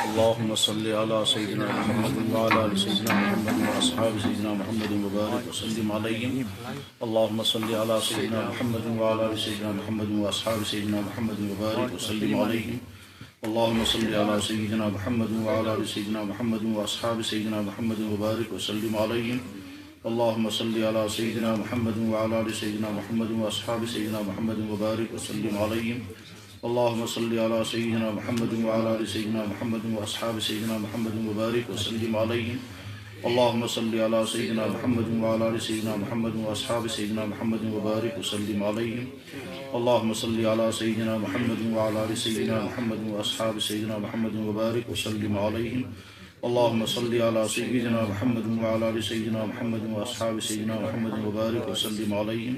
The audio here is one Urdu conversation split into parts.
اللهم صل على سيدنا محمد وعلى ال سيدنا محمد واصحاب سيدنا محمد وبارك وسلم عليهم. اللهم صل على سيدنا محمد وعلى ال سيدنا محمد واصحاب سيدنا محمد وبارك وسلم عليهم. اللهم صل على سيدنا محمد وعلى ال سيدنا محمد واصحاب سيدنا محمد وبارك وسلم عليهم. اللهم صل على سيدنا محمد وعلى ال سيدنا محمد واصحاب سيدنا محمد وبارك وسلم عليهم. اللهم صل على سيدنا محمد وعلى ال سيدنا محمد واصحاب سيدنا محمد وبارك وسلم عليهم. اللهم صل على سيدنا محمد وعلى ال سيدنا محمد واصحاب سيدنا محمد وبارك وسلم عليهم. اللهم صل على سيدنا محمد وعلى ال سيدنا محمد واصحاب سيدنا محمد وبارك وسلم عليهم. اللهم صل على سيدنا محمد وعلى ال سيدنا محمد واصحاب سيدنا محمد وبارك وسلم عليهم.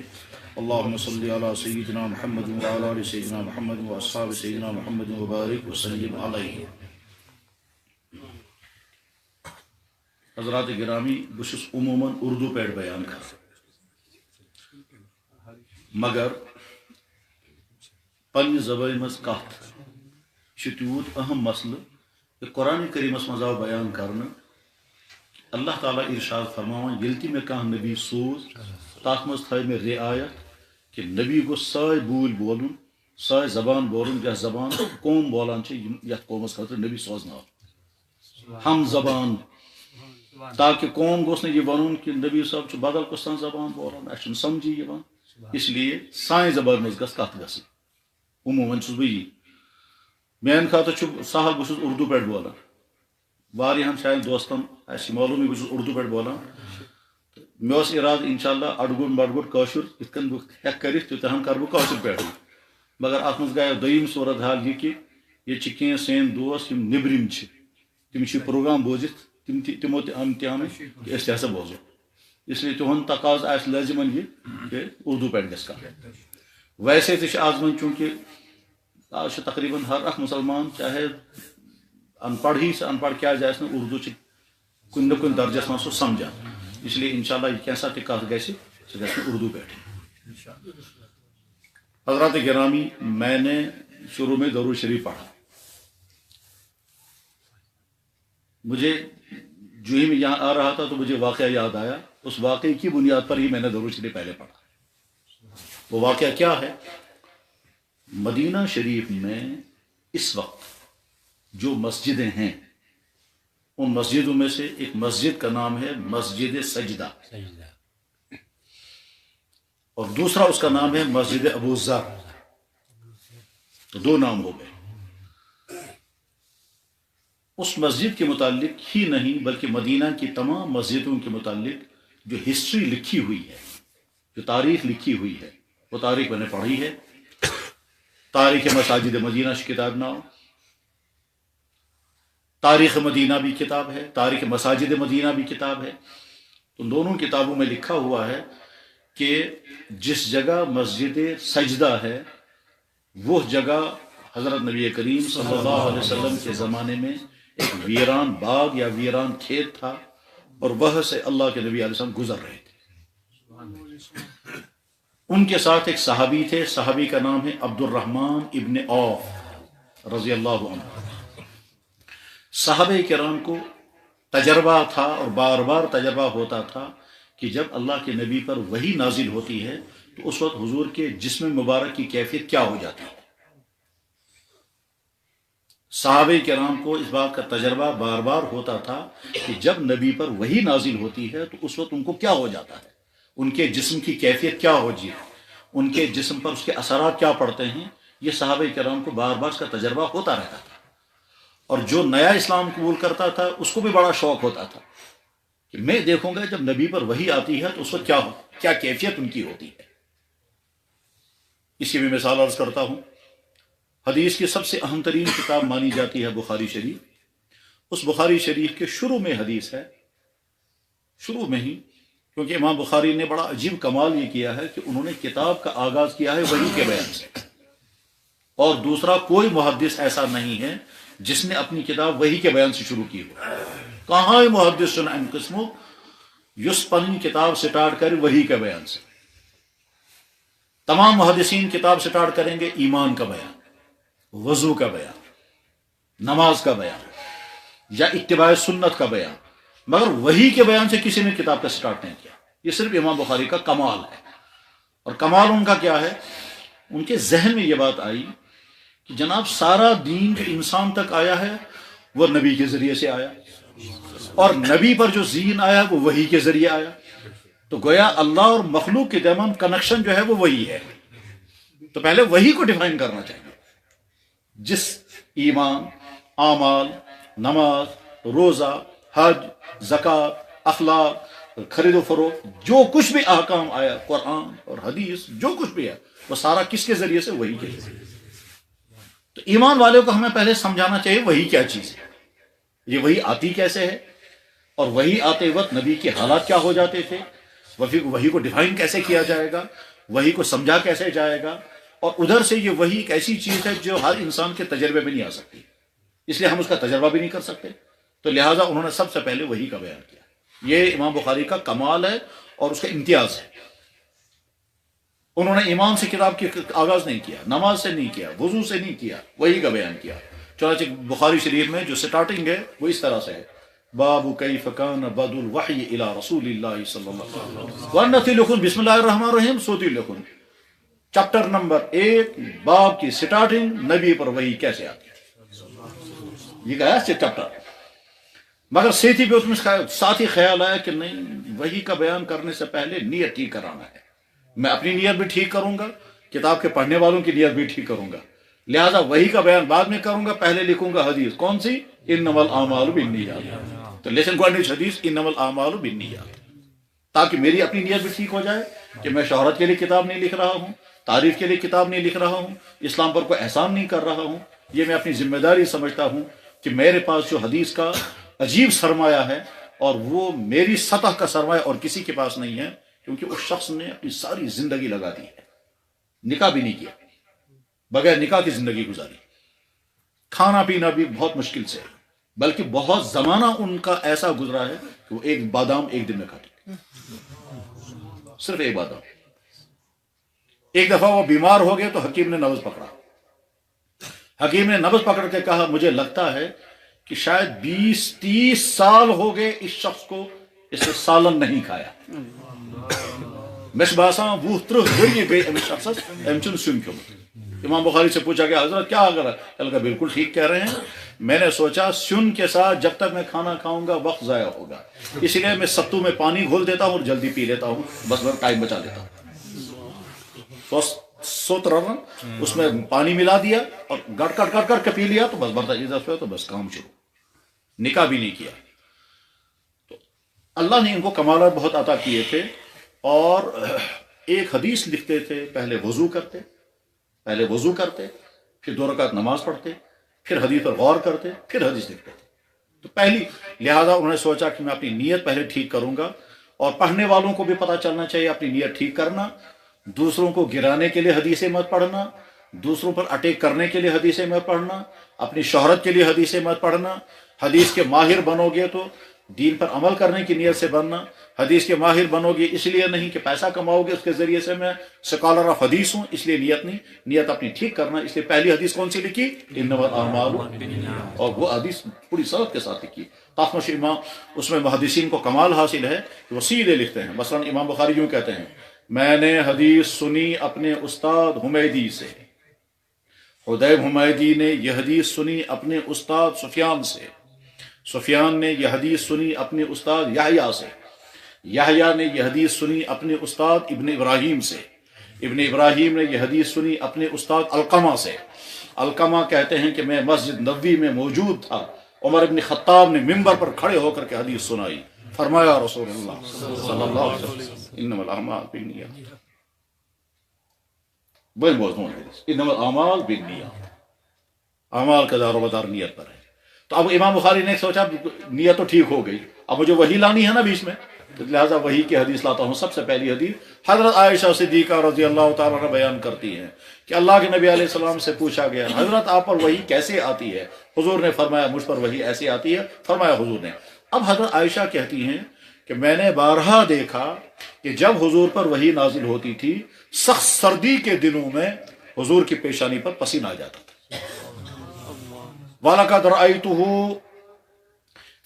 اللهم صل على سيدنا محمد وعلى ال سيدنا محمد واصحاب سيدنا محمد وبارك وسلم عليهم. حضرات گرامی بس عموماً اردو پہ بیان کر مگر پنہ زبان مز کت تیوت اہم مسئلہ کہ قرآن کریمس مز آو بیان کرنا. اللہ تعالیٰ ارشاد فرماوان یل تہ مے کانٛہہ نبی سوز تات مز تھٲے مے رعایت کہ نبی گوٚژھ سٲے بوٗلۍ بولُن سٲے زبان بولُن یۄس زبان قوم بولان چھِ یتھ قومس خٲطرٕ نبی سوزناو ہم زبان تاکہ قوم گوٚژھ نہٕ یہِ وَنُن کہ نبی صٲب چھُ بدل کُس تام زبان بولان اَسہِ چھُنہٕ سمجھی یِوان اس لیے سانہِ زبانہِ منٛز گژھِ کتھ گژھٕنۍ. عموٗماً چھُس بہٕ یی میانہِ خٲطرٕ چھُ سہل بہٕ چھُس اردو پٮ۪ٹھ بولان واریاہن شاید دوستن آسہِ معلوٗمٕے بہٕ چھُس اردو پٮ۪ٹھ بولان. مےٚ اوس ارادٕ انشاءاللہ اڈگُن بڈگُن کٲشُر یِتھ کٔنۍ بہٕ ہٮ۪کہٕ کٔرِتھ تیوٗتاہن کرٕ بہٕ کٲشُر پٮ۪ٹھٕے مگر اتھ منٛز گٔیو دوٚیِم صوٗرت حال یہِ کہِ ییٚتہِ چھِ کینٛہہ سٲنۍ دوس یِم نیٚبرِم چھِ تِم چھِ پروگرام بوٗزِتھ تِمو تہِ آمٕتۍ کہ أسۍ تہِ ہسا بوزو اس لیے تِہُنٛد تقاضہٕ آسہِ لٲزِمن یہِ کہ اردو پٮ۪ٹھ گژھِ کتھ. ویسے تہِ چھِ آز وۄنۍ چوٗنٛکہِ آز چھُ تقریٖباً ہر اکھ مُسلمان چاہے ان پڑھ ہی سے ان پڑھ کیٛازِ آسہِ نہٕ اردو چھِ کُنہِ نہ کُنہِ درجس منٛز سُہ سمجھان اس لیے انشاءاللہ یہ کیسا تہ کتھ گژھِ سُہ گژھِ اردو پٮ۪ٹھ. حضرات گرامی میں نے شروع میں درود شریف پڑھا. مجھے جو ہی میں یہاں آ رہا تھا تو مجھے واقعہ یاد آیا. اس واقعے کی بنیاد پر ہی میں نے درود شریف پہلے پڑھا. وہ واقعہ کیا ہے؟ مدینہ شریف میں اس وقت جو مسجدیں ہیں ان مسجدوں میں سے ایک مسجد کا نام ہے مسجد سجدہ اور دوسرا اس کا نام ہے مسجد ابو ذر. تو دو نام ہو گئے. اس مسجد کے متعلق ہی نہیں بلکہ مدینہ کی تمام مسجدوں کے متعلق جو ہسٹری لکھی ہوئی ہے جو تاریخ لکھی ہوئی ہے وہ تاریخ میں نے پڑھی ہے. تاریخ مساجد مدینہ کی کتاب نام تاریخ مدینہ بھی کتاب ہے تاریخ مساجد مدینہ بھی کتاب ہے. تو دونوں کتابوں میں لکھا ہوا ہے کہ جس جگہ مسجد سجدہ ہے وہ جگہ حضرت نبی کریم صلی اللہ علیہ وسلم کے زمانے میں ایک ویران باغ یا ویران کھیت تھا اور وہ سے اللہ کے نبی علیہ السلام گزر رہے تھے. ان کے ساتھ ایک صحابی تھے. صحابی کا نام ہے عبد الرحمن ابن عوف رضی اللہ عنہ. صحابہ کرام کو تجربہ تھا اور بار بار تجربہ ہوتا تھا کہ جب اللہ کے نبی پر وحی نازل ہوتی ہے تو اس وقت حضور کے جسم مبارک کی کیفیت کیا ہو جاتی ہے. صحابہ کرام کو اس بات کا تجربہ بار بار ہوتا تھا کہ جب نبی پر وحی نازل ہوتی ہے تو اس وقت ان کو کیا ہو جاتا ہے ان کے جسم کی کیفیت کیا ہو جی ان کے جسم پر اس کے اثرات کیا پڑتے ہیں. یہ صحابہ کرام کو بار بار اس کا تجربہ ہوتا رہتا تھا. اور جو نیا اسلام قبول کرتا تھا اس کو بھی بڑا شوق ہوتا تھا کہ میں دیکھوں گا جب نبی پر وحی آتی ہے تو اس وقت کیا کیفیت ان کی ہوتی ہے. اس کی میں مثال عرض کرتا ہوں. حدیث کی سب سے اہم ترین کتاب مانی جاتی ہے بخاری شریف. اس بخاری شریف کے شروع میں حدیث ہے شروع میں ہی کیونکہ امام بخاری نے بڑا عجیب کمال یہ کیا ہے کہ انہوں نے کتاب کا آغاز کیا ہے وحی کے بیان سے. اور دوسرا کوئی محدث ایسا نہیں ہے جس نے اپنی کتاب وحی کے بیان سے شروع کی ہو. کہاں محدث ان قسموں یس پنی کتاب سٹارٹ کر وحی کے بیان سے. تمام محدثین کتاب سٹارٹ کریں گے ایمان کا بیان وضو کا بیان نماز کا بیان یا اتباع سنت کا بیان، مگر وحی کے بیان سے کسی نے کتاب کا سٹارٹ نہیں کیا۔ یہ صرف امام بخاری کا کمال ہے۔ اور کمال ان کا کیا ہے؟ ان کے ذہن میں یہ بات آئی کہ جناب سارا دین جو انسان تک آیا ہے وہ نبی کے ذریعے سے آیا، اور نبی پر جو دین آیا وہ وحی کے ذریعے آیا، تو گویا اللہ اور مخلوق کے درمیان کنیکشن جو ہے وہ وہی ہے۔ تو پہلے وہی کو ڈیفائن کرنا چاہیے، جس ایمان، اعمال، نماز، روزہ، حج، زکوٰۃ، اخلاق، خرید و فروخت، جو کچھ بھی احکام آیا قرآن اور حدیث، جو کچھ بھی ہے وہ سارا کس کے ذریعے سے؟ وہی کے ذریعے۔ تو ایمان والوں کو ہمیں پہلے سمجھانا چاہیے وہی کیا چیز ہے، یہ وہی آتی کیسے ہے، اور وہی آتے وقت نبی کے حالات کیا ہو جاتے تھے، وہی کو ڈیفائن کیسے کیا جائے گا، وہی کو سمجھا کیسے جائے گا، اور ادھر سے یہ وہی ایک ایسی چیز ہے جو ہر انسان کے تجربے میں نہیں آ سکتی، اس لیے ہم اس کا تجربہ بھی نہیں کر سکتے، تو لہٰذا انہوں نے سب سے پہلے وہی کا بیان کیا۔ یہ امام بخاری کا کمال ہے اور اس کا امتیاز ہے۔ انہوں نے ایمان سے کتاب کی آغاز نہیں کیا، نماز سے نہیں کیا، وضو سے نہیں کیا، وہی کا بیان کیا۔ چنانچہ بخاری شریف میں جو سٹارٹنگ ہے وہ اس طرح سے ہے، باب کیف کان بدء الوحی الی رسول اللہ صلی اللہ علیہ وسلم، ورنتی لکھن بسم اللہ الرحمن الرحیم، سوتی لکھن چیپٹر نمبر 1، باب کی سٹارٹنگ، نبی پر وحی کیسے آتی ہے، یہ کہا چیپٹر۔ مگر سیتھی پہ اس میں ساتھ ہی خیال آیا کہ نہیں، وحی کا بیان کرنے سے پہلے نیت ٹھیک کرانا ہے، میں اپنی نیت بھی ٹھیک کروں گا، کتاب کے پڑھنے والوں کی نیت بھی ٹھیک کروں گا، لہذا وحی کا بیان بعد میں کروں گا، پہلے لکھوں گا حدیث کون سی؟ انما الاعمال بالنیات۔ تو لیسن گوڈنیچ حدیث انما الاعمال بالنیات، تاکہ میری اپنی نیت بھی ٹھیک ہو جائے کہ میں شہرت کے لیے کتاب نہیں لکھ رہا ہوں، تعریف کے لیے کتاب نہیں لکھ رہا ہوں، اسلام پر کوئی احسان نہیں کر رہا ہوں، یہ میں اپنی ذمہ داری سمجھتا ہوں کہ میرے پاس جو حدیث کا عجیب سرمایہ ہے، اور وہ میری سطح کا سرمایہ اور کسی کے پاس نہیں ہے، کیونکہ اس شخص نے اپنی ساری زندگی لگا دی ہے، نکاح بھی نہیں کیا، بغیر نکاح کی زندگی گزاری، کھانا پینا بھی بہت مشکل سے، بلکہ بہت زمانہ ان کا ایسا گزرا ہے کہ وہ ایک بادام ایک دن میں کھاتے، صرف ایک بادام۔ ایک دفعہ وہ بیمار ہو گئے تو حکیم نے نبض پکڑا، حکیم نے نبض پکڑ کے کہا مجھے لگتا ہے کہ شاید 20-30 سال ہو گئے اس شخص کو اس نے سالن نہیں کھایا، مش باسان وہ ترہ ؤری گئی امس شخصس ام چھُنہٕ سیُن کھیوٚمُت۔ امام بخاری سے پوچھا گیا حضرت کیا اگر ہے؟ بالکل ٹھیک کہہ رہے ہیں، میں نے سوچا سیُن کے ساتھ جب تک میں کھانا کھاؤں گا وقت ضائع ہوگا، اس لیے میں ستو میں پانی گھول دیتا ہوں اور جلدی پی لیتا ہوں، بس میں ٹائم بچا لیتا ہوں۔ سوت رہا اس میں پانی ملا دیا اور گٹ کٹ کٹ کر کے پی لیا تو بس برتن ادھر تو بس کام شروع، نکاح بھی نہیں کیا۔ تو اللہ نے ان کو کمالات بہت عطا کیے تھے، اور ایک حدیث لکھتے تھے، پہلے وضو کرتے، پھر 2 رکعت نماز پڑھتے، پھر حدیث پر غور کرتے، پھر حدیث لکھتے تھے۔ تو پہلی لہذا انہوں نے سوچا کہ میں اپنی نیت پہلے ٹھیک کروں گا، اور پڑھنے والوں کو بھی پتہ چلنا چاہیے اپنی نیت ٹھیک کرنا، دوسروں کو گرانے کے لیے حدیثیں مت پڑھنا، دوسروں پر اٹیک کرنے کے لیے حدیثیں مت پڑھنا، اپنی شہرت کے لیے حدیثیں مت پڑھنا، حدیث کے ماہر بنو گے تو دین پر عمل کرنے کی نیت سے بننا، حدیث کے ماہر بنو گے اس لیے نہیں کہ پیسہ کماؤ گے اس کے ذریعے سے میں سکالر آف حدیث ہوں، اس لیے نیت نہیں، نیت اپنی ٹھیک کرنا۔ اس لیے پہلی حدیث کون سی لکھی؟ انما الاعمال، اور وہ حدیث پوری صنعت کے ساتھ لکھی۔ تاخمش امام اس میں محدثین کو کمال حاصل ہے کہ وہ سیدھے لکھتے ہیں۔ مثلا امام بخاری یوں کہتے ہیں میں نے حدیث سنی اپنے استاد حمیدی سے، حدیب حمیدی نے یہ حدیث سنی اپنے استاد سفیان سے، سفیان نے یہ حدیث سنی اپنے استاد یحییٰ سے، یحییٰ نے یہ حدیث سنی اپنے استاد ابن ابراہیم سے، ابن ابراہیم نے یہ حدیث سنی اپنے استاد علقمہ سے۔ علقمہ کہتے ہیں کہ میں مسجد نبوی میں موجود تھا، عمر ابن خطاب نے ممبر پر کھڑے ہو کر کے حدیث سنائی، فرمایا رسول اللہ صلی اللہ علیہ وسلم انما الاعمال بالنیات، بڑی موضوع ہے انما الاعمال بالنیات، اعمال کا دار و مدار نیت پر ہے۔ تو اب امام بخاری نے سوچا نیت تو ٹھیک ہو گئی، اب مجھے وہی لانی ہے نا بیچ میں، لہٰذا وہی کی حدیث لاتا ہوں۔ سب سے پہلی حدیث حضرت عائشہ صدیقہ رضی اللہ تعالیٰ عنہ بیان کرتی ہیں کہ اللہ کے نبی علیہ السلام سے پوچھا گیا حضرت آپ پر وحی کیسے آتی ہے؟ حضور نے فرمایا مجھ پر وحی ایسے آتی ہے، فرمایا حضور نے۔ اب حضرت عائشہ کہتی ہیں کہ میں نے بارہا دیکھا کہ جب حضور پر وحی نازل ہوتی تھی سخت سردی کے دنوں میں حضور کی پیشانی پر پسینہ آ جاتا تھا۔ وَلَقَدْ رَأَيْتُهُ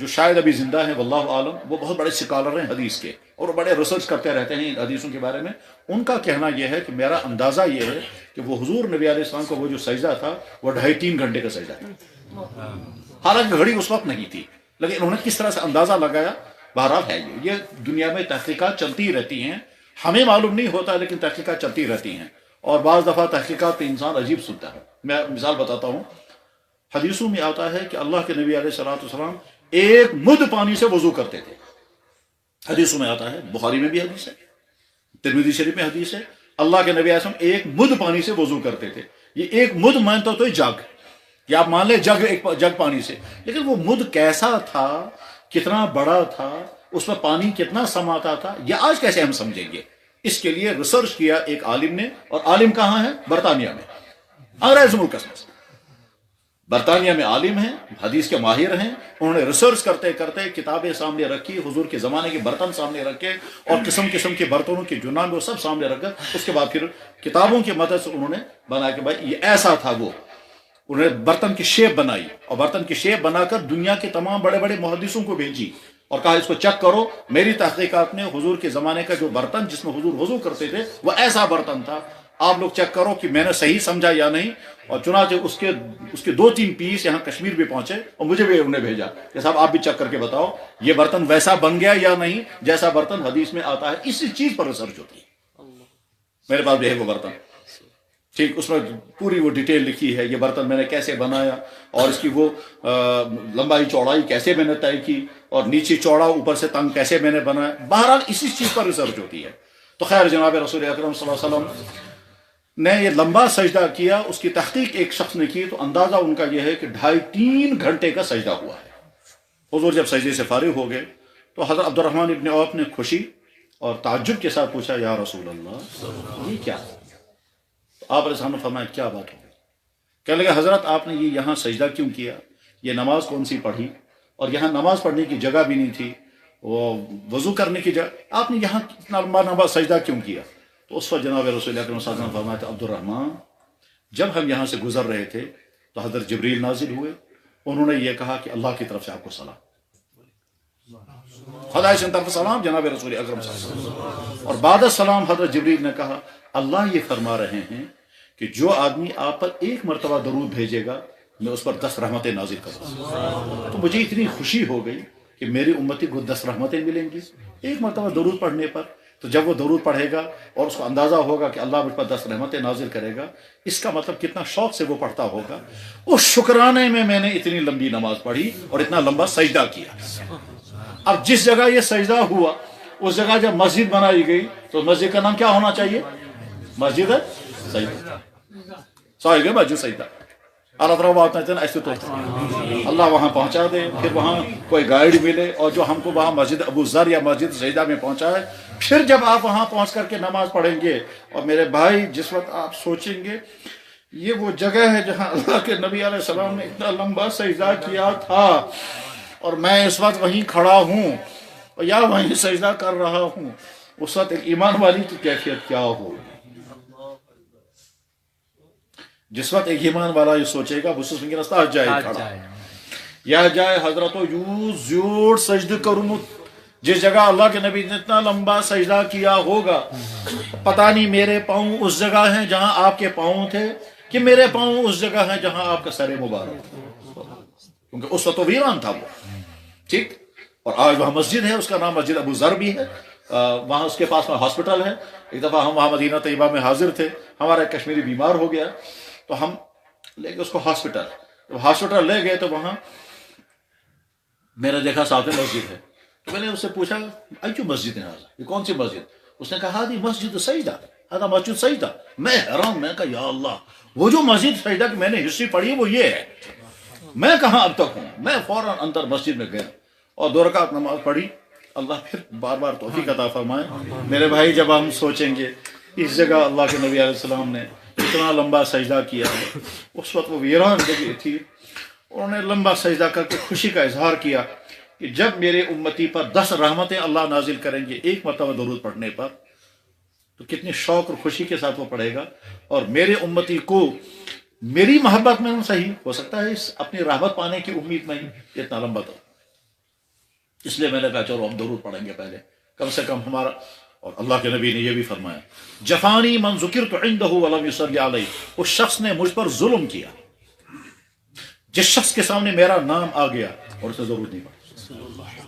جو شاید ابھی زندہ ہیں واللہ عالم، وہ بہت بڑے سکالر ہیں حدیث کے اور بڑے ریسرچ کرتے رہتے ہیں ان حدیثوں کے بارے میں. ان کا کہنا یہ ہے کہ میرا اندازہ یہ ہے کہ وہ حضور نبی علیہ السلام کو وہ جو سجدہ تھا وہ 2.5-3 گھنٹے کا سجدہ تھا. حالانکہ گھڑی اس وقت نہیں تھی، لیکن انہوں نے کس طرح سے اندازہ لگایا. بہرحال ہے یہ دنیا میں تحقیقات چلتی رہتی ہیں، ہمیں معلوم نہیں ہوتا لیکن تحقیقات چلتی رہتی ہیں، اور بعض دفعہ تحقیقات پہ انسان عجیب سنتا ہے. میں مثال بتاتا ہوں. حدیثوں میں آتا ہے کہ اللہ کے نبی علیہ السلام ایک مد پانی سے وضو کرتے تھے. حدیثوں میں آتا ہے، بخاری میں بھی حدیث ہے، ترمذی شریف میں حدیث ہے، اللہ کے نبی علیہ السلام ایک مد پانی سے وضو کرتے تھے. یہ ایک مد مانتا تو جگ، یا آپ مان لیں جگ پانی سے، لیکن وہ مد کیسا تھا، کتنا بڑا تھا، اس میں پانی کتنا سماتا تھا، یہ آج کیسے ہم سمجھیں گے. اس کے لیے ریسرچ کیا ایک عالم نے، اور عالم کہاں ہے؟ برطانیہ میں، انگریز ملک میں. برطانیہ میں عالم ہیں، حدیث کے ماہر ہیں. انہوں نے ریسرچ کرتے کرتے کتابیں سامنے رکھی، حضور کے زمانے کے برتن سامنے رکھے، اور قسم قسم کے برتنوں کے جو نام وہ سب سامنے رکھ کر اس کے بعد پھر کتابوں کی مدد سے انہوں نے بنا کہ بھائی یہ ایسا تھا. وہ انہوں نے برتن کی شیپ بنائی، اور برتن کی شیپ بنا کر دنیا کے تمام بڑے بڑے محدثوں کو بھیجی اور کہا اس کو چیک کرو. میری تحقیقات میں حضور کے زمانے کا جو برتن جس میں حضور وضو کرتے تھے وہ ایسا برتن تھا، آپ لوگ چیک کرو کہ میں نے صحیح سمجھا یا نہیں. اور چنانچہ اس کے 2-3 پیس یہاں کشمیر بھی پہنچے، اور مجھے بھی انہیں بھیجا کہ صاحب آپ بھی چیک کر کے بتاؤ یہ برتن ویسا بن گیا یا نہیں جیسا برتن حدیث میں آتا ہے. اسی چیز پر ریسرچ ہوتی ہے. میرے پاس بھی ہے وہ برتن، ٹھیک، اس میں پوری وہ ڈیٹیل لکھی ہے، یہ برتن میں نے کیسے بنایا، اور اس کی وہ لمبائی چوڑائی کیسے میں نے طے کی، اور نیچے چوڑا اوپر سے تنگ کیسے میں نے بنایا. بہرحال اسی چیز پر ریسرچ ہوتی ہے. تو خیر، جناب رسول اکرم صلی اللہ علیہ وسلم نے یہ لمبا سجدہ کیا. اس کی تحقیق ایک شخص نے کی تو اندازہ ان کا یہ ہے کہ 2.5-3 گھنٹے کا سجدہ ہوا ہے. حضور جب سجدے سے فارغ ہو گئے تو حضرت عبد الرحمن ابن عوف نے خوشی اور تعجب کے ساتھ پوچھا، یا رسول اللہ یہ کیا؟ آپ علیہ السلام نے فرمایا کیا بات ہو گئی؟ کہنے لگے حضرت آپ نے یہ یہاں سجدہ کیوں کیا؟ یہ نماز کون سی پڑھی؟ اور یہاں نماز پڑھنے کی جگہ بھی نہیں تھی، وہ وضو کرنے کی جگہ، آپ نے یہاں اتنا لمبا نماز سجدہ کیوں کیا؟ تو اس وقت جناب رسول اللہ صلی اللہ علیہ وسلم فرمایا تھا، عبد الرحمن جب ہم یہاں سے گزر رہے تھے تو حضرت جبریل نازل ہوئے. انہوں نے یہ کہا کہ اللہ کی طرف سے آپ کو سلام، خدا کی طرف سلام جناب رسول اکرم صلی اللہ علیہ وسلم. اور بعد السلام حضرت جبریل نے کہا اللہ یہ فرما رہے ہیں کہ جو آدمی آپ پر 1 مرتبہ درود بھیجے گا میں اس پر 10 رحمتیں نازل کروں. تو مجھے اتنی خوشی ہو گئی کہ میری امتی کو 10 رحمتیں ملیں گی 1 مرتبہ درود پڑھنے پر. تو جب وہ درود پڑھے گا اور اس کو اندازہ ہوگا کہ اللہ مجھ پر 10 رحمتیں نازل کرے گا، اس کا مطلب کتنا شوق سے وہ پڑھتا ہوگا. اس شکرانے میں نے اتنی لمبی نماز پڑھی اور اتنا لمبا سجدہ کیا. اب جس جگہ یہ سجدہ ہوا اس جگہ جب مسجد بنائی گئی تو مسجد کا نام کیا ہونا چاہیے؟ مسجد سجدہ. صحیح ہے، مسجد سجدہ. اللہ تعالیٰ اللہ وہاں پہنچا دے، پھر وہاں کوئی گائیڈ ملے اور جو ہم کو وہاں مسجد ابو ذر یا مسجد سجدہ میں پہنچائے. پھر جب آپ وہاں پہنچ کر کے نماز پڑھیں گے اور میرے بھائی جس وقت آپ سوچیں گے یہ وہ جگہ ہے جہاں اللہ کے نبی علیہ السلام نے اتنا لمبا سجدہ کیا تھا اور میں اس وقت وہیں کھڑا ہوں یا وہیں سجدہ کر رہا ہوں، اس وقت ایک ایمان والی کی کیفیت کیا ہو. جس وقت ایک ایمان والا یہ سوچے گا وہ سوچیں گے رستہ جائے کھڑا یا جائے حضرت یو زیور سجدہ کروں. جس جگہ اللہ کے نبی نے اتنا لمبا سجدہ کیا ہوگا پتہ نہیں میرے پاؤں اس جگہ ہیں جہاں آپ کے پاؤں تھے کہ میرے پاؤں اس جگہ ہیں جہاں آپ کا سر مبارک تھا، کیونکہ اس وقت تو ویران تھا وہ. ٹھیک، اور آج وہاں مسجد ہے، اس کا نام مسجد ابو ذر بھی ہے. وہاں اس کے پاس میں ہاسپٹل ہے. ایک دفعہ ہم وہاں مدینہ طیبہ میں حاضر تھے، ہمارا ایک کشمیری بیمار ہو گیا تو ہم لے گئے اس کو ہاسپٹل. جب ہاسپٹل لے گئے تو وہاں میں نے دیکھا ساتھ میں مسجد ہے. تو میں نے اس سے پوچھا ایو مسجد ہے، یہ کون سی مسجد؟ اس نے کہا دی مسجد سجدہ، ہذا مسجد سجدہ. میں حیران، میں کہا یا اللہ، وہ جو مسجد سجدہ کی میں نے ہسٹری پڑھی وہ یہ ہے، میں کہاں اب تک ہوں. میں فوراً اندر مسجد میں گیا اور 2 رکعت نماز پڑھی. اللہ پھر بار بار توفیق عطا فرمائے. میرے بھائی جب ہم سوچیں گے اس جگہ اللہ کے نبی علیہ السلام نے اتنا لمبا سجدہ کیا ہے، اس وقت وہ ویران جگہ تھی، انہوں نے لمبا سجدہ کر کے خوشی کا اظہار کیا کہ جب میرے امتی پر 10 رحمتیں اللہ نازل کریں گے 1 مرتبہ درود پڑھنے پر، تو کتنی شوق اور خوشی کے ساتھ وہ پڑھے گا. اور میرے امتی کو میری محبت میں صحیح ہو سکتا ہے اس اپنی رحمت پانے کی امید میں ہی اتنا لمبا تو اس لیے میں نے کہا چلو ہم درود پڑھیں گے پہلے، کم سے کم ہمارا. اور اللہ کے نبی نے یہ بھی فرمایا، جفانی من ذکرت عنده ولم يصلي علیہ، اس شخص نے مجھ پر ظلم کیا جس شخص کے سامنے میرا نام آ گیا اور اسے ضرورت نہیں پڑا.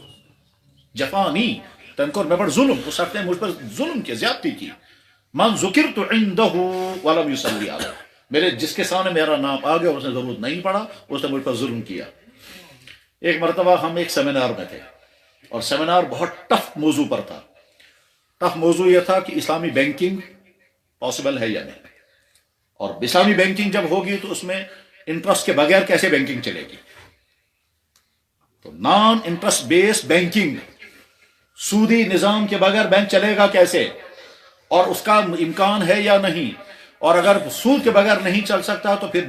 جفانی تنکر میں پر ظلم، اس شخص نے مجھ پر ظلم کیا، زیادتی کی. من ذکرت عنده ولم يصلي علیہ، میرے جس کے سامنے میرا نام آ گیا اور اس نے ضرورت نہیں پڑا، اس نے مجھ پر ظلم کیا. ایک مرتبہ ہم ایک سیمینار میں تھے اور سیمینار بہت ٹف موضوع پر تھا. ٹف موضوع یہ تھا کہ اسلامی بینکنگ پاسبل ہے یا نہیں، اور اسلامی بینکنگ جب ہوگی تو اس میں انٹرسٹ کے بغیر کیسے بینکنگ چلے گی. تو نان انٹرسٹ بیس بینکنگ، سودی نظام کے بغیر بینک چلے گا کیسے، اور اس کا امکان ہے یا نہیں، اور اگر سود کے بغیر نہیں چل سکتا تو پھر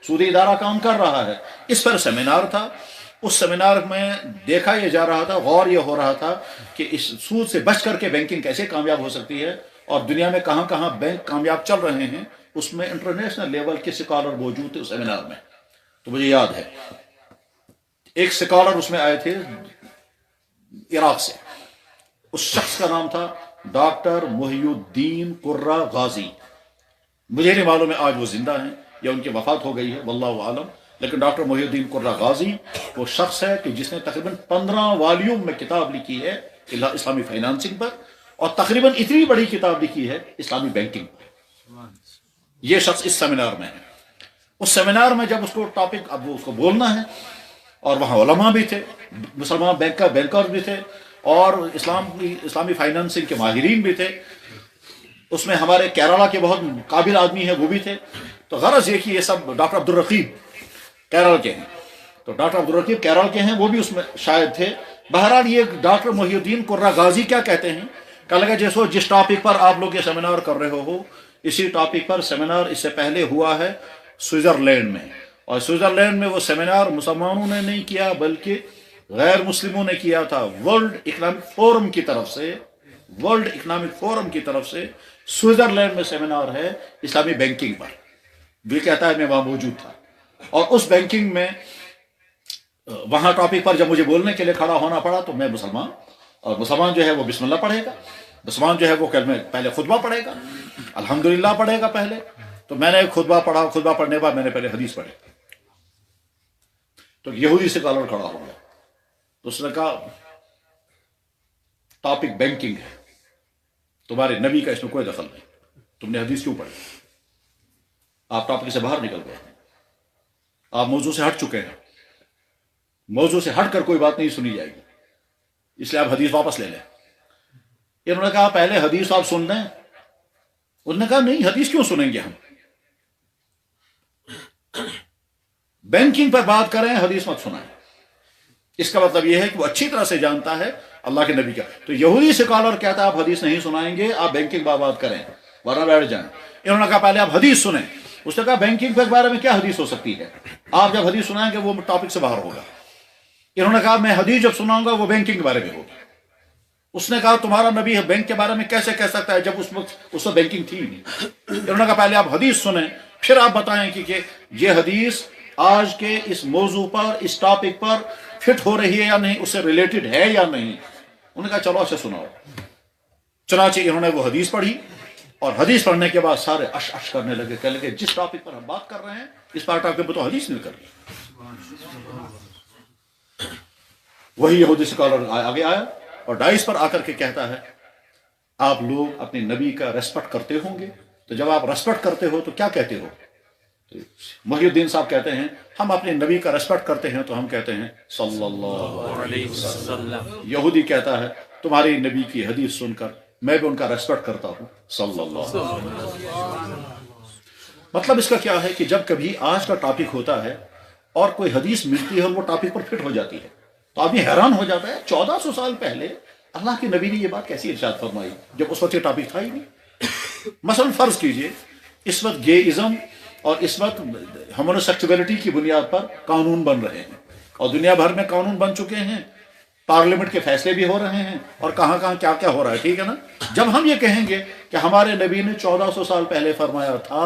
سودی ادارہ کام کر رہا ہے. اس پر سیمینار تھا. اس سیمینار میں دیکھا یہ جا رہا تھا، غور یہ ہو رہا تھا کہ اس سود سے بچ کر کے بینکنگ کیسے کامیاب ہو سکتی ہے، اور دنیا میں کہاں کہاں بینک کامیاب چل رہے ہیں. اس میں انٹرنیشنل لیول کے سکالر موجود تھے اس سیمینار میں. تو مجھے یاد ہے ایک سکالر اس میں آئے تھے عراق سے. اس شخص کا نام تھا ڈاکٹر محی الدین قرہ غازی. مجھے نہیں معلوم ہے آج وہ زندہ ہیں یا ان کی وفات ہو گئی ہے، واللہ عالم. لیکن ڈاکٹر محی الدین قرہ غازی وہ شخص ہے کہ جس نے تقریباً 15 والیوم میں کتاب لکھی ہے اسلامی فائنانسنگ پر، اور تقریباً اتنی بڑی کتاب لکھی ہے اسلامی بینکنگ پر. یہ شخص اس سیمینار میں ہے. اس سیمینار میں جب اس کو ٹاپک اب اس کو بولنا ہے، اور وہاں علماء بھی تھے، مسلمان بینکر بھی تھے، اور اسلامی فائنانسنگ کے ماہرین بھی تھے. اس میں ہمارے کیرالہ کے بہت قابل آدمی ہیں وہ بھی تھے. تو غرض یہ کہ یہ سب ڈاکٹر عبدالرقیب کیرل کے ہیں، تو ڈاکٹر عبدالرقیب کیرل کے ہیں، وہ بھی اس میں شاید تھے. بہرحال یہ ڈاکٹر محی الدین قرہ غازی کیا کہتے ہیں کہ لگا جس ٹاپک پر آپ لوگ یہ سیمینار کر رہے ہو، اسی ٹاپک پر سیمینار اس سے پہلے ہوا ہے سوئٹزرلینڈ میں. اور سوئٹزرلینڈ میں وہ سیمینار مسلمانوں نے نہیں کیا بلکہ غیر مسلموں نے کیا تھا. ورلڈ اکنامک فورم کی طرف سے سوئٹزرلینڈ میں سیمینار ہے اسلامی بینکنگ پر. بھی کہتا ہے میں وہاں موجود تھا، اور اس بینکنگ میں وہاں ٹاپک پر جب مجھے بولنے کے لیے کھڑا ہونا پڑا تو میں مسلمان، اور مسلمان جو ہے وہ بسم اللہ پڑھے گا، مسلمان جو ہے وہ پہلے خطبہ پڑھے گا، الحمدللہ پڑھے گا پہلے. تو میں نے خطبہ پڑھا، خطبہ پڑھنے کے بعد میں نے پہلے حدیث پڑھی. تو یہودی سے کالر کھڑا ہو گیا. تو اس نے کہا ٹاپک بینکنگ ہے، تمہارے نبی کا اس میں کوئی دخل نہیں، تم نے حدیث کیوں پڑھی؟ آپ ٹاپک سے باہر نکل گئے، آپ موضوع سے ہٹ چکے ہیں. موضوع سے ہٹ کر کوئی بات نہیں سنی جائے گی، اس لیے آپ حدیث واپس لے لیں. انہوں نے کہا پہلے حدیث آپ سن لیں. انہوں نے کہا نہیں، حدیث کیوں سنیں گے ہم، بینکنگ پر بات کریں، حدیث مت سنائیں. اس کا مطلب یہ ہے کہ وہ اچھی طرح سے جانتا ہے اللہ کے نبی کا. تو یہودی سکالر کہتا ہے آپ حدیث نہیں سنائیں گے، آپ بینکنگ پر بات کریں ورنہ بیٹھ جائیں. انہوں نے کہا پہلے آپ حدیث سنیں. اس نے کہا بینکنگ کے بارے میں کیا حدیث ہو سکتی ہے، آپ جب حدیث سنائیں گے وہ ٹاپک سے باہر ہوگا. انہوں نے کہا میں حدیث جب سناؤں گا وہ بینکنگ کے بارے میں ہوگی. اس نے کہا تمہارا نبی بینک کے بارے میں کیسے کہہ سکتا ہے جب اس وقت بینکنگ تھی نہیں. انہوں نے کہا پہلے آپ حدیث سنیں پھر آپ بتائیں کہ یہ حدیث آج کے اس موضوع پر، اس ٹاپک پر فٹ ہو رہی ہے یا نہیں، اس سے ریلیٹڈ ہے یا نہیں. انہوں نے کہا چلو اچھا سناؤ. چنانچہ انہوں نے وہ حدیث پڑھی، اور حدیث پڑھنے کے بعد سارے اش کرنے لگے، کہنے لگے جس ٹاپک پر ہم بات کر رہے ہیں اس ٹاپک پر تو حدیث نہیں کر رہی. وہی یہودی سکالر آگے آیا اور ڈائس پر آ کر کے کہتا ہے آپ لوگ اپنے نبی کا ریسپیکٹ کرتے ہوں گے، تو جب آپ ریسپیکٹ کرتے ہو تو کیا کہتے ہو؟ محی الدین صاحب کہتے ہیں ہم اپنے نبی کا ریسپیکٹ کرتے ہیں تو ہم کہتے ہیں صلی اللہ علیہ وسلم. یہودی کہتا ہے تمہاری نبی کی حدیث سن کر میں بھی ان کا ریسپیکٹ کرتا ہوں صلی اللہ علیہ وسلم. مطلب اس کا کیا ہے کہ جب کبھی آج کا ٹاپک ہوتا ہے اور کوئی حدیث ملتی ہے اور وہ ٹاپک پر فٹ ہو جاتی ہے تو آدمی حیران ہو جاتا ہے 1400 سال پہلے اللہ کے نبی نے یہ بات کیسی ارشاد فرمائی جب اس وقت یہ ٹاپک تھا ہی نہیں. مثلا فرض کیجئے اس وقت گے ازم اور اس وقت ہوموسیکسولیٹی کی بنیاد پر قانون بن رہے ہیں اور دنیا بھر میں قانون بن چکے ہیں. پارلیمنٹ کے فیصلے بھی ہو رہے ہیں اور کہاں کہاں کیا کیا ہو رہا ہے، ٹھیک ہے نا؟ جب ہم یہ کہیں گے کہ ہمارے نبی نے 1400 سال پہلے فرمایا تھا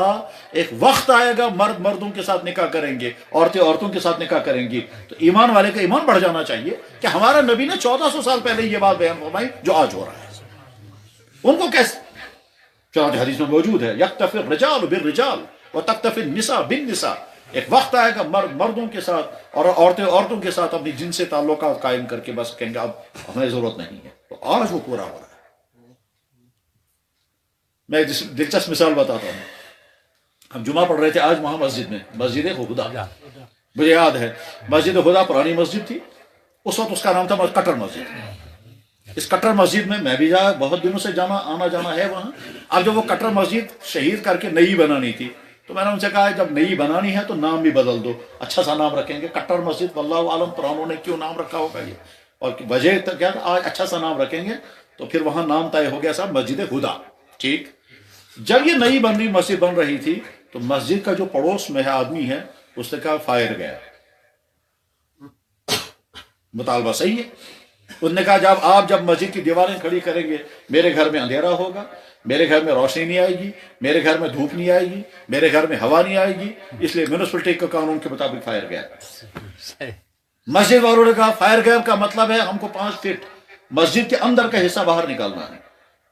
ایک وقت آئے گا مرد مردوں کے ساتھ نکاح کریں گے، عورتیں عورتوں کے ساتھ نکاح کریں گی، تو ایمان والے کا ایمان بڑھ جانا چاہیے کہ ہمارا نبی نے 1400 سال پہلے یہ بات بیان فرمائی جو آج ہو رہا ہے۔ ان کو کیسے؟ چنانچہ حدیث میں موجود ہے یکتفی الرجال بالرجال وتکتفی النساء بالنساء، ایک وقت آئے گا مرد مردوں کے ساتھ اور عورتیں عورتوں کے ساتھ اپنی جن سے تعلقات قائم کر کے بس کہیں گے اب ہمیں ضرورت نہیں ہے، تو آج وہ پورا ہو رہا ہے۔ میں دلچسپ مثال بتاتا ہوں، ہم جمعہ پڑھ رہے تھے آج وہاں مسجد میں، مسجد خدا، مجھے یاد ہے مسجد خدا پرانی مسجد تھی، اس وقت اس کا نام تھا کٹر مسجد۔ اس کٹر مسجد میں بھی جا بہت دنوں سے آنا جانا ہے وہاں۔ اب جب وہ کٹر مسجد شہید کر کے نئی بنانی تھی تو میں نے ان سے کہا جب نئی بنانی ہے تو نام بھی بدل دو، اچھا سا نام رکھیں گے کٹر مسجد، واللہ عالم پرانوں نے کیوں نام رکھا ہوگا یہ، اور وجہ کیا آج اچھا سا نام رکھیں گے، تو پھر وہاں نام طے ہو گیا صاحب مسجد خدا، ٹھیک۔ جب یہ نئی مسجد بن رہی تھی تو مسجد کا جو پڑوس میں ہے آدمی ہے اس نے کہا فائر گیا، مطالبہ صحیح ہے۔ اس نے کہا جب مسجد کی دیواریں کھڑی کریں گے میرے گھر میں اندھیرا ہوگا، میرے گھر میں روشنی نہیں آئے گی، میرے گھر میں دھوپ نہیں آئے گی، میرے گھر میں ہوا نہیں آئے گی، اس لیے میونسپلٹی کے قانون کے مطابق فائر گیپ۔ مسجد والوں نے کہا فائر گیپ کا مطلب ہے ہم کو 5 فٹ مسجد کے اندر کا حصہ باہر نکالنا ہے،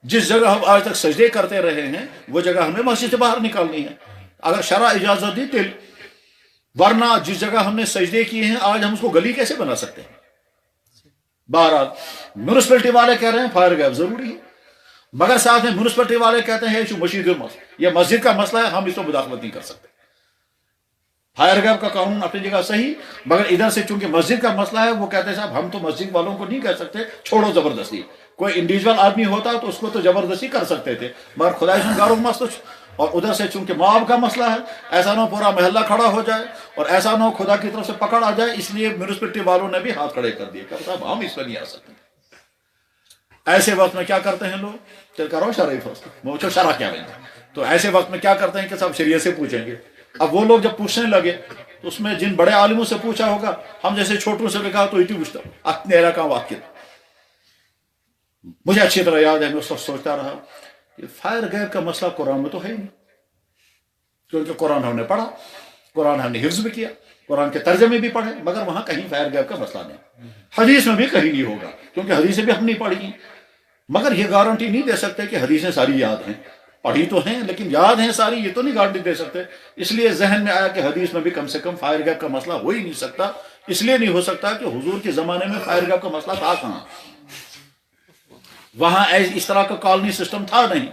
جس جگہ ہم آج تک سجدے کرتے رہے ہیں وہ جگہ ہمیں مسجد سے باہر نکالنی ہے، اگر شرع اجازت دی دل، ورنہ جس جگہ ہم نے سجدے کیے ہیں آج ہم اس کو گلی کیسے بنا سکتے ہیں؟ بہرحال میونسپلٹی والے کہہ رہے ہیں فائر گیپ ضروری ہے، مگر ساتھ میں میونسپلٹی والے کہتے ہیں یہ مسجد کا مسئلہ ہے، ہم اس کو مداخلت نہیں کر سکتے۔ فائر گیپ کا قانون اپنی جگہ صحیح، مگر ادھر سے چونکہ مسجد کا مسئلہ ہے وہ کہتے ہیں صاحب ہم تو مسجد والوں کو نہیں کہہ سکتے چھوڑو زبردستی، کوئی انڈیویجول آدمی ہوتا تو اس کو تو زبردستی کر سکتے تھے، مگر خدای شنگاروں مسئلہ، اور ادھر سے چونکہ معاف کا مسئلہ ہے، ایسا نہ ہو پورا محلہ کھڑا ہو جائے اور ایسا نہ ہو خدا کی طرف سے پکڑ آ جائے، اس لیے میونسپلٹی والوں نے بھی ہاتھ کھڑے کر دیے کہ صاحب ہم اس پہ نہیں آ سکتے۔ ایسے وقت میں کیا کرتے ہیں لوگ؟ چل کرو شرعی فیصلہ، مجھے شرع کیا بنتا ہے، تو ایسے وقت میں کیا کرتے ہیں کہ صاحب شریعت سے پوچھیں گے۔ اب وہ لوگ جب پوچھنے لگے تو اس میں جن بڑے عالموں سے پوچھا ہوگا، ہم جیسے چھوٹوں سے بھی کہا تو اٹھی پوچھتا اپنے کا واقع۔ مجھے اچھی طرح یاد ہے میں اس وقت سوچتا رہا کہ فائر گیپ کا مسئلہ قرآن میں تو ہے ہی نہیں، کیونکہ قرآن ہم نے پڑھا، قرآن ہم نے حفظ بھی کیا، قرآن کے ترجمے بھی پڑھے، مگر وہاں کہیں فائر گیپ کا مسئلہ نہیں، حدیث میں بھی کہیں نہیں ہوگا، کیونکہ حدیثیں بھی ہم نہیں پڑھی، مگر یہ گارنٹی نہیں دے سکتے کہ حدیثیں ساری یاد ہیں، پڑھی تو ہیں لیکن یاد ہیں ساری، یہ تو نہیں گارنٹی دے سکتے۔ اس لیے ذہن میں آیا کہ حدیث میں بھی کم سے کم فائر گیپ کا مسئلہ ہو ہی نہیں سکتا، اس لیے نہیں ہو سکتا کہ حضور کے زمانے میں فائر گیپ کا مسئلہ تھا کہاں، وہاں اس طرح کا کالونی سسٹم تھا نہیں،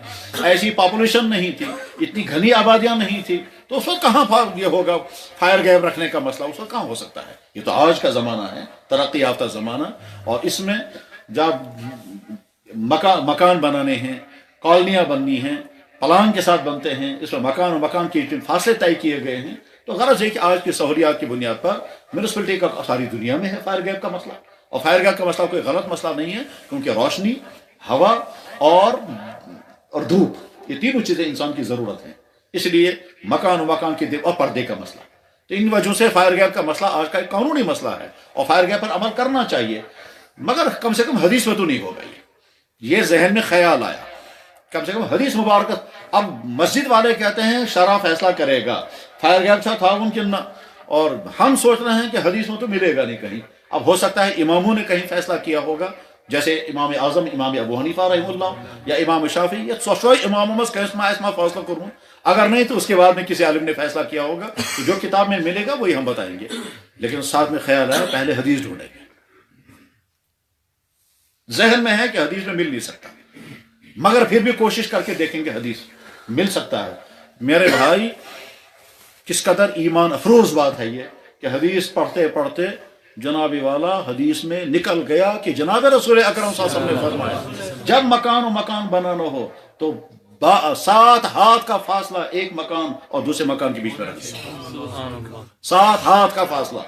ایسی پاپولیشن نہیں تھی، اتنی گھنی آبادیاں نہیں تھی، تو اس وقت کہاں یہ ہوگا فائر گیپ رکھنے کا مسئلہ، اس وقت کہاں ہو سکتا ہے؟ یہ تو آج کا زمانہ ہے، ترقی یافتہ زمانہ، اور اس میں جب مکان بنانے ہیں، کالونیاں بننی ہیں، پلان کے ساتھ بنتے ہیں، اس میں مکان اور مکان کے فاصلے طے کیے گئے ہیں، تو غرض ہے کہ آج کی سہولیات کی بنیاد پر میونسپلٹی کا ساری دنیا میں ہے فائر گیپ کا مسئلہ، اور فائر گیپ کا مسئلہ کوئی غلط مسئلہ نہیں ہے، کیونکہ روشنی، ہوا اور دھوپ، یہ تینوں چیزیں انسان کی ضرورت ہیں، اس لیے مکان و مکان کی اور پردے کا مسئلہ، تو ان وجہ سے فائر گیپ کا مسئلہ آج کا ایک قانونی مسئلہ ہے، اور فائر گیپ پر عمل کرنا چاہیے، مگر کم سے کم حدیث میں تو نہیں ہوگا، یہ ذہن میں خیال آیا، کم سے کم حدیث مبارکہ۔ اب مسجد والے کہتے ہیں شرع فیصلہ کرے گا فائر گیپ سے تھا ممکن نہ، اور ہم سوچ رہے ہیں کہ حدیث میں تو ملے گا نہیں کہیں، اب ہو سکتا ہے اماموں نے کہیں فیصلہ کیا ہوگا، جیسے امام اعظم امام ابو حنیفہ رحمہ اللہ یا امام شافعی یا سوچوئی اماموں میں کیسما فیصلہ کروں، اگر نہیں تو اس کے بعد میں کسی عالم نے فیصلہ کیا ہوگا، تو جو کتاب میں ملے گا وہی ہم بتائیں گے، لیکن ساتھ میں خیال ہے پہلے حدیث ڈھونڈیں گے، ذہن میں ہے کہ حدیث میں مل نہیں سکتا، مگر پھر بھی کوشش کر کے دیکھیں گے حدیث مل سکتا ہے۔ میرے بھائی کس قدر ایمان افروز بات ہے یہ کہ حدیث پڑھتے پڑھتے جناب والا حدیث میں نکل گیا کہ جناب رسول اکرم صلی اللہ علیہ وسلم نے فرمایا جب مکان و مکان بنانا ہو تو 7 ہاتھ کا فاصلہ ایک مکان اور دوسرے مکان کے بیچ میں رکھ دیں، 7 ہاتھ کا فاصلہ،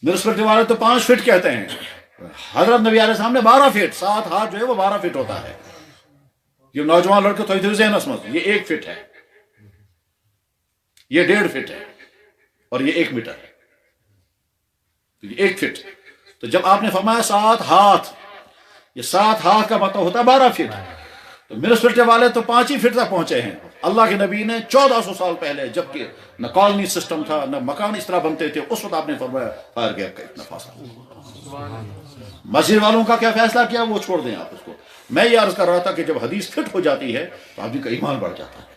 میونسپلٹی والے تو 5 فٹ کہتے ہیں، حضرت نبی علیہ السلام نے 12 فٹ، 7 ہاتھ جو ہے وہ 12 فٹ ہوتا ہے، یہ نوجوان لڑکے تھوڑی ذہن سمجھ، یہ 1 فٹ ہے، یہ 1.5 فٹ ہے، اور یہ 1 میٹر ہے، 1 فٹ، تو جب آپ نے فرمایا 7 ہاتھ، یہ 7 ہاتھ کا مطلب ہوتا ہے 12 فٹ، تو میونسپلٹی والے تو 5 ہی فٹ تک پہنچے ہیں۔ اللہ کے نبی نے 1400 سال پہلے، جبکہ نہ کالونی سسٹم تھا نہ مکان اس طرح بنتے تھے، اس وقت آپ نے فرمایا فائر گیپ کا اتنا فاصلہ۔ مسجد والوں کا کیا فیصلہ کیا وہ چھوڑ دیں آپ اس کو۔ میں یہ عرض کر رہا تھا کہ جب حدیث فٹ ہو جاتی ہے تو آدمی کا ایمان بڑھ جاتا ہے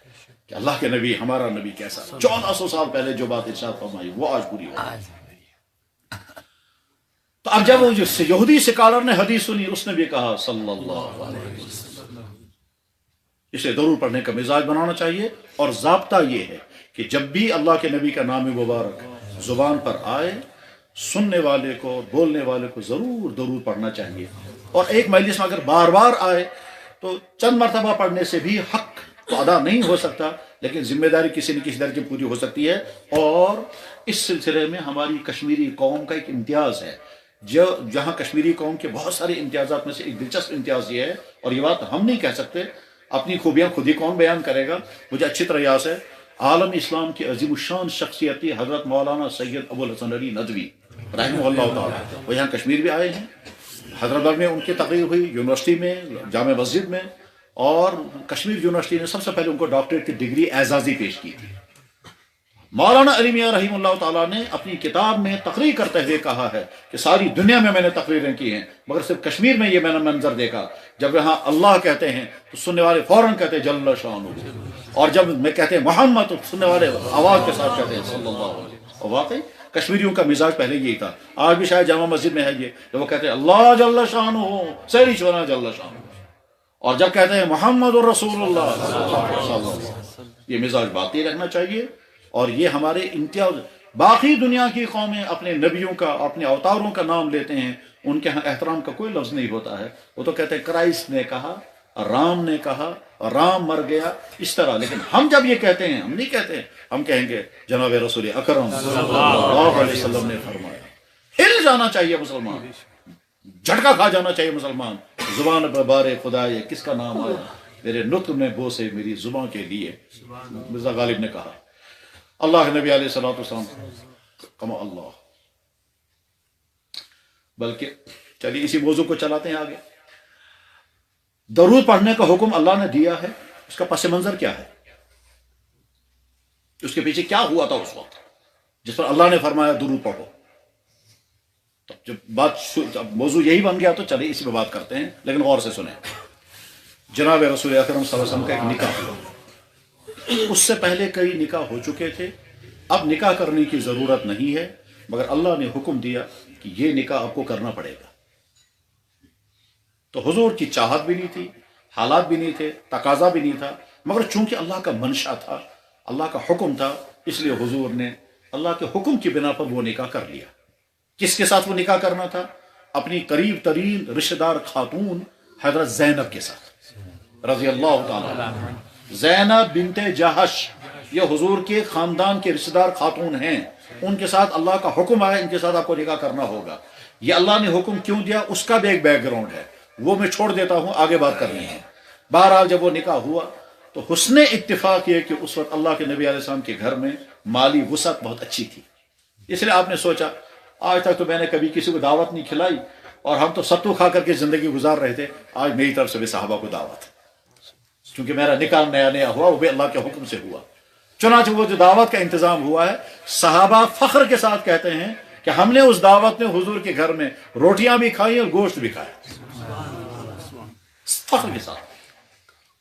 کہ اللہ کے نبی، ہمارا نبی کیسا، 1400 سال پہلے جو بات ارشاد فرمائی وہ آج پوری ہو گئی۔ تو اب جب وہ جو یہودی سکالر نے حدیث سنی، اس نے بھی کہا صلی اللہ علیہ وسلم۔ اسے درود پڑھنے کا مزاج بنانا چاہیے، اور ضابطہ یہ ہے کہ جب بھی اللہ کے نبی کا نام مبارک زبان پر آئے، سننے والے کو، بولنے والے کو ضرور درود پڑھنا چاہیے۔ اور ایک مجلس میں اگر بار بار آئے تو چند مرتبہ پڑھنے سے بھی حق تو ادا نہیں ہو سکتا، لیکن ذمہ داری کسی نہ کسی درجے پوری ہو سکتی ہے۔ اور اس سلسلے میں ہماری کشمیری قوم کا ایک امتیاز ہے، جہاں کشمیری قوم کے بہت سارے امتیازات میں سے ایک دلچسپ امتیاز یہ ہے، اور یہ بات ہم نہیں کہہ سکتے، اپنی خوبیاں خود ہی کون بیان کرے گا، مجھے اچھی طرح یاد ہے، عالم اسلام کی عظیم الشان شخصیت حضرت مولانا سید ابو الحسن علی ندوی رحمہ اللہ تعالیٰ، وہ یہاں کشمیر بھی آئے ہیں۔ حیدرآباد میں ان کی تقریر ہوئی، یونیورسٹی میں، جامع مسجد میں، اور کشمیر یونیورسٹی نے سب سے پہلے ان کو ڈاکٹریٹ کی ڈگری اعزازی پیش کی تھی۔ مولانا علی میاں رحمہ اللہ تعالیٰ نے اپنی کتاب میں تقریر کرتے ہوئے کہا ہے کہ ساری دنیا میں نے تقریریں کی ہیں، مگر صرف کشمیر میں یہ میں نے منظر دیکھا، جب یہاں اللہ کہتے ہیں تو سننے والے فوراً کہتے ہیں جل شانہ، اور جب میں کہتے ہیں محمد تو سننے والے آواز کے ساتھ کہتے ہیں صلی اللہ علیہ وسلم۔ اور واقعی کشمیریوں کا مزاج پہلے یہی تھا، آج بھی شاید جامع مسجد میں ہے یہ، جب وہ کہتے ہیں اللہ جل شانہ سیری چونا جل شانہ، اور جب کہتے ہیں محمد الرسول اللہ صلی اللہ علیہ وسلم، یہ مزاج باقی رکھنا چاہیے۔ اور یہ ہمارے امتیاز، باقی دنیا کی قومیں اپنے نبیوں کا، اپنے اوتاروں کا نام لیتے ہیں، ان کے ہاں احترام کا کوئی لفظ نہیں ہوتا ہے، وہ تو کہتے ہیں کرائسٹ نے کہا، رام نے کہا، رام مر گیا، اس طرح۔ لیکن ہم جب یہ کہتے ہیں، ہم نہیں کہتے، ہم کہیں گے جناب رسول اکرم صلی اللہ علیہ وسلم نے فرمایا۔ ہل جانا چاہیے مسلمان، جھٹکا کھا جانا چاہیے مسلمان، زبان پر بارے خدا یہ کس کا نام آیا، میرے نطق میں بوسے میری زبان کے لیے، مرزا غالب نے کہا۔ اللہ کے نبی علیہ الصلوۃ والسلام کما اللہ۔ بلکہ چلیے اسی موضوع کو چلاتے ہیں آگے۔ درود پڑھنے کا حکم اللہ نے دیا ہے، اس کا پس منظر کیا ہے، اس کے پیچھے کیا ہوا تھا اس وقت جس پر اللہ نے فرمایا درود پڑھو۔ جب موضوع یہی بن گیا تو چلیے اسی پہ بات کرتے ہیں، لیکن غور سے سنیں۔ جناب رسول اکرم صلی اللہ علیہ وسلم کا ایک نکاح ہوا، اس سے پہلے کئی نکاح ہو چکے تھے، اب نکاح کرنے کی ضرورت نہیں ہے، مگر اللہ نے حکم دیا کہ یہ نکاح آپ کو کرنا پڑے گا۔ تو حضور کی چاہت بھی نہیں تھی، حالات بھی نہیں تھے، تقاضا بھی نہیں تھا، مگر چونکہ اللہ کا منشا تھا، اللہ کا حکم تھا، اس لیے حضور نے اللہ کے حکم کی بنا پر وہ نکاح کر لیا۔ کس کے ساتھ وہ نکاح کرنا تھا؟ اپنی قریب ترین رشتہ دار خاتون حضرت زینب کے ساتھ رضی اللہ تعالیٰ۔ زینب بنت جہش یہ حضور کے خاندان کے رشتہ دار خاتون ہیں، ان کے ساتھ اللہ کا حکم آیا، ان کے ساتھ آپ کو نکاح کرنا ہوگا۔ یہ اللہ نے حکم کیوں دیا اس کا بھی ایک بیک گراؤنڈ ہے، وہ میں چھوڑ دیتا ہوں، آگے بات کرنی ہے۔ بہرحال جب وہ نکاح ہوا تو حسن اتفاق یہ کہ اس وقت اللہ کے نبی علیہ السلام کے گھر میں مالی وسعت بہت اچھی تھی، اس لیے آپ نے سوچا آج تک تو میں نے کبھی کسی کو دعوت نہیں کھلائی، اور ہم تو ستو کھا کر کے زندگی گزار رہے تھے، آج میری طرف سے بھی صحابہ کو دعوت، کیونکہ میرا نکاح نیا نیا ہوا، وہ بھی اللہ کے حکم سے ہوا۔ چنانچہ وہ جو دعوت کا انتظام ہوا ہے، صحابہ فخر کے ساتھ کہتے ہیں کہ ہم نے اس دعوت میں حضور کے گھر میں روٹیاں بھی کھائی اور گوشت بھی کھایا، فخر کے ساتھ۔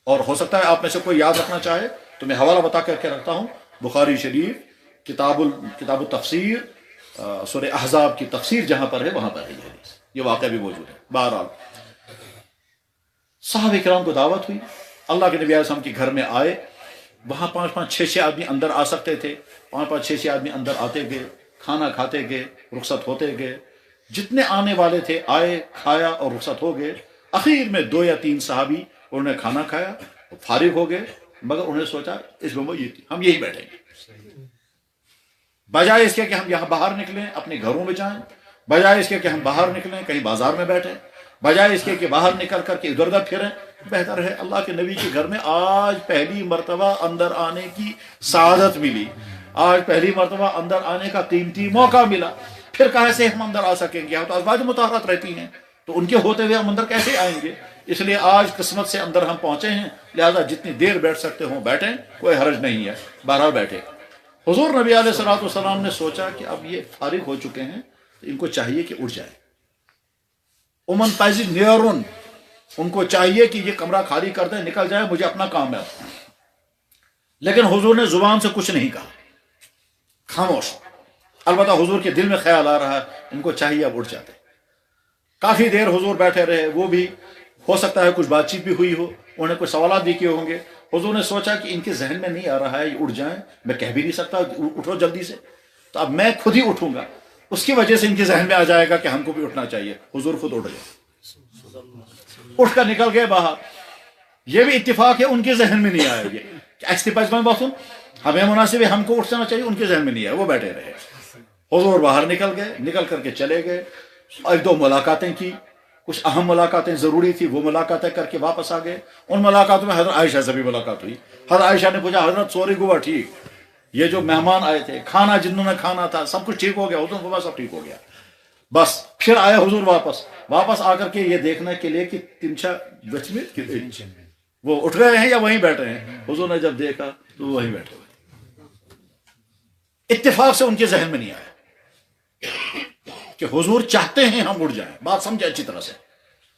اور ہو سکتا ہے آپ میں سے کوئی یاد رکھنا چاہے تو میں حوالہ بتا کر کے رکھتا ہوں، بخاری شریف کتاب التفسیر، سورہ احزاب کی تفسیر جہاں پر ہے وہاں پر ہے یہ حدیث، یہ واقعہ بھی موجود ہے۔ بہرحال صحابہ کرام کو دعوت ہوئی، اللہ کے نبی علیہ السلام کے گھر میں آئے، وہاں 5-5 6-6 آدمی اندر آ سکتے تھے، 5-5 6-6 آدمی اندر آتے گئے، کھانا کھاتے گئے، رخصت ہوتے گئے، جتنے آنے والے تھے آئے، کھایا اور رخصت ہو گئے۔ اخیر میں 2 یا 3 صحابی انہوں نے کھانا کھایا، فارغ ہو گئے، مگر انہوں نے سوچا اس میں ہم یہی بیٹھیں گے، بجائے اس کے کہ ہم یہاں باہر نکلیں اپنے گھروں میں جائیں، بجائے اس کے کہ ہم باہر نکلیں کہیں بازار میں بیٹھیں، بجائے اس کے کہ باہر نکل کر کے ادھر ادھر پھریں، بہتر ہے اللہ کے نبی کے گھر میں آج پہلی مرتبہ اندر آنے کی سعادت ملی، آج پہلی مرتبہ اندر آنے کا قیمتی موقع ملا، پھر کہاں سے ہم اندر آ سکیں گے؟ تو ازواج مطہرات رہتی ہیں، تو ان کے ہوتے ہوئے ہم اندر کیسے آئیں گے؟ اس لیے آج قسمت سے اندر ہم پہنچے ہیں، لہذا جتنی دیر بیٹھ سکتے ہوں بیٹھیں، کوئی حرج نہیں ہے، بہرحال بیٹھے۔ حضور نبی علیہ الصلوۃ والسلام نے سوچا کہ اب یہ فارغ ہو چکے ہیں تو ان کو چاہیے کہ اٹھ جائے، امن پائزی نیرون، ان کو چاہیے کہ یہ کمرہ خالی کر دیں، نکل جائے، مجھے اپنا کام ہے۔ لیکن حضور نے زبان سے کچھ نہیں کہا، خاموش۔ البتہ حضور کے دل میں خیال آ رہا ہے ان کو چاہیے اب اٹھ جاتے۔ کافی دیر حضور بیٹھے رہے، وہ بھی ہو سکتا ہے کچھ بات چیت بھی ہوئی ہو، انہوں نے کوئی سوالات بھی کیے ہوں گے۔ حضور نے سوچا کہ ان کے ذہن میں نہیں آ رہا ہے یہ اٹھ جائیں، میں کہہ بھی نہیں سکتا اٹھو جلدی سے، تو اب میں خود ہی اٹھوں گا، اس کی وجہ سے ان کے ذہن میں آ جائے گا کہ ہم کو بھی اٹھنا چاہیے۔ حضور خود اٹھ گئے، اٹھ کر نکل گئے باہر۔ یہ بھی اتفاق ہے، ان کے ذہن میں نہیں آیا یہ ایکسٹی پاس میں باتوں ہمیں مناسب ہے، ہم کو اٹھ جانا چاہیے، ان کے ذہن میں نہیں آیا، وہ بیٹھے رہے۔ حضور باہر نکل گئے، نکل کر کے چلے گئے، ایک دو ملاقاتیں کی، کچھ اہم ملاقاتیں ضروری تھی، وہ ملاقاتیں کر کے واپس آ گئے۔ ان ملاقاتوں میں حضرت عائشہ سے بھی ملاقات ہوئی۔ حضرت عائشہ نے پوچھا حضرت سوری گوا ٹھیک، یہ جو مہمان آئے تھے، کھانا جنہوں نے کھانا تھا، سب کچھ ٹھیک ہو گیا؟ حضور کو سب ٹھیک ہو گیا۔ بس پھر آئے حضور واپس آ کر کے یہ دیکھنے کے لیے کہ تمچا وہ اٹھ گئے ہیں یا وہیں بیٹھے ہیں۔ حضور نے جب دیکھا تو وہ وہیں بیٹھے ہوئے، اتفاق سے ان کے ذہن میں نہیں آیا کہ حضور چاہتے ہیں ہم اٹھ جائیں۔ بات سمجھے اچھی طرح سے،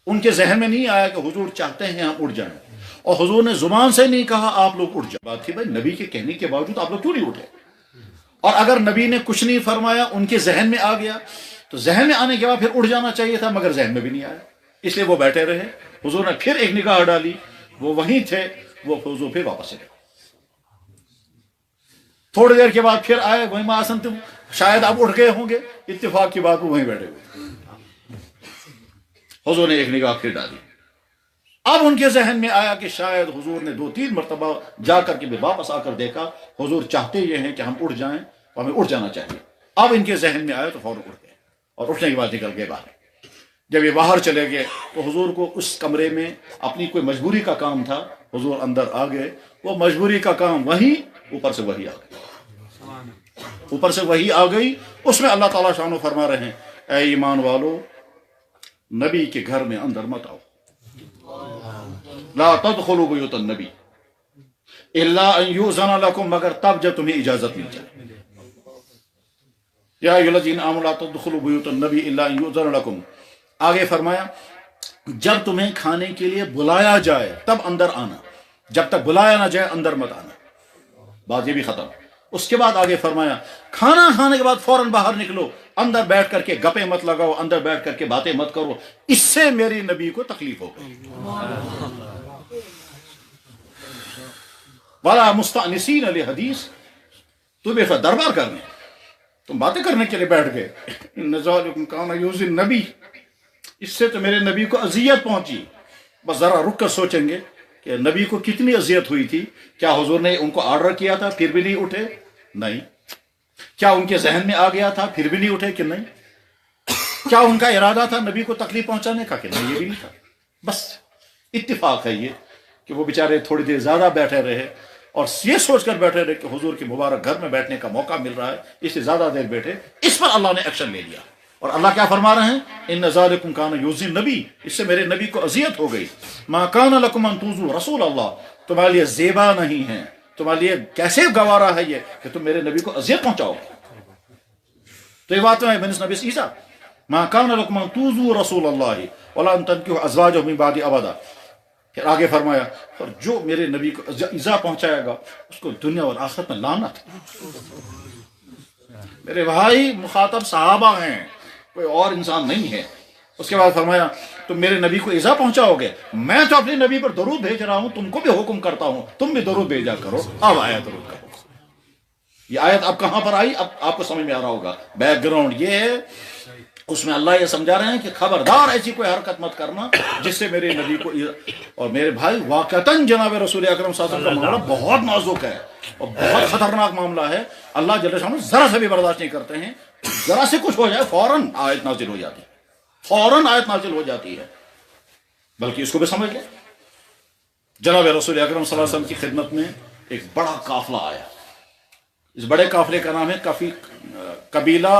ان کے ذہن میں نہیں آیا کہ حضور چاہتے ہیں ہم اٹھ جائیں، اور حضور نے زبان سے نہیں کہا آپ لوگ اٹھ جائیں۔ بات تھی بھائی نبی کے کہنے کے باوجود آپ لوگ کیوں نہیں اٹھے؟ اور اگر نبی نے کچھ نہیں فرمایا، ان کے ذہن میں آ گیا تو ذہن میں آنے کے بعد پھر اٹھ جانا چاہیے تھا، مگر ذہن میں بھی نہیں آیا، اس لیے وہ بیٹھے رہے۔ حضور نے پھر ایک نگاہ ڈالی، وہ وہیں تھے، وہ حضور پھر واپس چلے۔ تھوڑی دیر کے بعد پھر آئے، وہیں آسن تم شاید آپ اٹھ گئے ہوں گے، اتفاق کی بات وہ وہیں بیٹھے ہوئے۔ حضور نے ایک نگاہ پھر ڈالی، اب ان کے ذہن میں آیا کہ شاید حضور نے 2-3 مرتبہ جا کر کے بھی واپس آ کر دیکھا حضور چاہتے یہ ہیں کہ ہم اٹھ جائیں، تو ہمیں اٹھ جانا چاہیے۔ اب ان کے ذہن میں آیا تو فوراً اٹھ گئے، اور اٹھنے کے بعد نکل گئے باہر۔ جب یہ باہر چلے گئے تو حضور کو اس کمرے میں اپنی کوئی مجبوری کا کام تھا، حضور اندر آ گئے، وہ مجبوری کا کام وہی، اوپر سے وہی آ گئی، اوپر سے وہی آ گئی۔ اس میں اللہ تعالیٰ شان و فرما رہے ہیں اے ایمان والو، نبی کے گھر میں اندر مت آؤ، لا تدخلوا بیوت النبی الا ان یؤذن لکم، مگر تب جب تمہیں اجازت مل جائے۔ یا ایھا الذین آمنوا لا تدخلوا بیوت النبی الا ان یؤذن لکم، آگے فرمایا جب تمہیں کھانے کے لیے بلایا جائے تب اندر آنا، جب تک بلایا نہ جائے اندر مت آنا۔ بات یہ بھی ختم۔ اس کے بعد آگے فرمایا کھانا کھانے کے بعد فوراً باہر نکلو، اندر بیٹھ کر کے گپیں مت لگاؤ، اندر بیٹھ کر کے باتیں مت کرو، اس سے میری نبی کو تکلیف ہو گئی۔ وَلَا مُسْتَأْنِسِينَ لِحَدِيثٍ، تمہیں دربار کرنے، تم باتیں کرنے کے لیے بیٹھ گئے۔ إِنَّ ذَلِكُمْ كَانَ يُؤْذِي النَّبِيَّ، اس سے تو میرے نبی کو اذیت پہنچی۔ بس ذرا رک کر سوچیں گے کہ نبی کو کتنی اذیت ہوئی تھی۔ کیا حضور نے ان کو آرڈر کیا تھا پھر بھی نہیں اٹھے؟ نہیں۔ کیا ان کے ذہن میں آ گیا تھا پھر بھی نہیں اٹھے کہ نہیں؟ کیا ان کا ارادہ تھا نبی کو تکلیف پہنچانے کا کہ نہیں؟ یہ بھی نہیں تھا۔ بس اتفاق ہے یہ کہ وہ بیچارے تھوڑی دیر زیادہ بیٹھے رہے، اور یہ سوچ کر بیٹھے رہے کہ حضور کے مبارک گھر میں بیٹھنے کا موقع مل رہا ہے، اس سے زیادہ دیر بیٹھے۔ اس پر اللہ نے ایکشن لے لیا، اور اللہ کیا فرما رہے ہیں؟ ان ذالکم کان یؤذی النبی، اس سے میرے نبی کو اذیت ہو گئی۔ ما کان لکم ان تؤذوا رسول اللہ، تمہارے لیے زیبا نہیں ہے، تمہارے لیے کیسے گوارا ہے یہ کہ تم میرے نبی کو اذیت پہنچاؤ۔ تو یہ بات ہے بنس نبی عیسیٰ، ما کان لکم ان تؤذوا رسول اللہ ولا ان تنکحوا ازواجہ من بعد ابدا۔ پھر آگے فرمایا اور جو میرے نبی کو ایذا پہنچائے گا اس کو دنیا اور آخرت میں لعنت۔ میرے بھائی مخاطب صحابہ ہیں، کوئی اور انسان نہیں ہے۔ اس کے بعد فرمایا تم میرے نبی کو ایذا پہنچاؤ گے، میں تو اپنے نبی پر درود بھیج رہا ہوں، تم کو بھی حکم کرتا ہوں تم بھی درود بھیجا کرو۔ اب آیا درود کا حکم۔ یہ آیت اب کہاں پر آئی؟ اب آپ کو سمجھ میں آ رہا ہوگا۔ بیک گراؤنڈ یہ ہے، اس میں اللہ یہ سمجھا رہے ہیں کہ خبردار ایسی کوئی حرکت مت کرنا جس سے میرے نبی کو۔ اور میرے بھائی واقعتاً جناب رسول اکرم صلی اللہ علیہ وسلم کا معاملہ بہت نازک ہے اور بہت خطرناک معاملہ ہے۔ اللہ جل شانہ ذرا سے بھی برداشت نہیں کرتے ہیں، ذرا سے کچھ ہو جائے فوراً آیت نازل ہو جاتی ہے، فوراً آیت نازل ہو جاتی ہے۔ بلکہ اس کو بھی سمجھ لیں، جناب رسول اکرم صلی اللہ علیہ وسلم کی خدمت میں ایک بڑا قافلہ آیا۔ اس بڑے قافلے کا نام ہے قبیلہ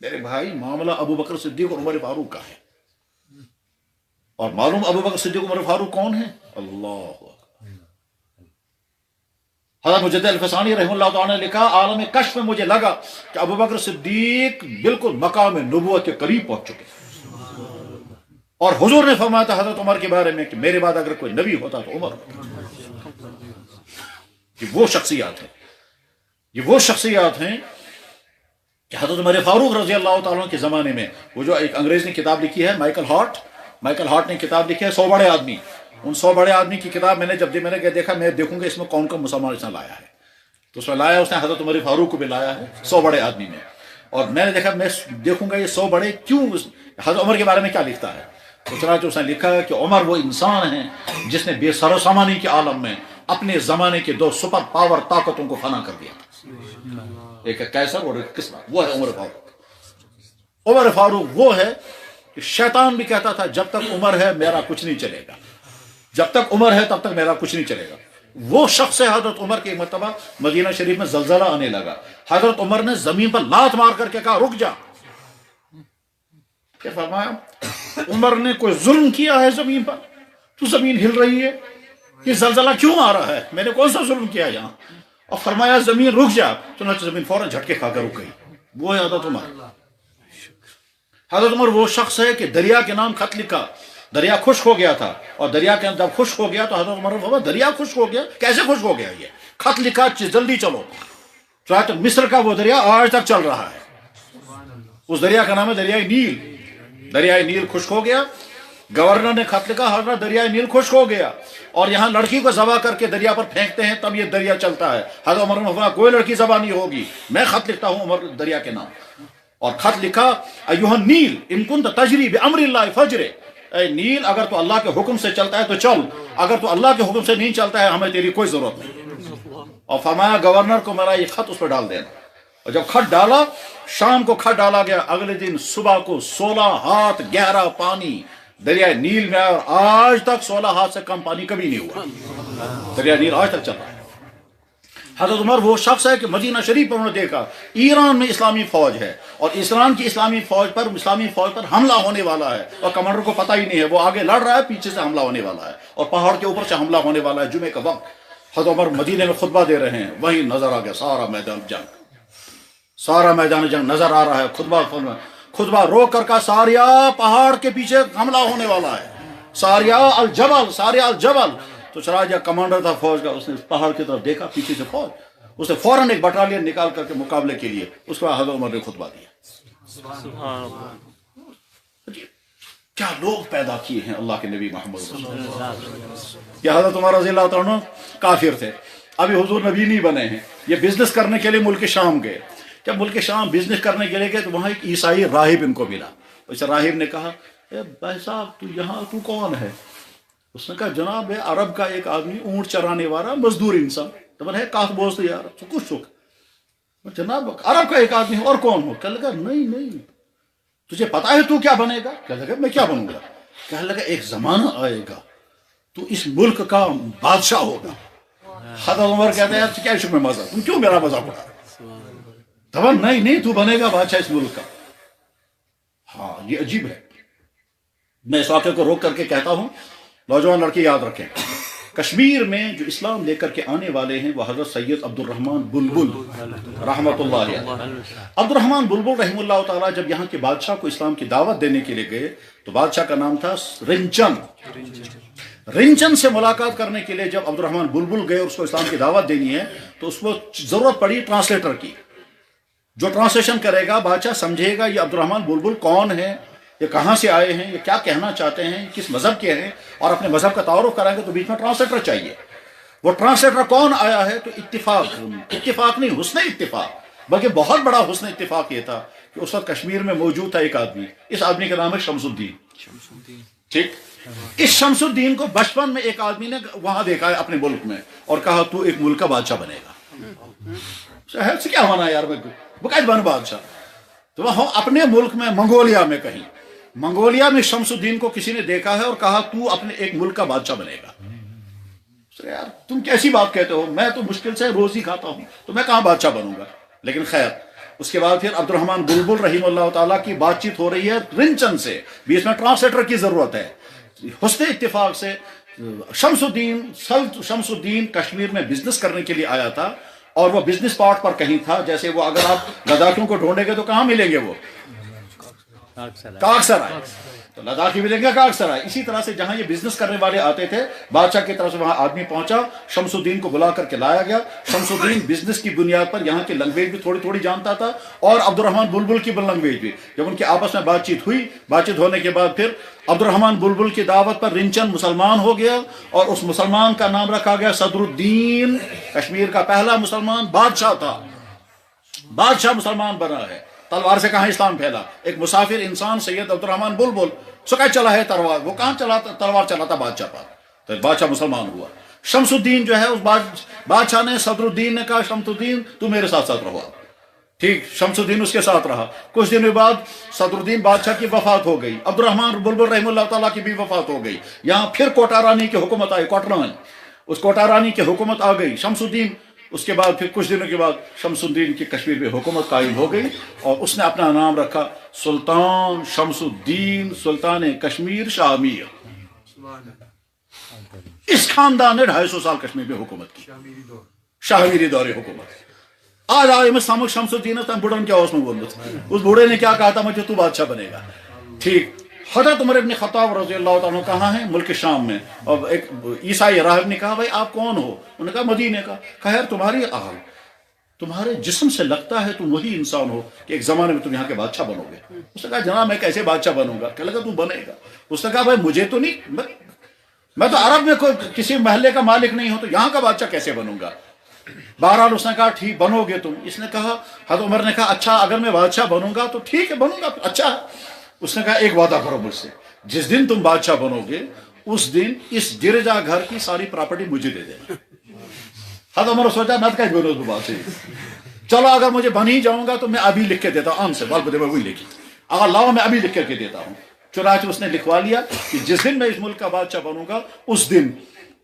میرے بھائی معاملہ ابو بکر صدیق اور عمر فاروق کا ہے، اور معلوم ابو بکر صدیق عمر فاروق کون ہے؟ اللہ حضرت مجدد الفسانی رحمہ اللہ تعالیٰ نے لکھا عالم کشف میں مجھے لگا کہ ابو بکر صدیق بالکل مقام نبوت کے قریب پہنچ چکے، اور حضور نے فرمایا تھا حضرت عمر کے بارے میں کہ میرے بعد اگر کوئی نبی ہوتا تو عمر ہوتا۔ یہ وہ شخصیات ہیں، یہ وہ شخصیات ہیں کہ حضرت عمر فاروق رضی اللہ تعالیٰ کے زمانے میں، وہ جو ایک انگریز نے کتاب لکھی ہے مائیکل ہارٹ نے کتاب لکھی ہے 100 بڑے آدمی، ان 100 بڑے آدمی کی کتاب میں نے دیکھا میں دیکھوں گا اس میں کون کون مسلمان اس نے لایا ہے، تو اس میں لایا اس نے حضرت عمر فاروق کو بھی لایا ہے 100 بڑے آدمی میں، اور میں نے دیکھا میں دیکھوں گا یہ 100 بڑے کیوں حضرت عمر کے بارے میں کیا لکھتا ہے، تو چنانچہ اس نے لکھا ہے کہ عمر وہ انسان ہے جس نے بے سر و سامانی کے عالم میں اپنے زمانے کے 2 سپر پاور طاقتوں کو فنا کر دیا، ایک ہے قیصر اور ایک کسریٰ، وہ ہے عمر فاروق۔ عمر فاروق وہ ہے کہ شیطان بھی کہتا تھا جب تک عمر ہے میرا کچھ نہیں چلے گا، جب تک عمر ہے تب تک میرا کچھ نہیں چلے گا۔ وہ شخص ہے حضرت عمر کے مرتبہ مدینہ شریف میں زلزلہ آنے لگا، حضرت عمر نے زمین پر لات مار کر کے کہا رک جا، کیا فرمایا عمر نے کوئی ظلم کیا ہے زمین پر؟ تو زمین ہل رہی ہے، یہ زلزلہ کیوں آ رہا ہے؟ میں نے کون سا ظلم کیا یہاں؟ اور فرمایا زمین رک جا، چنانچہ زمین فوراً جھٹکے کھا کر رک گئی۔ وہ ہے حضرت عمر۔ حضرت عمر وہ شخص ہے کہ دریا کے نام خط لکھا، دریا خشک ہو گیا تھا، اور دریا کے جب خشک ہو گیا تو حضرت عمر نے فرمایا دریا خشک ہو گیا؟ کیسے خشک ہو گیا؟ یہ خط لکھا جلدی چلو، چنانچہ مصر کا وہ دریا آج تک چل رہا ہے، اس دریا کا نام ہے دریائے نیل۔ دریائے نیل خشک ہو گیا، گورنر نے خط لکھا حضرت دریائے نیل خشک ہو گیا، اور یہاں لڑکی کو ذبح کر کے دریا پر پھینکتے ہیں تب یہ دریا چلتا ہے۔ حضرت عمر نے فرمایا کوئی لڑکی ذبح نہیں ہوگی، میں خط لکھتا ہوں عمر دریا کے نام، اور خط لکھا ایھا النیل ان کنت تجری بامر اللہ فجر، اے نیل اگر تو اللہ کے حکم سے چلتا ہے تو چل، اگر تو اللہ کے حکم سے نہیں چلتا ہے ہمیں تیری کوئی ضرورت نہیں۔ اور فرمایا گورنر کو میرا یہ خط اس پہ ڈال دینا، اور جب خط ڈالا شام کو خط ڈالا گیا، اگلے دن صبح کو 16 ہاتھ گہرا پانی دریائے نیل میں، اور آج تک 16 ہاتھ سے کم پانی کبھی نہیں ہوا، دریائے نیل آج تک چل رہا ہے۔ حضرت عمر وہ شخص ہے کہ مدینہ شریف پر انہوں نے دیکھا ایران میں اسلامی فوج ہے، اور ایران کی اسلامی فوج پر حملہ ہونے والا ہے، اور کمانڈر کو پتہ ہی نہیں ہے، وہ آگے لڑ رہا ہے پیچھے سے حملہ ہونے والا ہے، اور پہاڑ کے اوپر سے حملہ ہونے والا ہے۔ جمعے کا وقت حضرت عمر مدینے میں خطبہ دے رہے ہیں، وہیں نظر آ گیا سارا میدان جنگ نظر آ رہا ہے، خطبہ روک کر کا ساریہ پہاڑ کے پیچھے حملہ ہونے والا ہے، ساریہ الجبل۔ تو چنانچہ کمانڈر تھا فوج کا، اس نے پہاڑ کی طرف دیکھا پیچھے سے فوج، اس نے فوراً ایک بٹالین نکال کر کے مقابلے کے لیے اس کو حضرت عمر نے خطبہ دیا۔ کیا لوگ پیدا کیے ہیں اللہ کے نبی محمد رسول اللہ۔ یہ حضرت عمر رضی اللہ عنہ کافر تھے، ابھی حضور نبی نہیں بنے ہیں، یہ بزنس کرنے کے لیے ملک شام گئے۔ جب ملک شام بزنس کرنے کے لیے گئے تو وہاں ایک عیسائی راہب ان کو ملا، اس راہب نے کہا اے بھائی صاحب تو یہاں تو کون ہے؟ اس نے کہا جناب عرب کا ایک آدمی اونٹ چرانے والا مزدور انسان، تو ہے کاف بوزتے یار کچھ شک، جناب عرب کا ایک آدمی اور کون ہو؟ کہنے لگا نہیں تجھے پتا ہے تو کیا بنے گا؟ کہنے لگا میں کیا بنوں گا؟ کہنے لگا ایک زمانہ آئے گا تو اس ملک کا بادشاہ ہوگا۔ حضرت عمر کہتے ہیں کیا شک میں مزہ، تم کیوں میرا مزہ اٹھا؟ نہیں تو بنے گا بادشاہ اس ملک کا۔ ہاں یہ عجیب ہے، میں اس واقعے کو روک کر کے کہتا ہوں نوجوان لڑکے یاد رکھیں، کشمیر میں جو اسلام لے کر کے آنے والے ہیں وہ حضرت سید عبد الرحمن بلبل رحمۃ اللہ علیہ۔ عبد الرحمن بلبل رحمہ اللہ تعالیٰ جب یہاں کے بادشاہ کو اسلام کی دعوت دینے کے لیے گئے تو بادشاہ کا نام تھا رنچن سے ملاقات کرنے کے لیے جب عبد الرحمن بلبل گئے اس کو اسلام کی دعوت دینی ہے تو اس کو ضرورت پڑی ٹرانسلیٹر کی، جو ٹرانسلیشن کرے گا بادشاہ سمجھے گا یہ عبد الرحمن بلبل کون ہے، یہ کہاں سے آئے ہیں، یہ کیا کہنا چاہتے ہیں، کس مذہب کے ہیں، اور اپنے مذہب کا تعارف کرائیں گے تو بیچ میں ٹرانسلیٹر چاہیے۔ وہ ٹرانسلیٹر کون آیا ہے تو اتفاق نہیں حسن اتفاق، بلکہ بہت بڑا حسن اتفاق یہ تھا کہ اس وقت کشمیر میں موجود تھا ایک آدمی، اس آدمی کا نام ہے شمس الدین۔ ٹھیک، اس شمس الدین کو بچپن میں ایک آدمی نے وہاں دیکھا ہے اپنے ملک میں اور کہا تو ایک ملک کا بادشاہ بنے گا۔ شہر سے کیا ہونا یار، میں بقید بن بادشاہ۔ تو وہ اپنے ملک میں منگولیا میں شمس الدین کو کسی نے دیکھا ہے اور کہا تو اپنے ایک ملک کا بادشاہ بنے گا۔ یار تم کیسی بات کہتے ہو، میں تو مشکل سے روزی کھاتا ہوں تو میں کہاں بادشاہ بنوں گا۔ لیکن خیر اس کے بعد پھر عبد الرحمن بلبل رحمہ اللہ تعالیٰ کی بات چیت ہو رہی ہے رنچن سے، بیچ میں ٹرانسلیٹر کی ضرورت ہے. حسن اتفاق سے شمس الدین کشمیر میں بزنس کرنے کے لیے آیا تھا، اور وہ بزنس پارٹ پر کہیں تھا. جیسے وہ اگر آپ لداخیوں کو ڈھونڈیں گے تو کہاں ملیں گے؟ وہ کاکسرائے، تو لداخی ملیں گے کاکسرائے. اسی طرح سے جہاں یہ بزنس کرنے والے آتے تھے، بادشاہ کی طرف سے وہاں آدمی پہنچا، شمس الدین کو بلا کر کے لایا گیا. شمس الدین بزنس کی بنیاد پر یہاں کی لینگویج بھی تھوڑی تھوڑی جانتا تھا، اور عبد الرحمن بلبل کی لینگویج بھی. جب ان کی آپس میں بات چیت ہوئی، بات چیت ہونے کے بعد پھر عبد الرحمن بلبل کی دعوت پر رنچن مسلمان ہو گیا، اور اس مسلمان کا نام رکھا گیا صدر الدین. کشمیر کا پہلا مسلمان بادشاہ تھا، بادشاہ مسلمان بنا ہے. تلوار سے کہاں اسلام پھیلا؟ ایک مسافر انسان سید عبد الرحمن بلبل سکا چلا ہے تلوار، وہ کہاں تلوار چلاتا؟ بادشاہ پر. تو بادشاہ مسلمان ہوا. شمس الدین جو ہے اس بادشاہ نے، صدر الدین نے کہا شمس الدین تو میرے ساتھ ساتھ رہو. ٹھیک، شمس الدین اس کے ساتھ رہا. کچھ دنوں بعد صدر الدین بادشاہ کی وفات ہو گئی، عبد الرحمن بلبل رحمہ اللہ تعالیٰ کی بھی وفات ہو گئی. یہاں پھر کوٹا رانی کی حکومت آئی، کوٹران، اس کوٹا رانی کی حکومت آ گئی. شمس الدین اس کے بعد پھر کچھ دنوں کے بعد شمس الدین کی کشمیر میں حکومت قائم ہو گئی، اور اس نے اپنا نام رکھا سلطان شمس الدین سلطان کشمیر شاہ میر. اس خاندان نے 250 سال کشمیر میں حکومت کی، شاہ میری دور حکومت. آج آئے میں سامک شمس الدین تم بڑھن کیا اس میں بولت، اس بوڑھے نے کیا کہا تھا؟ مجھے تو بادشاہ بنے گا. ٹھیک، حضرت عمر ابن خطاب رضی اللہ تعالیٰ کہاں ہیں؟ ملک شام میں. اور ایک عیسائی راہب نے کہا بھائی آپ کون ہو؟ انہوں نے کہا مدینے کا. کہا یار تمہارے جسم سے لگتا ہے تم وہی انسان ہو کہ ایک زمانے میں تم یہاں کے بادشاہ بنو گے. اس نے کہا جناب میں کیسے بادشاہ بنوں گا؟ کہنے لگا تم بنے گا. اس نے کہا بھائی مجھے تو نہیں، میں تو عرب میں کوئی کسی محلے کا مالک نہیں ہوں، تو یہاں کا بادشاہ کیسے بنوں گا؟ بہرحال اس نے کہا ٹھیک بنو گے تم. اس نے کہا، حضرت عمر نے کہا اچھا اگر میں بادشاہ بنوں گا تو ٹھیک ہے بنوں گا، اچھا. اس نے کہا ایک وعدہ کرو مجھ سے، جس دن تم بادشاہ بنو گے اس دن اس گرجا گھر کی ساری پراپرٹی مجھے دے دینا. حضرت عمر سوچا نت کا بات سے، چلو اگر مجھے بن ہی جاؤں گا تو میں ابھی لکھ کے دیتا ہوں، سے بال بدے میں وہی لکھی، اگر لاؤ میں ابھی لکھ کر کے دیتا ہوں. چنانچہ اس نے لکھوا لیا کہ جس دن میں اس ملک کا بادشاہ بنوں گا اس دن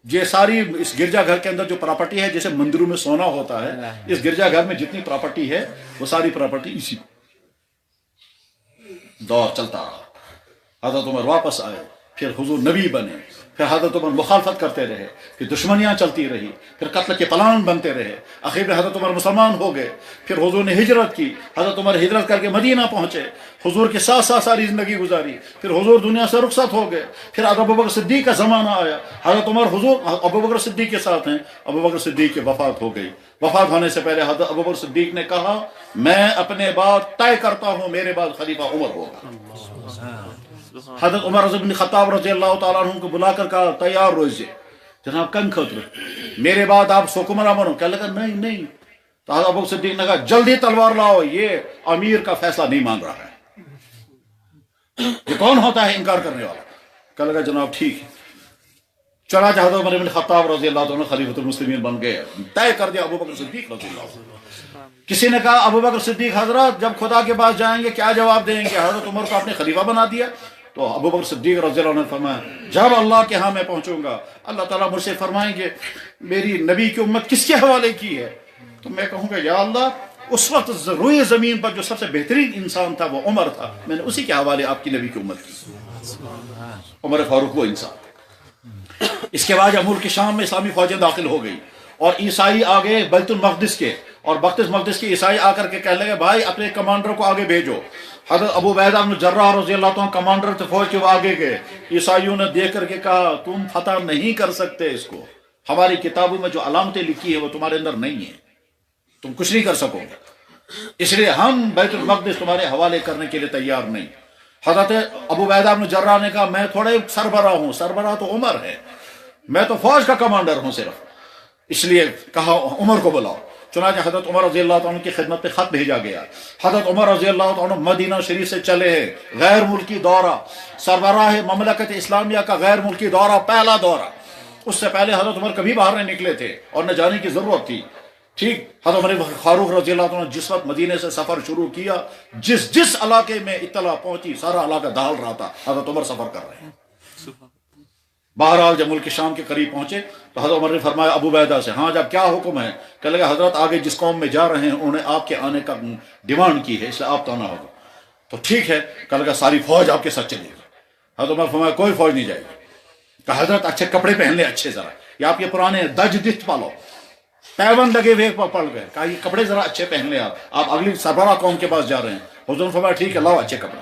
یہ ساری اس گرجا گھر کے اندر جو پراپرٹی ہے، جیسے مندروں میں سونا ہوتا ہے، اس گرجا گھر میں جتنی پراپرٹی ہے وہ ساری پراپرٹی اسی دور چلتا رہا. حضرت عمر واپس آئے، پھر حضور نبی بنے، پھر حضرت عمر مخالفت کرتے رہے، پھر دشمنیاں چلتی رہی، پھر قتل کے پلان بنتے رہے. آخر میں حضرت عمر مسلمان ہو گئے. پھر حضور نے ہجرت کی، حضرت عمر ہجرت کر کے مدینہ پہنچے، حضور کے ساتھ ساتھ ساری زندگی گزاری. پھر حضور دنیا سے رخصت ہو گئے. پھر ابو بکر صدیق کا زمانہ آیا، حضرت عمر حضور ابو بکر صدیق کے ساتھ ہیں. ابو بکر صدیق کی وفات ہو گئی. وفات ہونے سے پہلے حضرت ابو بکر صدیق نے کہا میں اپنے بعد طے کرتا ہوں میرے بعد خلیفہ عمر ہوگا. حضرت عمر بن خطاب رضی اللہ تعالیٰ عنہ کو بلا کر کہا تیار روزے جناب کم خطر میرے بعد آپ حکمراں بنو. کہنے لگا نہیں. تو حضرت ابو بکر صدیق نے کہا جلدی تلوار لاؤ، یہ امیر کا فیصلہ نہیں مان رہا ہے. یہ کون ہوتا ہے انکار کرنے والا؟ کہنے لگا جناب ٹھیک ہے. چنانچہ حضرت عمر بن خطاب رضی اللہ عنہ خلیفۃ المسلمین بن گئے. طے کر دیا ابو بکر صدیق رضی اللہ عنہ. کسی نے کہا ابو بکر صدیق حضرت جب خدا کے پاس جائیں گے کیا جواب دیں گے؟ حضرت عمر کو آپ نے خلیفہ بنا دیا. تو ابو بکر صدیق رضی اللہ عنہ نے فرمایا جب اللہ کے ہاں میں پہنچوں گا اللہ تعالیٰ مجھ سے فرمائیں گے میری نبی کی امت کس کے حوالے کی ہے، تو میں کہوں گا یا اللہ اس وقت روئے زمین پر جو سب سے بہترین انسان تھا وہ عمر تھا، میں نے اسی کے حوالے آپ کی نبی کی امت کی. عمر فاروق وہ انسان. اس کے بعد جب ملک شام میں اسلامی فوجیں داخل ہو گئی اور عیسائی آگے بیت المقدس کے، اور بیت المقدس کے عیسائی آ کر کے کہنے لگے بھائی اپنے کمانڈر کو آگے بھیجو. حضرت ابو عبیدہ بن جراح رضی اللہ عنہ کمانڈر تھے فوج کے، وہ آگے گئے. عیسائیوں نے دیکھ کر کے کہا تم فتح نہیں کر سکتے اس کو، ہماری کتابوں میں جو علامتیں لکھی ہے وہ تمہارے اندر نہیں ہیں، تم کچھ نہیں کر سکو گے، اس لیے ہم بیت المقدس تمہارے حوالے کرنے کے لیے تیار نہیں. حضرت ابو عبیدہ بن جراح نے کہا میں تھوڑے سربراہ ہوں، سربراہ تو عمر ہے، میں تو فوج کا کمانڈر ہوں صرف، اس لیے کہا عمر کو بلاؤ. چنانچہ حضرت عمر رضی اللہ عنہ کی خدمت پہ خط بھیجا گیا. حضرت عمر رضی اللہ عنہ مدینہ شریف سے چلے ہیں، غیر ملکی دورہ، سربراہ مملکت اسلامیہ کا غیر ملکی دورہ، پہلا دورہ. اس سے پہلے حضرت عمر کبھی باہر نہیں نکلے تھے اور نہ جانے کی ضرورت تھی. ٹھیک، حضرت عمر فاروق رضی اللہ عنہ جس وقت مدینے سے سفر شروع کیا، جس علاقے میں اطلاع پہنچی سارا علاقہ دہل رہا تھا حضرت عمر سفر کر رہے ہیں. بہرحال جب ملک شام کے قریب پہنچے تو حضرت عمر نے فرمایا ابو عبیدہ سے، ہاں جب کیا حکم ہے؟ کہنے لگا حضرت آگے جس قوم میں جا رہے ہیں انہوں نے آپ کے آنے کا ڈیمانڈ کی ہے، اس لیے آپ تو آنا ہوگا۔ تو ٹھیک ہے، کہنے لگا ساری فوج آپ کے ساتھ چلے گی۔ حضرت عمر فرمایا کوئی فوج نہیں جائے گی۔ کہا حضرت اچھے کپڑے پہن لیں اچھے ذرا، یا آپ یہ پرانے دج دست پالو، پیون لگے ہوئے پڑ گئے۔ کہا یہ کپڑے ذرا اچھے پہن لیں، آپ اگلی سربراہ قوم کے پاس جا رہے ہیں۔ حضور نے فرمایا ٹھیک ہے لاؤ اچھے کپڑے۔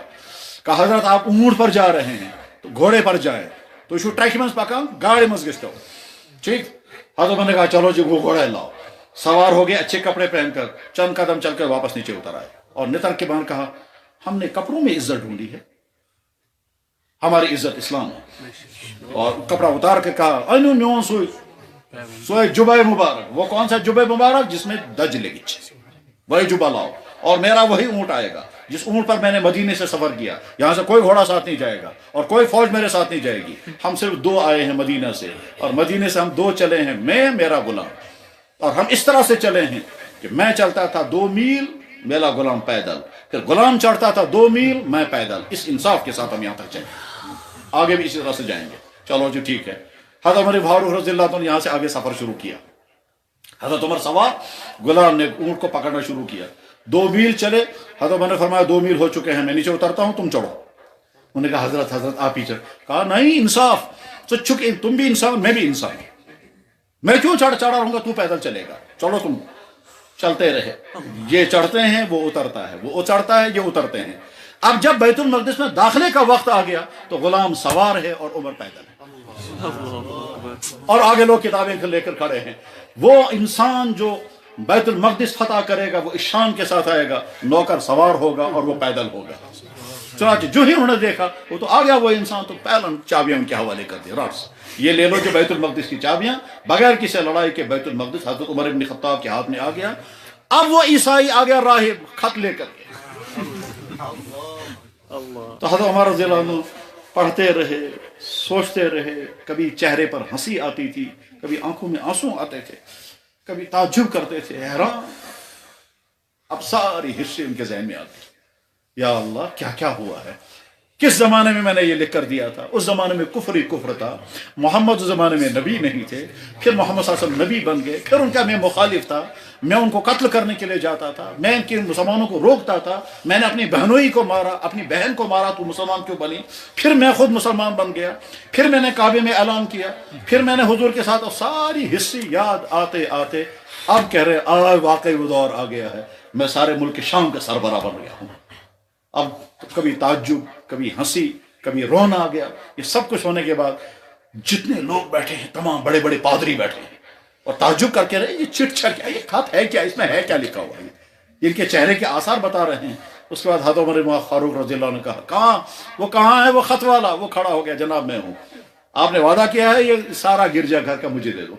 کہا حضرت آپ اونٹ پر جا رہے ہیں تو گھوڑے پر جائیں، تو یہ ٹریک مز پکان گاڑی مز گھو ٹھیک۔ حضرت نے کہا چلو جی وہ گھوڑے لاؤ، سوار ہو گئے اچھے کپڑے پہن کر، چند قدم چل کر واپس نیچے اتر آئے اور نتر کے بعد کہا ہم نے کپڑوں میں عزت ڈھونڈی ہے، ہماری عزت اسلام ہے۔ اور کپڑا اتار کے کہا اینو میون سوئے جبہ مبارک، وہ کون سا جبہ مبارک جس میں دج لگی، وہی جبہ لاؤ، اور میرا وہی اونٹ آئے گا جس اونٹ پر میں نے مدینے سے سفر کیا، یہاں سے کوئی گھوڑا ساتھ نہیں جائے گا اور کوئی فوج میرے ساتھ نہیں جائے گی، ہم صرف دو آئے ہیں مدینہ سے، اور مدینے سے ہم دو چلے ہیں، میں میرا غلام، اور ہم اس طرح سے چلے ہیں کہ میں چلتا تھا 2 میل، میرا غلام پیدل، پھر غلام چڑھتا تھا 2 میل، میں پیدل۔ اس انصاف کے ساتھ ہم یہاں تک چلیں، آگے بھی اسی طرح سے جائیں گے۔ چلو جی ٹھیک ہے۔ حضرت عمر فاروق رضی اللہ عنہ نے یہاں سے آگے سفر شروع کیا، حضرت عمر سوار، غلام نے اونٹ کو پکڑنا شروع کیا۔ 2 میل چلے، حضرت عمر نے فرمایا 2 میل ہو چکے ہیں، میں نیچے اترتا ہوں، تم چڑھو۔ انہوں نے کہا حضرت آپ ہی چڑھ۔ کہا نہیں، انصاف، تو چکے تم بھی انسان میں بھی انسان، میں کیوں چڑھا رہوں گا، تو پیدل چلے گا، چلو تم۔ چلتے رہے، یہ چڑھتے ہیں وہ اترتا ہے، وہ چڑھتا ہے یہ اترتے ہیں۔ اب جب بیت المقدس میں داخلے کا وقت آ گیا تو غلام سوار ہے اور عمر پیدل ہے، اور آگے لوگ کتابیں لے کر کھڑے ہیں۔ وہ انسان جو بیت المقدس فتح کرے گا وہ اس شان کے ساتھ آئے گا، نوکر سوار ہوگا اور وہ پیدل ہوگا۔ چنانچہ جو ہی انہوں نے دیکھا وہ تو آ گیا وہ انسان، تو پہلے چابیاں ان کے حوالے کر دی، راس یہ لے لو جو بیت المقدس کی چابیاں، بغیر کسی لڑائی کے بیت المقدس حضرت عمر بن خطاب کے ہاتھ میں آ گیا۔ اب وہ عیسائی آ گیا راہب خط لے کر کے، تو حضرت عمر رضی اللہ عنہ پڑھتے رہے، سوچتے رہے، کبھی چہرے پر ہنسی آتی تھی، کبھی آنکھوں میں آنسو آتے تھے، کبھی تعجب کرتے تھے، حیران۔ اب ساری ہسٹری ان کے ذہن میں آتی، یا اللہ کیا کیا ہوا ہے، کس زمانے میں نے یہ لکھ کر دیا تھا؟ اس زمانے میں کفر ہی کفر تھا، محمد اس زمانے میں نبی نہیں تھے، پھر محمد صلی اللہ علیہ وسلم نبی بن گئے، پھر ان کا میں مخالف تھا، میں ان کو قتل کرنے کے لیے جاتا تھا، میں ان کے مسلمانوں کو روکتا تھا، میں نے اپنی بہنوئی کو مارا، اپنی بہن کو مارا تو مسلمان کیوں بنی، پھر میں خود مسلمان بن گیا، پھر میں نے کعبے میں اعلان کیا، پھر میں نے حضور کے ساتھ، ساری ہسٹری یاد آتے آتے اب کہہ رہے واقعی وہ دور آ گیا ہے، میں سارے ملک شام کا سربراہ بن گیا ہوں۔ اب کبھی تعجب، کبھی ہنسی، کبھی رونا آ گیا۔ یہ سب کچھ ہونے کے بعد جتنے لوگ بیٹھے ہیں، تمام بڑے بڑے پادری بیٹھے ہیں اور تعجب کر کے رہے یہ چٹ چھٹ کیا، یہ خط ہے کیا، اس میں ہے کیا لکھا ہوا ہے، ان کے چہرے کے آثار بتا رہے ہیں۔ اس کے بعد حضرت عمر فاروق رضی اللہ عنہ نے کہا کہاں ہے وہ خط والا؟ وہ کھڑا ہو گیا، جناب میں ہوں، آپ نے وعدہ کیا ہے یہ سارا گرجا گھر کا مجھے دے دو۔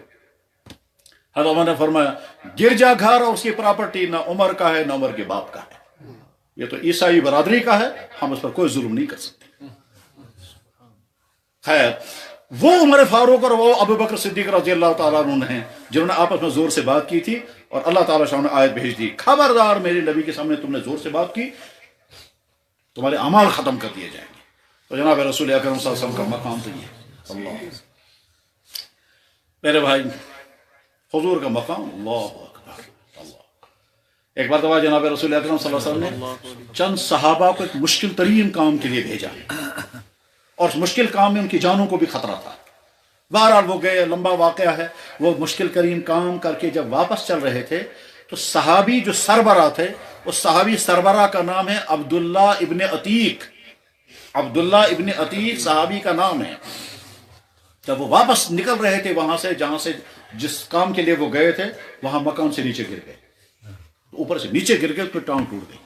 حضرت عمر نے فرمایا گرجا گھر اور اس کی پراپرٹی نہ عمر کا ہے نہ عمر کے باپ کا ہے، یہ تو عیسائی برادری کا ہے، ہم اس پر کوئی ظلم نہیں کر سکتے۔ خیر، وہ عمر فاروق اور وہ ابو بکر صدیق رضی اللہ تعالیٰ عنہ ہیں جنہوں نے آپس میں زور سے بات کی تھی، اور اللہ تعالیٰ شاہ نے آیت بھیج دی، خبردار میرے نبی کے سامنے تم نے زور سے بات کی تمہارے اعمال ختم کر دیے جائیں گے۔ تو جناب رسول اکرم صلی اللہ علیہ وسلم کا مقام تو یہ اللہ، میرے بھائی حضور کا مقام، اللہ اکبر اللہ۔ ایک مرتبہ جناب رسول اکرم صلی اللہ علیہ وسلم نے چند صحابہ کو ایک مشکل ترین کام کے لیے بھیجا، اور اس مشکل کام میں ان کی جانوں کو بھی خطرہ تھا۔ بہرحال وہ گئے، لمبا واقعہ ہے۔ وہ مشکل ترین کام کر کے جب واپس چل رہے تھے تو صحابی جو سربراہ تھے، اس صحابی سربراہ کا نام ہے عبداللہ ابن عتیق۔ عبداللہ ابن عتیق صحابی کا نام ہے۔ جب وہ واپس نکل رہے تھے وہاں سے، جہاں سے جس کام کے لیے وہ گئے تھے، وہاں مکان سے نیچے گر گئے، اوپر سے نیچے گر گئے، پھر ٹانگ ٹوٹ گئی۔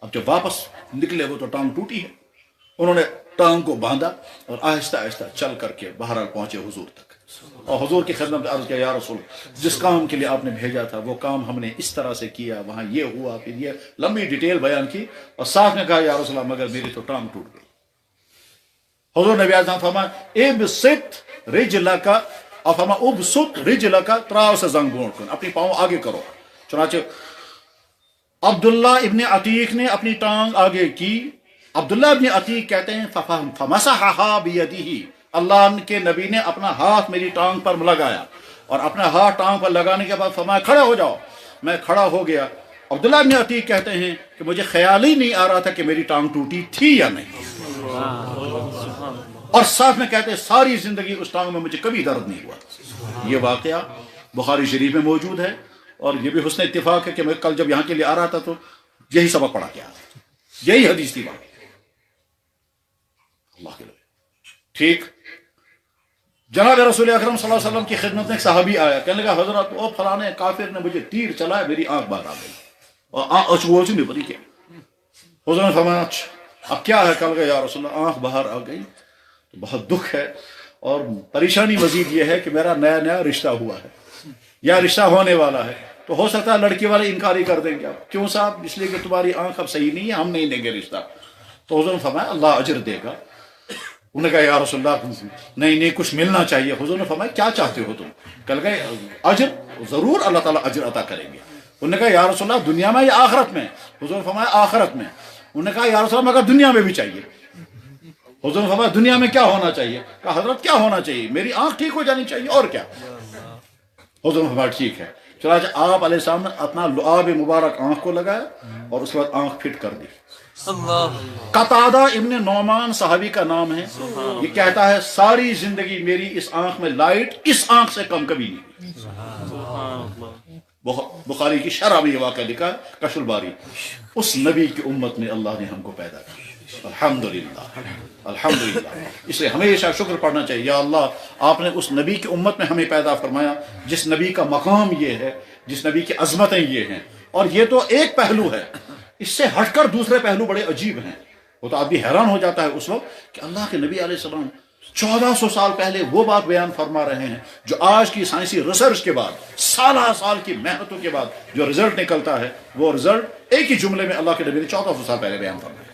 اب جب واپس نکلے وہ تو ٹانگ ٹوٹی ہے، انہوں نے ٹانگ کو باندھا اور آہستہ آہستہ چل کر کے بہرحال پہنچے حضور تک، اور حضور کی خدمت میں عرض کیا یا رسول، جس کام کے لیے آپ نے بھیجا تھا وہ کام ہم نے اس طرح سے کیا، وہاں یہ ہوا، پھر یہ لمبی ڈیٹیل بیان کی، اور ساتھ میں کہا یا رسول اللہ مگر میری تو ٹانگ ٹوٹ گئی۔ حضور نبی اعظم فرمایا ابسط رجلک، اور فرمایا ابسط رجلک، تراؤ سے زنگ بونٹ کن، اپنی پاؤں آگے کرو۔ چنانچہ عبداللہ ابن عتیق نے اپنی ٹانگ آگے کی۔ عبداللہ ابن عتیق کہتے ہیں فمسحها بیدہ، اللہ کے نبی نے اپنا ہاتھ میری ٹانگ پر لگایا اور اپنا ہاتھ ٹانگ پر لگانے کے بعد فرمایا کھڑے ہو جاؤ. میں کھڑا ہو گیا. عبداللہ بن عتیق کہتے ہیں کہ مجھے خیال ہی نہیں آ رہا تھا کہ میری ٹانگ ٹوٹی تھی یا نہیں, اور ساتھ میں کہتے ہیں ساری زندگی اس ٹانگ میں مجھے کبھی درد نہیں ہوا. یہ واقعہ بخاری شریف میں موجود ہے, اور یہ بھی حسن اتفاق ہے کہ میں کل جب یہاں کے لیے آ رہا تھا تو یہی سبق پڑھا کے آیا تھا, یہی حدیث تھی بات. اللہ کے لیے ٹھیک. جناب رسول اکرم صلی اللہ علیہ وسلم کی خدمت میں ایک صحابی آیا, کہنے لگا حضرت وہ فلانے کافر نے مجھے تیر چلایا, میری آنکھ باہر آ گئی, اور نہیں پتہ کیا. حضور نے فرمایا اب کیا ہے؟ کہنے لگا یا رسول اللہ آنکھ باہر آ گئی تو بہت دکھ ہے, اور پریشانی مزید یہ ہے کہ میرا نیا نیا رشتہ ہوا ہے یا رشتہ ہونے والا ہے, تو ہو سکتا ہے لڑکی والے انکاری کر دیں گے. کیوں صاحب؟ اس لیے کہ تمہاری آنکھ اب صحیح نہیں ہے, ہم نہیں دیں گے رشتہ. تو حضور نے فرمایا اللہ اجر دے گا. انہوں نے کہا یا رسول اللہ نہیں کچھ ملنا چاہیے. حضور نے فرمایا کیا چاہتے ہو تم؟ کہنے لگا اجر, ضرور اللہ تعالیٰ اجر عطا کریں گے. انہوں نے کہا یا رسول اللہ دنیا میں یا آخرت میں؟ حضور نے فرمایا آخرت میں. انہوں نے کہا یا رسول اللہ مگر دنیا میں بھی چاہیے. حضور نے فرمایا دنیا میں کیا ہونا چاہیے؟ کہا حضرت کیا ہونا چاہیے؟ میری آنکھ ٹھیک ہو جانی چاہیے, اور کیا؟ حضور نے فرمایا ٹھیک ہے. چنانچہ آپ علیہ السلام نے اپنا لعاب مبارک آنکھ کو لگایا اور اس کے بعد آنکھ فٹ کر دی. قتادہ ابن نعمان صحابی کا نام ہے, یہ کہتا ہے ساری زندگی میری اس آنکھ میں لائٹ اس آنکھ سے کم کبھی نہیں. بخاری کی شرح میں یہ واقعہ لکھا ہے کشف الباری. اس نبی کی امت میں اللہ نے ہم کو پیدا کیا, الحمدللہ الحمدللہ. اس لیے ہمیشہ شکر پڑھنا چاہیے, یا اللہ آپ نے اس نبی کی امت میں ہمیں پیدا فرمایا جس نبی کا مقام یہ ہے, جس نبی کی عظمتیں یہ ہیں. اور یہ تو ایک پہلو ہے, اس سے ہٹ کر دوسرے پہلو بڑے عجیب ہیں. وہ تو آدمی حیران ہو جاتا ہے اس وقت کہ اللہ کے نبی علیہ السلام 1400 سال پہلے وہ بات بیان فرما رہے ہیں جو آج کی سائنسی ریسرچ کے بعد سالہ سال کی محنتوں کے بعد جو رزلٹ نکلتا ہے, وہ رزلٹ ایک ہی جملے میں اللہ کے نبی نے 1400 سال پہلے بیان فرمایا.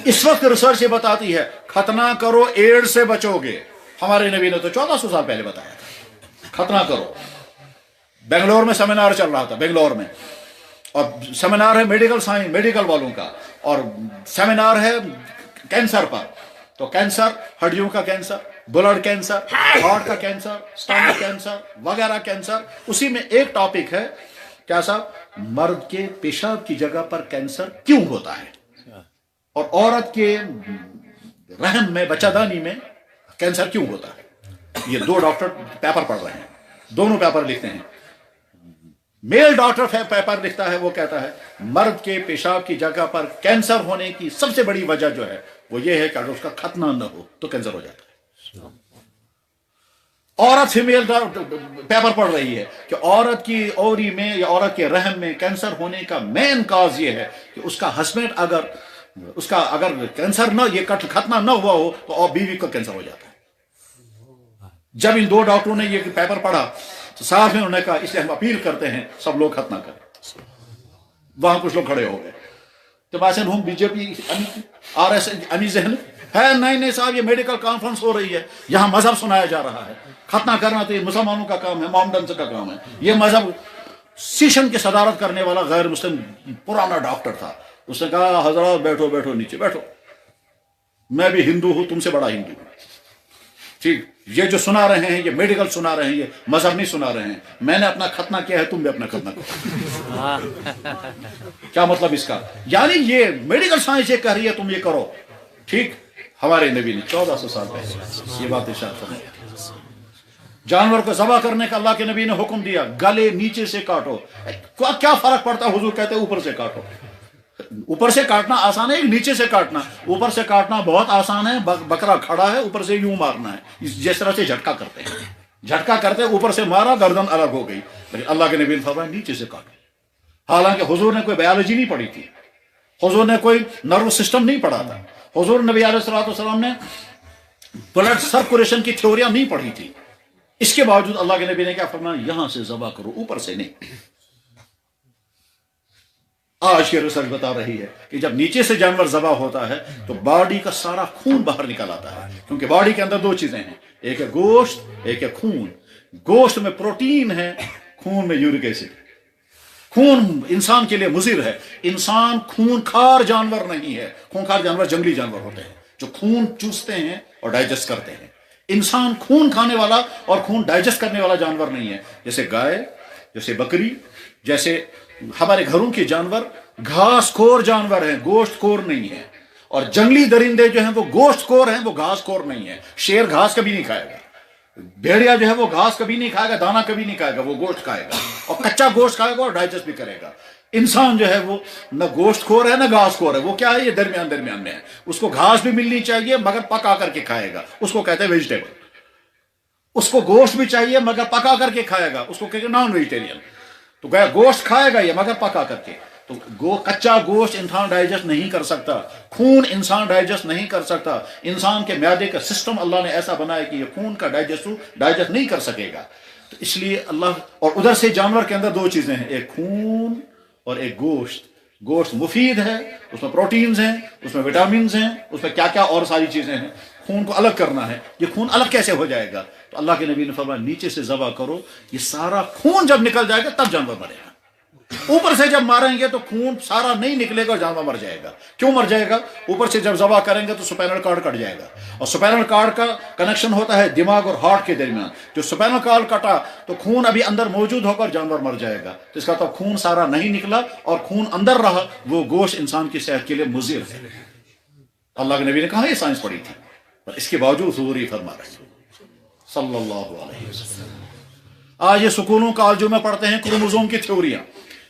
اس وقت ریسرچ یہ بتاتی ہے ختنہ کرو ایڈز سے بچو گے. ہمارے نبی نے تو 1400 سال پہلے بتایا تھا ختنہ کرو. بنگلور میں سیمینار چل رہا تھا, بنگلور میں, اور سیمینار ہے میڈیکل سائنس میڈیکل والوں کا, اور سیمینار ہے کینسر پر. تو کینسر, ہڈیوں کا کینسر, بلڈ کینسر, ہارٹ کا کینسر, سٹمک کینسر وغیرہ کینسر. اسی میں ایک ٹاپک ہے کیا صاحب, مرد کے پیشاب کی جگہ پر کینسر کیوں ہوتا ہے, اور عورت کے رحم میں بچہ دانی میں کینسر کیوں ہوتا ہے. یہ دو ڈاکٹر پیپر پڑھ رہے ہیں, دونوں پیپر لکھتے ہیں. میل ڈاکٹر پیپر لکھتا ہے, وہ کہتا ہے مرد کے پیشاب کی جگہ پر کینسر ہونے کی سب سے بڑی وجہ جو ہے وہ یہ ہے کہ اگر اس کا ختنہ نہ ہو تو کینسر ہو جاتا ہے. عورت فیمیل پیپر پڑھ رہی ہے کہ عورت کی اوری میں یا عورت کے رحم میں کینسر ہونے کا مین کاز یہ ہے کہ اس کا ہسبینڈ اگر کینسر نہ, یہ ختنہ نہ ہوا ہو تو بیوی کو کینسر ہو جاتا ہے. جب ان دو ڈاکٹروں نے یہ پیپر پڑھا تو ساتھ میں انہوں نے کہا اس لیے ہم اپیل کرتے ہیں سب لوگ ختنہ کریں. وہاں کچھ لوگ کھڑے ہو گئے. تو باسن ہم B J P R S انی ذہن ہے, نہیں صاحب یہ میڈیکل کانفرنس ہو رہی ہے, یہاں مذہب سنایا جا رہا ہے. ختنہ کرنا تو یہ مسلمانوں کا کام ہے, محمدن کا کام ہے. یہ مذہب سیشن کی صدارت کرنے والا غیر مسلم پرانا ڈاکٹر تھا. اس نے کہا حضرات بیٹھو بیٹھو نیچے بیٹھو, میں بھی ہندو ہوں, تم سے بڑا ہندو ہوں. ٹھیک, یہ جو سنا رہے ہیں یہ میڈیکل سنا رہے ہیں, یہ مذہب نہیں سنا رہے ہیں. میں نے اپنا ختنہ کیا ہے, تم بھی اپنا ختنہ کرو. کیا مطلب اس کا؟ یعنی یہ میڈیکل سائنس یہ کہہ رہی ہے تم یہ کرو. ٹھیک, ہمارے نبی نے 1400 سال پہلے یہ بات ارشاد فرمائی. جانور کو ذبح کرنے کا اللہ کے نبی نے حکم دیا, گلے نیچے سے کاٹو. کیا فرق پڑتا ہے؟ حضور کہتے ہیں اوپر سے کاٹو. اوپر سے کاٹنا آسان ہے, نیچے سے کاٹنا. اوپر سے کاٹنا بہت آسان ہے, بکرا کھڑا ہے اوپر سے یوں مارنا ہے, جس طرح سے جھٹکا کرتے ہیں. جھٹکا کرتے اوپر سے مارا, گردن الگ ہو گئی. لیکن اللہ کے نبی نے فرمایا نیچے سے کاٹو. حالانکہ حضور نے کوئی بایولوجی نہیں پڑھی تھی, حضور نے کوئی نروس سسٹم نہیں پڑھا تھا, حضور نبی علیہ السلام نے بلڈ سرکولیشن کی تھیوریاں نہیں پڑھی تھی. اس کے باوجود اللہ کے نبی نے کیا فرمایا, یہاں سے ذبح کرو, اوپر سے نہیں. آج کی ریسرچ بتا رہی ہے کہ جب نیچے سے جانور ذبح ہوتا ہے تو باڈی کا سارا خون باہر نکل آتا ہے, کیونکہ باڈی کے اندر دو چیزیں ہیں, ایک ہے گوشت, ایک ہے خون. گوشت میں پروٹین ہے, خون میں یورک ایسڈ. خون انسان کے لیے مضر ہے. انسان خون خار جانور نہیں ہے, خون خار جانور جنگلی جانور ہوتے ہیں. جو خون چوستے ہیں اور ڈائجسٹ کرتے ہیں. انسان خون کھانے والا اور خون ڈائجسٹ کرنے والا جانور نہیں ہے. جیسے گائے، جیسے بکری، جیسے ہمارے گھروں کے جانور گھاس خور جانور ہیں، گوشت خور نہیں ہے. اور جنگلی درندے جو ہیں وہ گوشت خور ہیں، وہ گھاس خور نہیں ہے. شیر گھاس کبھی نہیں کھائے گا، بھیڑیا جو ہے وہ گھاس کبھی نہیں کھائے گا، دانا کبھی نہیں کھائے گا، وہ گوشت کھائے گا اور کچا گوشت کھائے گا اور ڈائجسٹ بھی کرے گا. انسان جو ہے وہ نہ گوشت خور ہے نہ گھاس خور ہے، وہ کیا ہے؟ یہ درمیان میں ہے. اس کو گھاس بھی ملنی چاہیے مگر پکا کر کے کھائے گا، اس کو کہتے ہیں ویجیٹیبل. اس کو گوشت بھی چاہیے مگر پکا کر کے کھائے گا، اس کو کہتے ہیں نان ویجیٹیرین. تو گویا گوشت کھائے گا یہ مگر پکا کر کے. تو کچا گوشت انسان ڈائجسٹ نہیں کر سکتا، خون انسان ڈائجسٹ نہیں کر سکتا. انسان کے معدے کا سسٹم اللہ نے ایسا بنایا کہ یہ خون کا ڈائجسٹ نہیں کر سکے گا. تو اس لیے اللہ، اور ادھر سے جانور کے اندر دو چیزیں ہیں، ایک خون اور ایک گوشت. گوشت مفید ہے، اس میں پروٹینز ہیں، اس میں وٹامنز ہیں، اس میں کیا کیا اور ساری چیزیں ہیں. خون کو الگ کرنا ہے. یہ خون الگ کیسے ہو جائے گا؟ تو اللہ کے نبی نے فرمایا نیچے سے ذبح کرو، یہ سارا خون جب نکل جائے گا تب جانور مرے گا. اوپر سے جب ماریں گے تو خون سارا نہیں نکلے گا اور جانور مر جائے گا. کیوں مر جائے گا؟ اوپر سے جب ذبح کریں گے تو سپائنل کارڈ کٹ جائے گا، اور سپائنل کارڈ کا کنیکشن ہوتا ہے دماغ اور ہارٹ کے درمیان. جو سپائنل کارڈ کٹا تو خون ابھی اندر موجود ہوگا اور جانور مر جائے گا. تو اس کا تو خون سارا نہیں نکلا اور خون اندر رہا، وہ گوشت انسان کی صحت کے لیے مضر ہے. اللہ کے نبی نے کہا یہ سائنس پڑھی تھی، پر اس کے باوجود حضور یہ فرما رہے صلی اللہ علیہ وسلم. آج یہ سکولوں کالجوں میں پڑھتے ہیں کروموزوم کی تھیوریاں.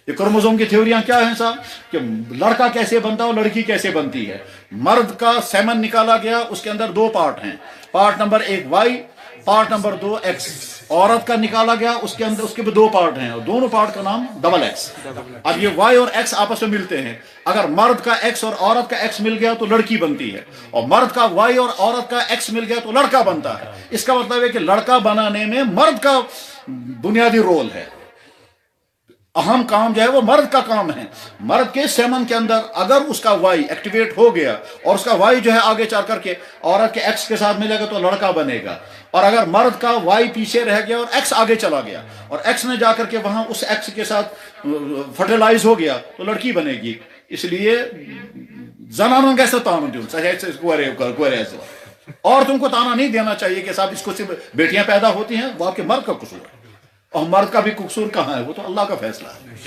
یہ کروموزوم کی تھیوریاں کیا ہیں صاحب؟ کہ لڑکا کیسے بنتا ہے اور لڑکی کیسے بنتی ہے. مرد کا سیمن نکالا گیا، اس کے اندر دو پارٹ ہیں، part number 1 Y, part number 2 X. عورت کا نکالا گیا، اس کے اندر اس کے بھی دو پارٹ ہیں اور دونوں پارٹ کا نام ڈبل ایکس. اب یہ وائی اور ایکس آپس میں ملتے ہیں. اگر مرد کا ایکس اور عورت کا ایکس مل گیا تو لڑکی بنتی ہے، اور مرد کا وائی اور عورت کا ایکس مل گیا تو لڑکا بنتا ہے. اس کا مطلب ہے کہ لڑکا بنانے میں مرد کا بنیادی رول ہے، اہم کام جو ہے وہ مرد کا کام ہے. مرد کے سیمن کے اندر اگر اس کا وائی ایکٹیویٹ ہو گیا اور اس کا وائی جو ہے آگے چل کر کے عورت کے ایکس کے ساتھ ملے گا تو لڑکا بنے گا. اور اگر مرد کا وائی پیچھے رہ گیا اور ایکس آگے چلا گیا اور ایکس نے جا کر کے وہاں اس ایکس کے ساتھ فرٹیلائز ہو گیا تو لڑکی بنے گی. اس لیے زنانوں کیسے تانا دوں، عورتوں کو تانا نہیں دینا چاہیے کہ صاحب اس کو صرف بیٹیاں پیدا ہوتی ہیں، وہ آپ کے مرد کا قصور ہے. اور مرد کا بھی قصور کہاں ہے؟ وہ تو اللہ کا فیصلہ ہے.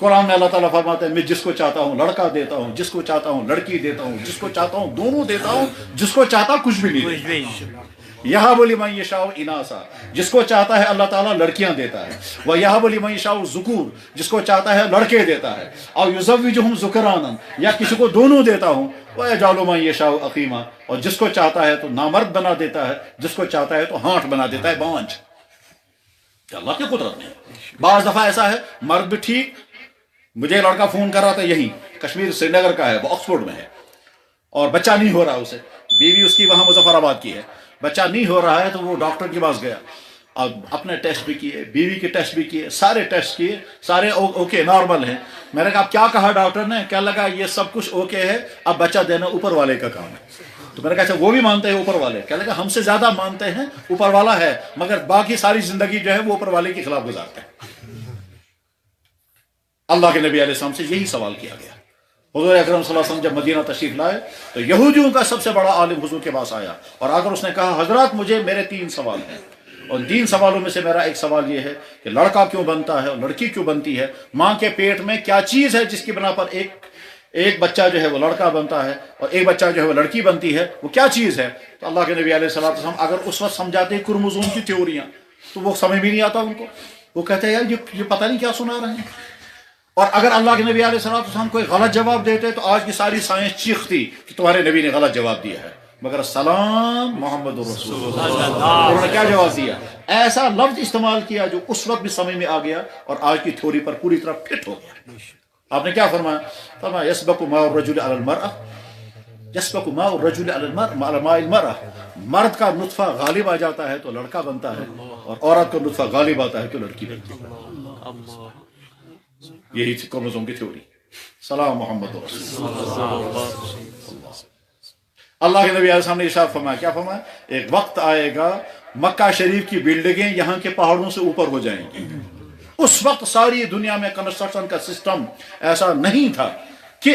قرآن میں اللہ تعالیٰ فرماتے ہیں میں جس کو چاہتا ہوں لڑکا دیتا ہوں، جس کو چاہتا ہوں لڑکی دیتا ہوں، جس کو چاہتا ہوں دونوں دیتا ہوں، جس کو چاہتا کچھ بھی نہیں دیتا. یہاں بولی من یشاء اناسا، جس کو چاہتا ہے اللہ تعالیٰ لڑکیاں دیتا ہے. وہ یہاں بولی من یشاء ذکور، جس کو چاہتا ہے لڑکے دیتا ہے. اور یزوجہم ذکرانا، یا کسی کو دونوں دیتا ہوں. وہ یجعل من یشاء عقیما، اور جس کو چاہتا ہے تو نامرد بنا دیتا ہے، جس کو چاہتا ہے تو ہانٹ بنا دیتا ہے، بانجھ. اللہ کی قدرت میں بعض دفعہ ایسا ہے مرد بھی ٹھیک. مجھے لڑکا فون کر رہا تھا، یہی کشمیر سری نگر کا ہے، وہ آکسفورڈ میں ہے، اور بچہ نہیں ہو رہا اسے. بیوی اس کی وہاں مظفر آباد کی ہے، بچہ نہیں ہو رہا ہے تو وہ ڈاکٹر کے پاس گیا. اب اپنے ٹیسٹ بھی کیے، بیوی کے ٹیسٹ بھی کیے، سارے ٹیسٹ کیے، سارے اوکے نارمل ہیں. میں نے کہا اب کیا کہا ڈاکٹر نے؟ کہنے لگا یہ سب کچھ اوکے ہے، اب بچہ دینا اوپر والے کا کام ہے. تو میں نے کہا اچھا وہ بھی مانتے ہیں اوپر والے؟ کہنے لگا ہم سے زیادہ مانتے ہیں اوپر والا ہے، مگر باقی ساری زندگی جو ہے وہ اوپر والے کے خلاف گزارتے ہیں. اللہ کے نبی علیہ السلام سے یہی سوال کیا گیا. حضور اکرم صلی اللہ علیہ وسلم جب مدینہ تشریف لائے تو یہودیوں کا سب سے بڑا عالم حضور کے پاس آیا، اور اگر اس نے کہا حضرات مجھے میرے 3 سوال ہیں، اور 3 سوالوں میں سے میرا ایک سوال یہ ہے کہ لڑکا کیوں بنتا ہے اور لڑکی کیوں بنتی ہے، ماں کے پیٹ میں کیا چیز ہے جس کی بنا پر ایک بچہ جو ہے وہ لڑکا بنتا ہے اور ایک بچہ جو ہے وہ لڑکی بنتی ہے، وہ کیا چیز ہے؟ تو اللہ کے نبی علیہ السلام اگر اس وقت سمجھاتے کروموزوم کی تھیوریاں تو وہ سمجھ بھی نہیں آتا ان کو. وہ کہتے ہیں یار یہ پتہ نہیں کیا سنا رہے ہیں. اور اگر اللہ کے نبی علیہ السلام کوئی غلط جواب دیتے تو آج کی ساری سائنس چیختی کہ تمہارے نبی نے غلط جواب دیا ہے. مگر سلام محمد رسول اللہ، انہوں نے کیا جواب دیا؟ ایسا لفظ استعمال کیا جو اس وقت بھی سمجھ میں آ گیا اور آج کی تھیوری پر پوری طرح فٹ ہو گیا. آپ نے کیا فرمایا؟ فرمایا یسبق ماء الرجل علی المرأة، یسبق ماء الرجل علی ماء المرأة. مرد کا نطفہ غالب آ جاتا ہے تو لڑکا بنتا ہے، اور عورت کا نطفہ غالب آتا ہے تو لڑکی بنتی ہے. یہی تھی کروموزوم کی تھیوری. سلام محمد رسول اللہ. اللہ کے نبی علیہ السلام نے ارشاد فرمایا، کیا فرمایا؟ ایک وقت آئے گا مکہ شریف کی بلڈنگیں یہاں کے پہاڑوں سے اوپر ہو جائیں گی. اس وقت ساری دنیا میں کنسٹرکشن کا سسٹم ایسا نہیں تھا کہ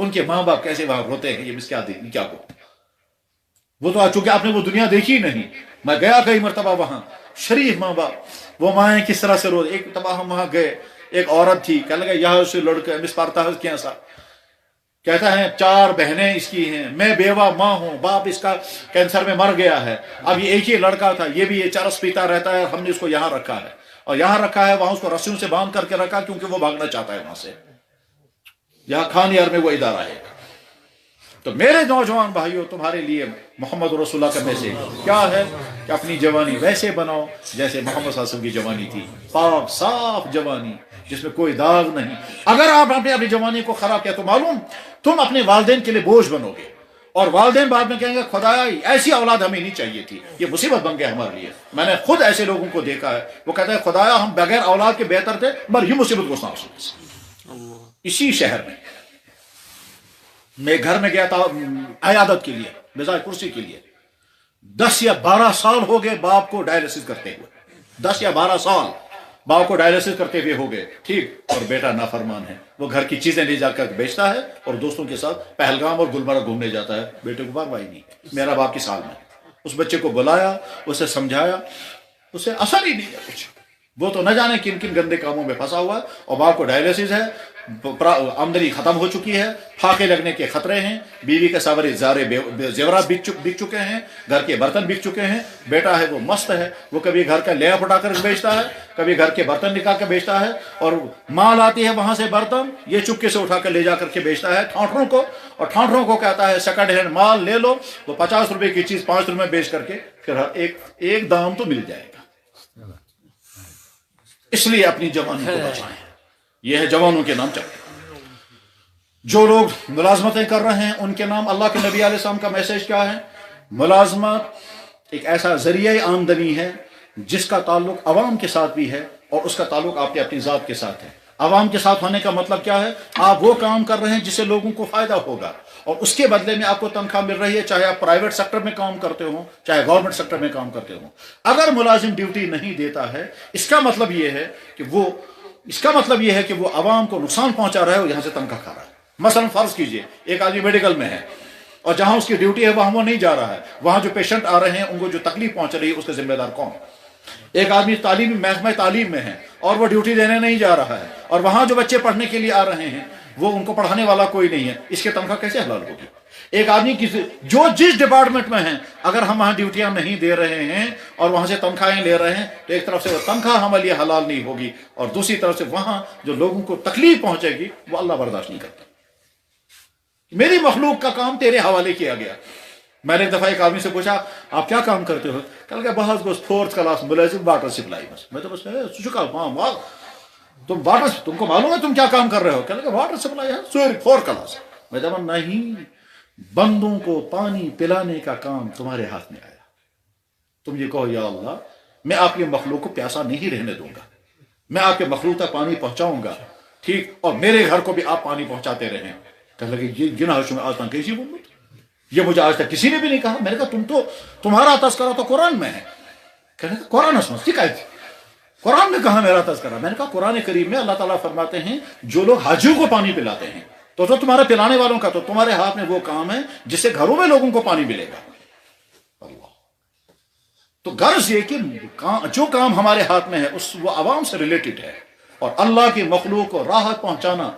ان کے ماں باپ کیسے وہاں روتے ہیں، یہ کیا کو وہ تو چونکہ آپ نے وہ دنیا دیکھی نہیں. میں گیا کئی مرتبہ وہاں، شریف ماں باپ، وہ مائیں کس طرح سے رو. ایک مرتبہ ہم وہاں گئے، ایک عورت تھی، کہنے لگا یہاں سے لڑکا مس پارتا ہے کیا سا، کہتا ہے 4 بہنیں اس کی ہیں، میں بیوہ ماں ہوں، باپ اس کا کینسر میں مر گیا ہے، اب یہ ایک ہی لڑکا تھا، یہ بھی یہ چرس پیتا رہتا ہے، ہم نے اس کو یہاں رکھا ہے، اور یہاں رکھا ہے، وہاں اس کو رسیوں سے باندھ کر کے رکھا کیونکہ وہ بھاگنا چاہتا ہے وہاں سے. یہاں کھانیار میں وہ ادارہ ہے. تو میرے نوجوان بھائیوں، تمہارے لیے محمد رسول اللہ کا میسج کیا ہے کہ اپنی جوانی ویسے بناؤ جیسے محمد صلی اللہ علیہ وسلم کی جوانی تھی، پاک صاف جوانی جس میں کوئی داغ نہیں. اگر آپ اپنی جوانی کو خراب کیا تو معلوم تم اپنے والدین کے لیے بوجھ بنو گے، اور والدین بعد میں کہیں گے خدایا ایسی اولاد ہمیں نہیں چاہیے تھی، یہ مصیبت بن گیا ہمارے لیے. میں نے خود ایسے لوگوں کو دیکھا ہے، وہ کہتا ہے خدایا ہم بغیر اولاد کے بہتر تھے، مگر یہ مصیبت کو سنا. اسی شہر میں گھر میں گیا تھا عیادت کے لیے، مزاج کرسی کے لیے. 10 یا 12 سال ہو گئے باپ کو ڈائلسس کرتے ہوئے، 10 یا 12 سال باپ کو ڈائلسس کرتے ہوئے ہو گئے. ٹھیک، اور بیٹا نافرمان ہے، وہ گھر کی چیزیں لے جا کر بیچتا ہے اور دوستوں کے ساتھ پہلگام اور گلمرگ گھومنے جاتا ہے. بیٹے کو پرواہ نہیں، میرا باپ کی سال میں. اس بچے کو بلایا، اسے سمجھایا، اسے اثر ہی نہیں ہے کچھ. وہ تو نہ جانے کن کن گندے کاموں میں پھنسا ہوا ہے، اور باپ کو ڈائلسس ہے، آمدنی ختم ہو چکی ہے، پھاقے لگنے کے خطرے ہیں، بیوی کے سارے زیورات بک چکے ہیں، گھر کے برتن بک چکے ہیں. بیٹا ہے وہ مست ہے، وہ کبھی گھر کا لیا پٹا کر بیچتا ہے، کبھی گھر کے برتن نکال کے بیچتا ہے، اور ماں لاتی ہے وہاں سے برتن، یہ چپکے سے اٹھا کر لے جا کر کے بیچتا ہے ٹھانٹروں کو، اور ٹھانٹروں کو کہتا ہے سیکنڈ ہینڈ مال لے لو. وہ 50 روپے کی چیز 5 روپے میں بیچ کر کے پھر ایک دام تو مل جائے گا. اس لیے اپنی جوانی کو بچائیں. یہ ہے جوانوں کے نام چلتے. جو لوگ ملازمتیں کر رہے ہیں ان کے نام، اللہ کے نبی علیہ السلام کا میسج کیا ہے؟ ملازمت ایک ایسا ذریعہ آمدنی ہے جس کا تعلق عوام کے ساتھ بھی ہے اور اس کا تعلق آپ کے اپنی ذات کے ساتھ ہے. عوام کے ساتھ ہونے کا مطلب کیا ہے؟ آپ وہ کام کر رہے ہیں جس سے لوگوں کو فائدہ ہوگا، اور اس کے بدلے میں آپ کو تنخواہ مل رہی ہے، چاہے آپ پرائیویٹ سیکٹر میں کام کرتے ہوں چاہے گورنمنٹ سیکٹر میں کام کرتے ہوں. اگر ملازم ڈیوٹی نہیں دیتا ہے، اس کا مطلب یہ ہے کہ وہ عوام کو نقصان پہنچا رہا ہے اور یہاں سے تنخواہ کھا رہا ہے. مثلا فرض کیجئے ایک آدمی میڈیکل میں ہے اور جہاں اس کی ڈیوٹی ہے وہاں وہ نہیں جا رہا ہے، وہاں جو پیشنٹ آ رہے ہیں ان کو جو تکلیف پہنچ رہی ہے اس کا ذمہ دار کون؟ ایک آدمی محکمہ تعلیم میں ہے اور وہ ڈیوٹی دینے نہیں جا رہا ہے، اور وہاں جو بچے پڑھنے کے لیے آ رہے ہیں وہ ان کو پڑھانے والا کوئی نہیں ہے، اس کی تنخواہ کیسے حلال ہوگی؟ ایک آدمی جو جس ڈپارٹمنٹ میں ہیں، اگر ہم وہاں ڈیوٹیاں نہیں دے رہے ہیں اور وہاں سے تنخواہیں لے رہے ہیں تو ایک طرف سے وہ تنخواہ ہمارے لیے حلال نہیں ہوگی، اور دوسری طرف سے وہاں جو لوگوں کو تکلیف پہنچے گی وہ اللہ برداشت نہیں کرتا. میری مخلوق کا کام تیرے حوالے کیا گیا. میں نے ایک دفعہ ایک آدمی سے پوچھا آپ کیا کام کرتے ہو؟ کل کہ بہت بس 4th کلاس ملازم واٹر سپلائی. بس میں تو بس تم کو معلوم ہے تم کیا کام کر رہے ہو؟ کل کہ واٹر سپلائی ہے 4th کلاس. میں جب نہیں، بندوں کو پانی پلانے کا کام تمہارے ہاتھ میں آیا. تم یہ کہو یا اللہ میں آپ کے مخلوق کو پیاسا نہیں رہنے دوں گا، میں آپ کے مخلوق تک پانی پہنچاؤں گا، ٹھیک، اور میرے گھر کو بھی آپ پانی پہنچاتے رہیں. کہنے لگے یہ جن حالتوں میں آج تک کیسی بولوں، یہ مجھے آج تک کسی نے بھی نہیں کہا. میں نے کہا تمہارا تذکرہ تو قرآن میں ہے. کہنے لگا قرآن سمجھتی کہ قرآن میں کہاں میرا تذکرہ؟ میں نے کہا قرآن کریم میں اللہ تعالیٰ فرماتے ہیں جو لوگ حاجیوں کو پانی پلاتے ہیں تو تمہارے پلانے والوں کا تو تمہارے ہاتھ میں وہ کام ہے جس سے گھروں میں لوگوں کو پانی ملے گا. اللہ تو غرض یہ کہ جو کام ہمارے ہاتھ میں ہے وہ عوام سے ریلیٹڈ ہے، اور اللہ کی مخلوق کو راحت پہنچانا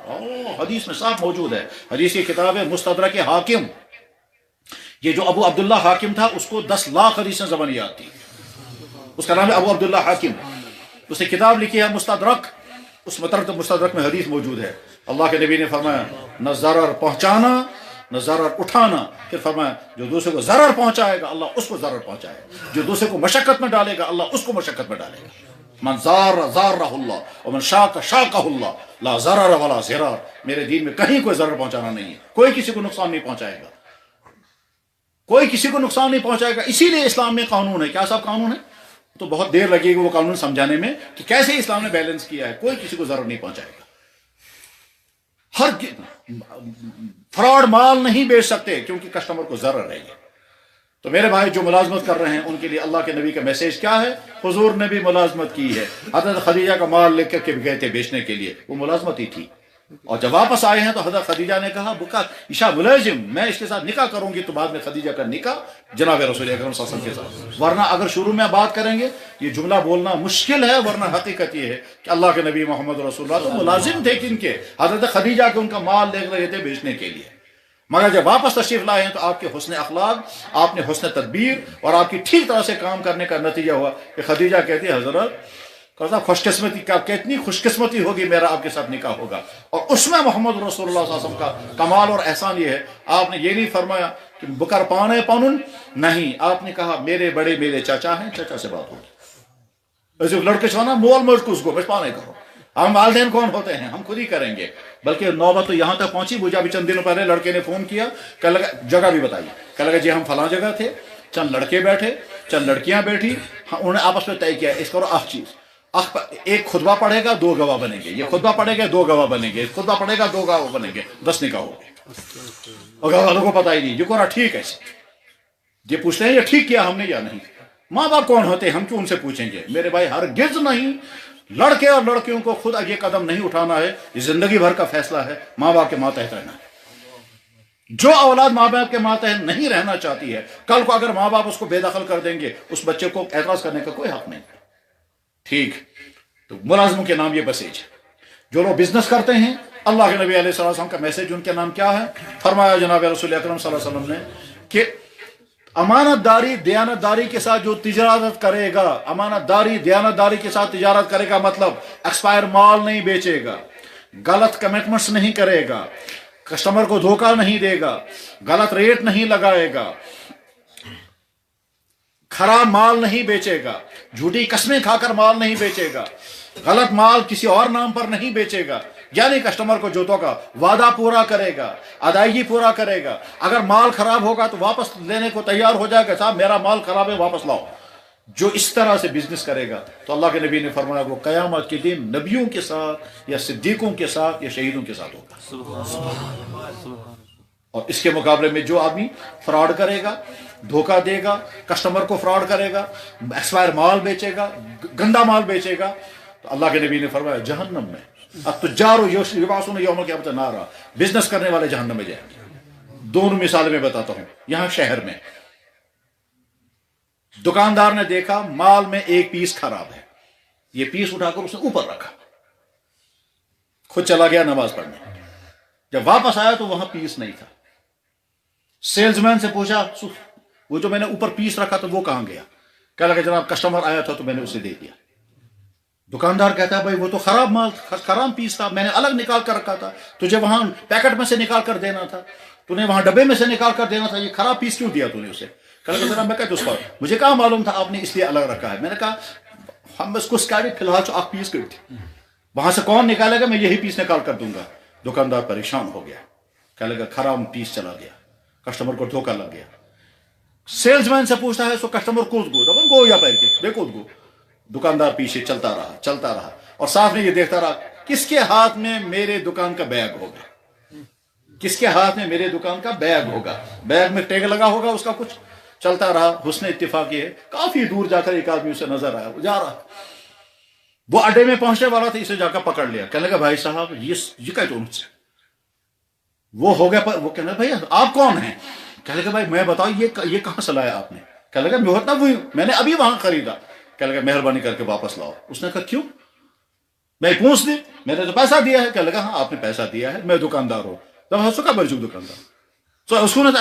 حدیث میں صاف موجود ہے. حدیث کی کتاب ہے مستدرک حاکم. یہ جو ابو عبداللہ حاکم تھا اس کو 10 لاکھ حدیثیں زبانی یاد تھی. اس کا نام ہے ابو عبداللہ حاکم. اس نے کتاب لکھی ہے مستدرک. اس مستدرک میں حدیث موجود ہے. اللہ کے نبی نے فرمایا نہ ضرر پہنچانا نہ ضرر اٹھانا. پھر فرمایا جو دوسرے کو ضرر پہنچائے گا اللہ اس کو ضرر پہنچائے گا، جو دوسرے کو مشقت میں ڈالے گا اللہ اس کو مشقت میں ڈالے گا. من زارہ اللہ ومن شاق شاقہ اللہ لا ضرر ولا ضرار. میرے دین میں کہیں کوئی ضرر پہنچانا نہیں ہے، کوئی کسی کو نقصان نہیں پہنچائے گا، کوئی کسی کو نقصان نہیں پہنچائے گا. اسی لیے اسلام میں قانون ہے. کیا صاحب قانون ہے؟ تو بہت دیر لگے گی وہ قانون سمجھانے میں کہ کیسے اسلام نے بیلنس کیا ہے. کوئی کسی کو ضرر نہیں پہنچائے گا. ہر فراڈ مال نہیں بیچ سکتے کیونکہ کسٹمر کو ضرر رہے گا. تو میرے بھائی جو ملازمت کر رہے ہیں ان کے لیے اللہ کے نبی کا میسج کیا ہے؟ حضور نے بھی ملازمت کی ہے. حضرت خدیجہ کا مال لے کر کے گئے تھے بیچنے کے لیے، وہ ملازمت ہی تھی. اور جب واپس آئے ہیں تو حضرت خدیجہ نے کہا بکا عشا ملازم، میں اس کے ساتھ نکاح کروں گی، تو بعد میں خدیجہ کا نکاح جناب رسول اکرم صلی اللہ علیہ وسلم کے ساتھ. ورنہ اگر شروع میں بات کریں گے یہ جملہ بولنا مشکل ہے، ورنہ حقیقت یہ ہے کہ اللہ کے نبی محمد رسول اللہ تو ملازم تھے کن کے؟ حضرت خدیجہ کے، ان کا مال لے رہے تھے بیچنے کے لیے. مگر جب واپس تشریف لائے ہیں تو آپ کے حسن اخلاق، آپ نے حسن تدبیر اور آپ کی ٹھیک طرح سے کام کرنے کا نتیجہ ہوا کہ خدیجہ کہتی ہے حضرت خوش قسمتی کا، کتنی خوش قسمتی ہوگی میرا آپ کے ساتھ نکاح ہوگا. اور اس میں محمد رسول اللہ صلی اللہ علیہ وسلم کا کمال اور احسان یہ ہے، آپ نے یہ نہیں فرمایا کہ بکر پانے پانن، نہیں، آپ نے کہا میرے بڑے میرے چاچا ہیں، چاچا سے بات ہوگی. ایسے لڑکے چھونا مول مرد کو اس کو بس پانے کرو، ہم والدین کون ہوتے ہیں، ہم خود ہی کریں گے. بلکہ نوبت تو یہاں تک پہنچی، مجھے ابھی چند دنوں پہلے لڑکے نے فون کیا، کہ لگا جگہ بھی بتائی، کہ لگا جی ہم فلاں جگہ تھے، چند لڑکے بیٹھے، چند لڑکیاں بیٹھی، انہوں نے آپس میں طے کیا اس کرو آخ چیز، ایک خطبہ پڑھے گا 2 گواہ بنیں گے، یہ خطبہ پڑھے گا 2 گواہ بنیں گے، خطبہ پڑھے گا 2 گواہ بنیں گے، 10 نکاح ہو گئے. اور گواہ والوں کو پتہ ہی نہیں، یہ کہا ٹھیک ہے، یہ پوچھتے ہیں یہ ٹھیک کیا ہم نے یا نہیں. ماں باپ کون ہوتے ہیں، ہم کیوں ان سے پوچھیں گے؟ میرے بھائی ہرگز نہیں. لڑکے اور لڑکیوں کو خود یہ قدم نہیں اٹھانا ہے، یہ زندگی بھر کا فیصلہ ہے ماں باپ کے ماتحت رہنا. جو اولاد ماں باپ کے ماتحت نہیں رہنا چاہتی ہے، کل کو اگر ماں باپ اس کو بے دخل کر دیں گے، اس بچے کو اعتراض کرنے کا کوئی حق نہیں. ٹھیک، تو ملازموں کے نام یہ بسیج ہے. جو لوگ بزنس کرتے ہیں، اللہ کے نبی علیہ السلام کا میسج ان کے نام کیا ہے؟ فرمایا جناب رسول اکرم صلی اللہ علیہ وسلم نے کہ امانت داری دیانت داری کے ساتھ جو تجارت کرے گا، امانت داری دیانت داری کے ساتھ تجارت کرے گا، مطلب ایکسپائر مال نہیں بیچے گا، غلط کمٹمنٹس نہیں کرے گا، کسٹمر کو دھوکہ نہیں دے گا، غلط ریٹ نہیں لگائے گا، خراب مال نہیں بیچے گا، جھوٹی قسمیں کھا کر مال نہیں بیچے گا، غلط مال کسی اور نام پر نہیں بیچے گا، یعنی کسٹمر کو جو کا وعدہ پورا کرے گا، ادائیگی پورا کرے گا. اگر مال خراب ہوگا تو واپس لینے کو تیار ہو جائے گا، صاحب میرا مال خراب ہے واپس لاؤ. جو اس طرح سے بزنس کرے گا تو اللہ کے نبی نے فرمایا وہ قیامت کے دن نبیوں کے ساتھ یا صدیقوں کے ساتھ یا شہیدوں کے ساتھ ہوگا. اور اس کے مقابلے میں جو آدمی فراڈ کرے گا، دھوکہ دے گا، کسٹمر کو فراڈ کرے گا، ایکسپائر مال بیچے گا، گندا مال بیچے گا، تو اللہ کے نبی نے فرمایا جہنم میں التجار یبعثون یوم القیامۃ نارا، بزنس کرنے والے جہنم میں جائیں گے. دونوں مثال میں بتاتا ہوں. یہاں شہر میں دکاندار نے دیکھا مال میں ایک پیس خراب ہے، یہ پیس اٹھا کر اس نے اوپر رکھا، خود چلا گیا نماز پڑھنے. جب واپس آیا تو وہاں پیس نہیں تھا. سیلز مین سے پوچھا وہ جو میں نے اوپر پیس رکھا تھا وہ کہاں گیا؟ کہنے لگا جناب کسٹمر آیا تھا تو میں نے اسے دے دیا. دکاندار کہتا ہے بھائی وہ تو خراب مال خراب پیس تھا، میں نے الگ نکال کر رکھا تھا، تجھے وہاں پیکٹ میں سے نکال کر دینا تھا، تو نے وہاں ڈبے میں سے نکال کر دینا تھا، یہ خراب پیس کیوں دیا تو نے اسے؟ کہا کہ جناب میں کہتا اس پر مجھے کہاں معلوم تھا آپ نے اس لیے الگ رکھا ہے. میں نے کہا ہم اس کو سکاڑی فی الحال جو آپ پیس کرتی وہاں سے کون نکالے گا، میں یہی پیس نکال کر دوں گا. دکاندار پریشان ہو گیا، کہنے لگا خراب پیس چلا گیا، کسٹمر کو دھوکہ لگ گیا. سیلز مین سے پوچھتا ہے سو کسٹمر کود گو دبن گو یا پیر کے بے کود گو. دکاندار پیچھے چلتا رہا اور ساتھ میں یہ دیکھتا رہا کس کے ہاتھ میں میرے دکان کا بیگ ہوگا، کس کے ہاتھ میں میرے دکان کا بیگ ہوگا، بیگ میں ٹیگ لگا ہوگا اس کا کچھ. چلتا رہا. حسن اتفاق یہ ہے کافی دور جا کر ایک آدمی اسے نظر آیا، جا رہا، وہ اڈے میں پہنچنے والا تھا، اسے جا کر پکڑ لیا. کہنے لگا بھائی صاحب یہ کہتے ان سے وہ ہو گیا. وہ کہنے لگا بھائی آپ کون ہیں؟ کہنے لگا بھائی میں بتاؤ یہ کہاں سے لایا آپ نے؟ کہنے لگا میں نے ابھی وہاں خریدا. کہنے لگا مہربانی کر کے واپس لاؤ. اس نے کہا کیوں؟ میں پوچھ دی، میں نے تو پیسہ دیا ہے. کہنے لگا ہاں آپ نے پیسہ دیا ہے، میں دکاندار ہوں. تو ہنسو کا برجو دکاندار تو اس کو نہ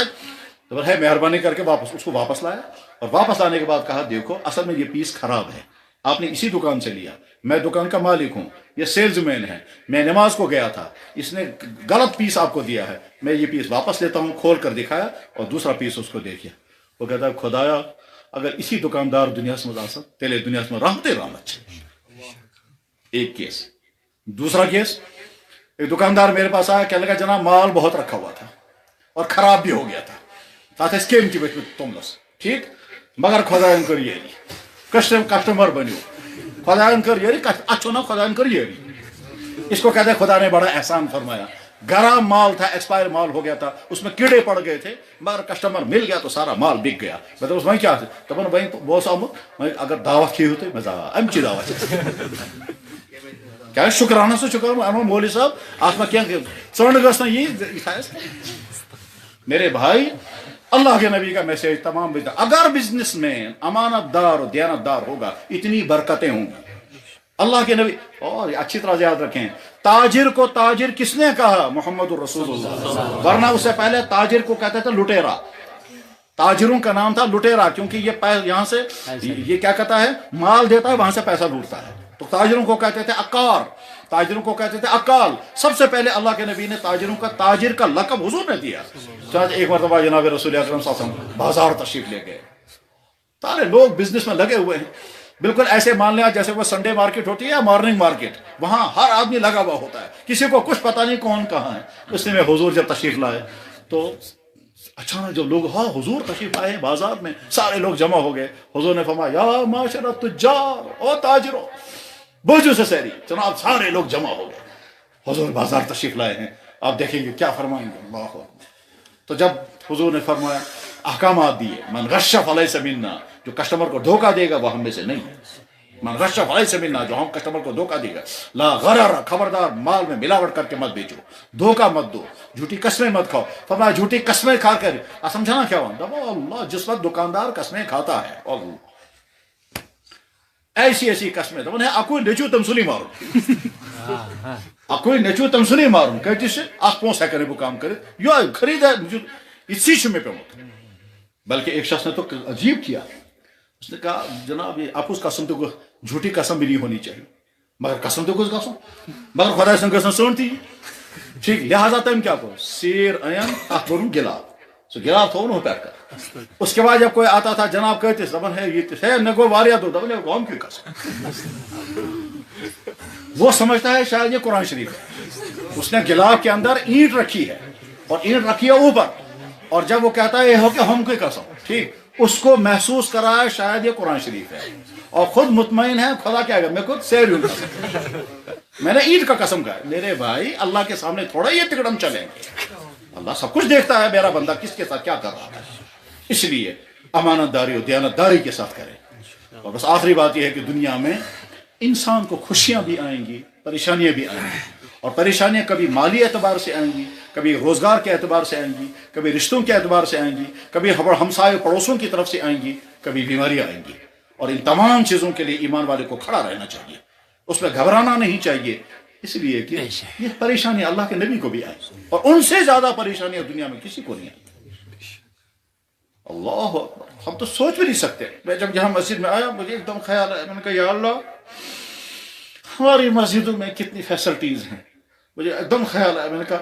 ہے مہربانی کر کے واپس اس کو واپس لایا. اور واپس لانے کے بعد کہا دیکھو اصل میں یہ پیس خراب ہے، آپ نے اسی دکان سے لیا، میں دکان کا مالک ہوں، یہ سیلز مین ہے، میں نماز کو گیا تھا، اس نے غلط پیس آپ کو دیا ہے، میں یہ پیس واپس لیتا ہوں. کھول کر دکھایا اور دوسرا پیس اس کو دیکھیا. وہ کہتا ہے خدایا اگر اسی دکاندار دنیا سے مداسب تیلے دنیا سے رحمت. ایک کیس. دوسرا کیس، ایک دکاندار میرے پاس آیا، کہنے لگا جناب مال بہت رکھا ہوا تھا اور خراب بھی ہو گیا تھا، ساتھ اسکیم کی وجہ تم بس ٹھیک، مگر خدایان کر یہ کسٹمر بنو، خدایان کر یہ اچھو نا خدایان کر یہ. اس کو کہتے ہیں خدا نے بڑا احسان فرمایا. گرم مال تھا، ایکسپائر مال ہو گیا تھا، اس میں کیڑے پڑ گئے تھے، مگر کسٹمر مل گیا تو سارا مال بک گیا. مطلب اس میں کیا تھا بھائی بہت آمد اگر دعوت کی ہوتے مزہ امچی دعوت کیا شکرانہ سے شکر مولوی صاحب آپ میں کیا ژنڈ گژھنا یہ میرے بھائی اللہ کے نبی کا میسج تمام بزنس، اگر بزنس مین امانت دار اور دیانت دار ہوگا اتنی برکتیں ہوں گی. اللہ کے نبی، اور اچھی طرح یاد رکھیں، تاجر کو تاجر کس نے کہا؟ محمد الرسول اللہ، ورنہ اس سے پہلے تاجر کو کہتے تھے لٹیرا. تاجروں کا نام تھا لٹیرا، کیونکہ یہ یہاں سے یہ کیا کہتا ہے، مال دیتا ہے، وہاں سے پیسہ لوٹتا ہے. تو تاجروں کو کہتے تھے عقار، تاجروں کو کہتے تھے اکال. سب سے پہلے اللہ کے نبی نے تاجروں کا تاجر کا لقب حضور نے دیا. ایک مرتبہ جناب رسول اکرم صلی اللہ علیہ وسلم بازار تشریف لے گئے، سارے لوگ بزنس میں لگے ہوئے ہیں، بالکل ایسے مان لیا جیسے وہ سنڈے مارکیٹ ہوتی ہے یا مارننگ مارکیٹ، وہاں ہر آدمی لگا ہوا ہوتا ہے، کسی کو کچھ پتہ نہیں کون کہاں ہے. اس میں حضور جب تشریف لائے تو اچانک جو لوگ، ہاں حضور تشریف آئے بازار میں، سارے لوگ جمع ہو گئے. حضور نے فرمایا یا معاشر التجار، او تاجروں، بوجھو سے سیری. جناب سارے لوگ جمع ہو گئے، حضور بازار تشریف لائے ہیں، آپ دیکھیں گے کیا فرمائیں گے. اللہ اکبر. تو جب حضور نے فرمایا احکامات دیے، من غش فلیس منا، جو کسٹمر کو دھوکہ دے گا وہ ہم میں سے نہیں. من غش فلیس منا، جو ہم کسٹمر کو دھوکہ دے گا. لا غرر، خبردار مال میں ملاوٹ کر کے مت بیچو، دھوکہ مت دو، جھوٹی قسمیں مت کھاؤ. فرمایا جھوٹی قسمیں کھا کر سمجھانا کیا ہوا؟ اللہ، جس وقت دکاندار قسمیں کھاتا ہے، اللہ ایسی ایسی قسمیں تو انہیں اکوئی نیچو تمسلی مارو، اکوئی نیچو تمسلی مارو کہتی سے آپ پونس ہے کرے وہ کام کرے یا خرید ہے اسی شمے پہ مت. بلکہ ایک شخص نے تو عجیب کیا، اس نے کہا جناب یہ آپ اس قسم تو جھوٹی قسم بھی نہیں ہونی چاہیے، مگر قسم تو کچھ قسم، مگر خدا سن قسم سنتی ٹھیک. لہذا تم کیا کرو، سیر این آپ بروں گلاب، سو گلاب تھو نو پیک کر. اس کے بعد جب کوئی آتا تھا جناب کہتے دبن ہے یہ ہے نگو واریا دو دبن ہے قوم کی قسم. وہ سمجھتا ہے شاید یہ قرآن شریف ہے. اس نے گلاب کے اندر اینٹ رکھی ہے اور اینٹ رکھی ہے اوپر، اور جب وہ کہتا ہے یہ ہو کہ ہم کی قسم، ٹھیک، اس کو محسوس کرا ہے شاید یہ قرآن شریف ہے، اور خود مطمئن ہے خدا کیا گا میں خود سیر ہوں قسم، میں نے اینٹ کا قسم کہا. میرے بھائی اللہ کے سامنے تھوڑا یہ تکڑم چلیں گے، اللہ سب کچھ دیکھتا ہے میرا بندہ کس کے ساتھ کیا کر رہا ہے. اس لیے امانت داری اور دیانت داری کے ساتھ کریں. اور بس آخری بات یہ ہے کہ دنیا میں انسان کو خوشیاں بھی آئیں گی، پریشانیاں بھی آئیں گی، اور پریشانیاں کبھی مالی اعتبار سے آئیں گی، کبھی روزگار کے اعتبار سے آئیں گی، کبھی رشتوں کے اعتبار سے آئیں گی، کبھی ہمسائے پڑوسوں کی طرف سے آئیں گی، کبھی بیماریاں آئیں گی. اور ان تمام چیزوں کے لیے ایمان والے کو کھڑا رہنا چاہیے، اس میں گھبرانا نہیں چاہیے، اس لیے کہ یہ پریشانی اللہ کے نبی کو بھی آئی اور ان سے زیادہ پریشانیاں دنیا میں کسی کو نہیں آئی. اللہ اکبر، ہم تو سوچ بھی نہیں سکتے. میں جب یہاں مسجد میں آیا مجھے ایک دم خیال آیا، میں نے کہا یا اللہ ہماری مسجدوں میں کتنی فیسلٹیز ہیں. مجھے ایک دم خیال آیا، میں نے کہا